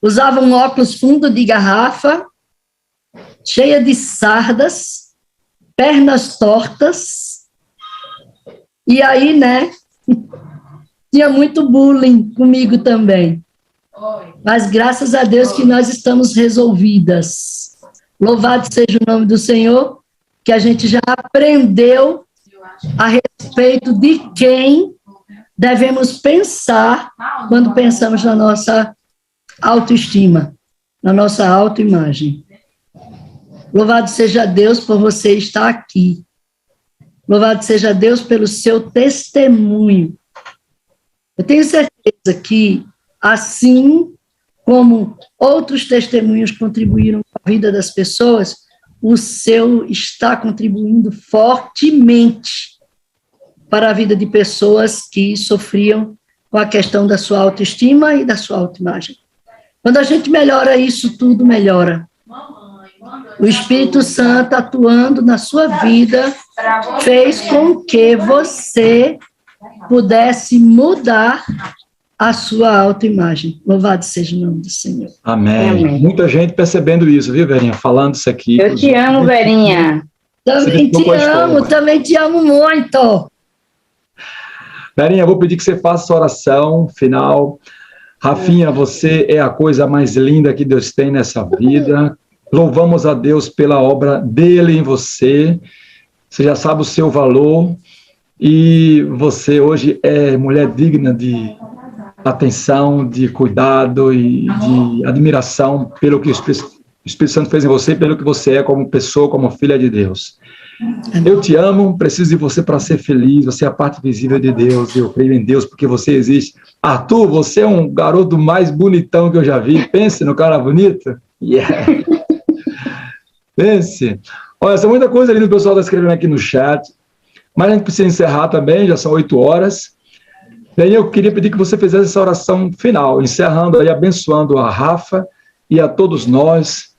usava um óculos fundo de garrafa, cheia de sardas, pernas tortas, e aí, né, tinha muito bullying comigo também. Mas graças a Deus que nós estamos resolvidas. Louvado seja o nome do Senhor, que a gente já aprendeu a respeito de quem devemos pensar quando pensamos na nossa autoestima, na nossa autoimagem. Louvado seja Deus por você estar aqui. Louvado seja Deus pelo seu testemunho. Eu tenho certeza que, assim como outros testemunhos contribuíram com a vida das pessoas, o seu está contribuindo fortemente para a vida de pessoas que sofriam com a questão da sua autoestima e da sua autoimagem. Quando a gente melhora isso, tudo melhora. O Espírito Santo, atuando na sua vida, fez com que você pudesse mudar a sua autoimagem. Louvado seja o nome do Senhor. Amém. Amém. Muita gente percebendo isso, viu, Verinha? Falando isso aqui. Eu te amo, Verinha. Também te amo muito. Verinha, vou pedir que você faça sua oração final. Rafinha, você é a coisa mais linda que Deus tem nessa vida. Louvamos a Deus pela obra dele em você. Você já sabe o seu valor. E você hoje é mulher digna de atenção, de cuidado e de admiração pelo que o Espírito Santo fez em você, pelo que você é como pessoa, como filha de Deus. Eu te amo, preciso de você para ser feliz, você é a parte visível de Deus, eu creio em Deus porque você existe. Arthur, você é um garoto mais bonitão que eu já vi, pense no cara bonito. Yeah. Pense. Olha, essa muita coisa ali o pessoal está escrevendo aqui no chat, mas a gente precisa encerrar também, já são 8 horas. E aí eu queria pedir que você fizesse essa oração final, encerrando aí, abençoando a Rafa e a todos nós.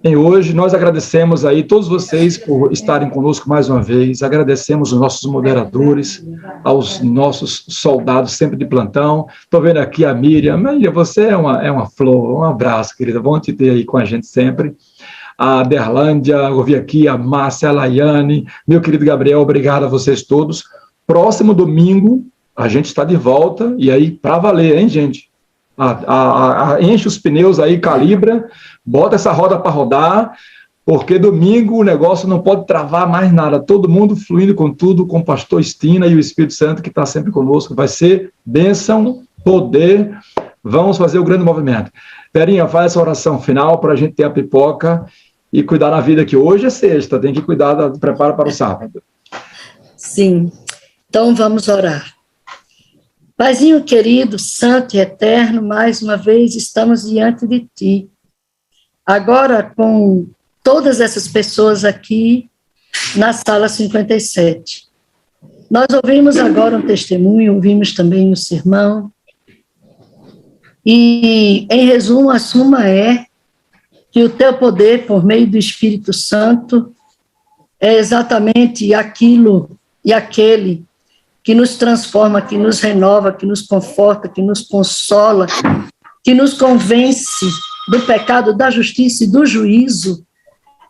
E hoje nós agradecemos aí todos vocês por estarem conosco mais uma vez, agradecemos os nossos moderadores, aos nossos soldados sempre de plantão. Estou vendo aqui a Miriam. Miriam, você é uma flor, um abraço, querida, bom te ter aí com a gente sempre. A Derlândia, eu vi aqui a Márcia, a Laiane, meu querido Gabriel, obrigado a vocês todos. Próximo domingo, a gente está de volta, e aí, para valer, hein, gente? Enche os pneus aí, calibra, bota essa roda para rodar, porque domingo o negócio não pode travar mais nada, todo mundo fluindo com tudo, com o pastor Estina e o Espírito Santo que está sempre conosco, vai ser bênção, poder, vamos fazer o grande movimento. Verinha, faz essa oração final para a gente ter a pipoca e cuidar da vida, que hoje é sexta, tem que cuidar do preparo para o sábado. Sim, então vamos orar. Paizinho querido, santo e eterno, mais uma vez estamos diante de Ti. Agora com todas essas pessoas aqui na sala 57. Nós ouvimos agora um testemunho, ouvimos também um sermão. E, em resumo, a suma é que o Teu poder, por meio do Espírito Santo, é exatamente aquilo e aquele que nos transforma, que nos renova, que nos conforta, que nos consola, que nos convence do pecado, da justiça e do juízo.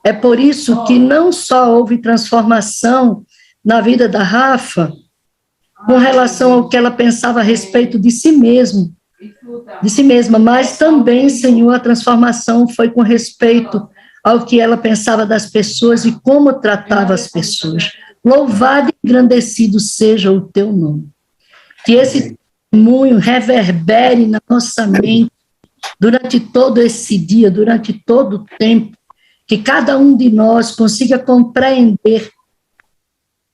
É por isso que não só houve transformação na vida da Rafa, com relação ao que ela pensava a respeito de si mesma, de si mesma, mas também, Senhor, a transformação foi com respeito ao que ela pensava das pessoas e como tratava as pessoas. Louvado e engrandecido seja o teu nome. Que esse testemunho reverbere na nossa mente durante todo esse dia, durante todo o tempo, que cada um de nós consiga compreender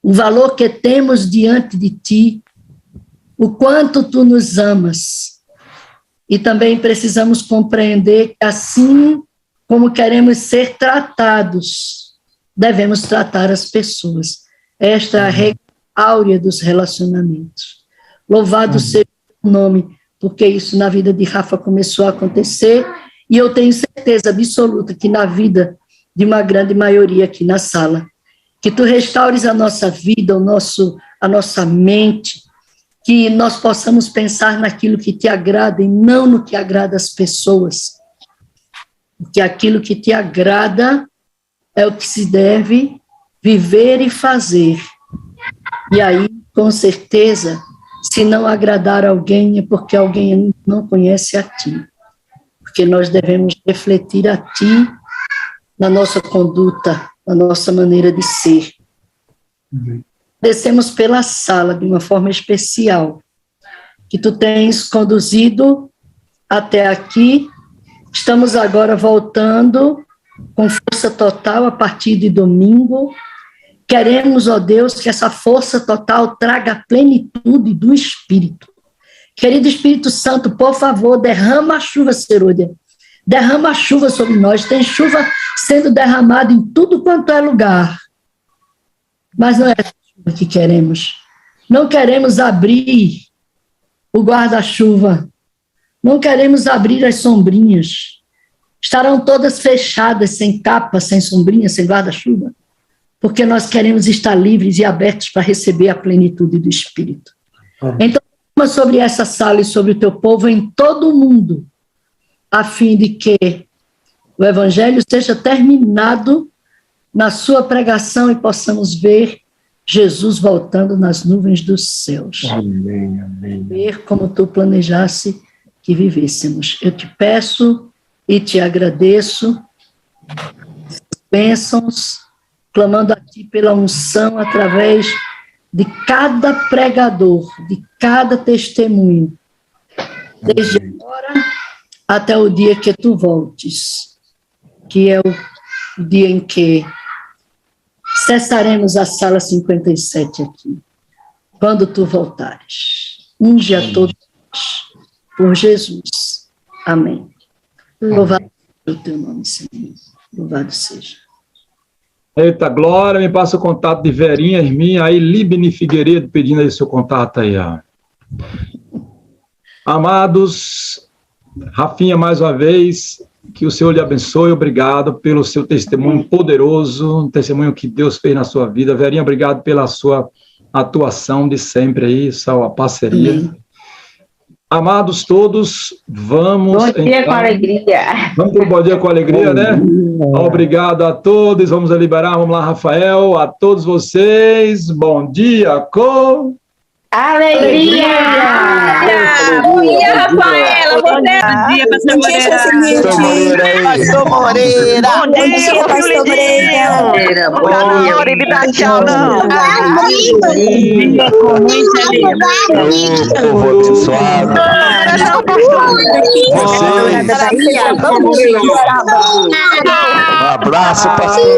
o valor que temos diante de ti, o quanto tu nos amas. E também precisamos compreender que assim como queremos ser tratados, devemos tratar as pessoas. Esta é a regra áurea dos relacionamentos. Louvado seja o nome, porque isso na vida de Rafa começou a acontecer, e eu tenho certeza absoluta que na vida de uma grande maioria aqui na sala, que tu restaures a nossa vida, a nossa mente, que nós possamos pensar naquilo que te agrada e não no que agrada as pessoas, porque aquilo que te agrada é o que se deve viver e fazer. E aí, com certeza, se não agradar alguém, é porque alguém não conhece a ti. Porque nós devemos refletir a ti na nossa conduta, na nossa maneira de ser. Descemos pela sala de uma forma especial, que tu tens conduzido até aqui. Estamos agora voltando com força total a partir de domingo. Queremos, ó Deus, que essa força total traga a plenitude do Espírito. Querido Espírito Santo, por favor, derrama a chuva serôdia. Derrama a chuva sobre nós. Tem chuva sendo derramada em tudo quanto é lugar. Mas não é essa chuva que queremos. Não queremos abrir o guarda-chuva. Não queremos abrir as sombrinhas. Estarão todas fechadas, sem capa, sem sombrinha, sem guarda-chuva. Porque nós queremos estar livres e abertos para receber a plenitude do Espírito. Então, sobre essa sala e sobre o teu povo em todo o mundo, a fim de que o Evangelho seja terminado na sua pregação e possamos ver Jesus voltando nas nuvens dos céus. Amém, amém. Ver como tu planejasse que vivêssemos. Eu te peço e te agradeço, bênçãos, clamando a ti pela unção através de cada pregador, de cada testemunho, desde agora até o dia que tu voltes, que é o dia em que cessaremos a sala 57 aqui, quando tu voltares. Unge a todos por Jesus. Amém. Louvado seja o teu nome, Senhor. Louvado seja. Eita, Glória, me passa o contato de Verinha, Herminha, aí Libni Figueiredo pedindo aí seu contato aí, ó. Amados, Rafinha, mais uma vez, que o Senhor lhe abençoe, obrigado pelo seu testemunho poderoso, um testemunho que Deus fez na sua vida. Verinha, obrigado pela sua atuação de sempre aí, sua parceria. Amém. Amados todos, vamos... Bom dia com alegria. Vamos para o Bom Dia com Alegria, né? Obrigado a todos, vamos liberar, vamos lá, Rafael, a todos vocês, bom dia com... Alegria! Bom dia, Rafaela! Bom dia, Pastor Moreira! Pastor Moreira! Bom dia, Pastor Moreira! Bom dia, Moreira, ele dá tchau, não! Povo abençoado! Um abraço, pastor!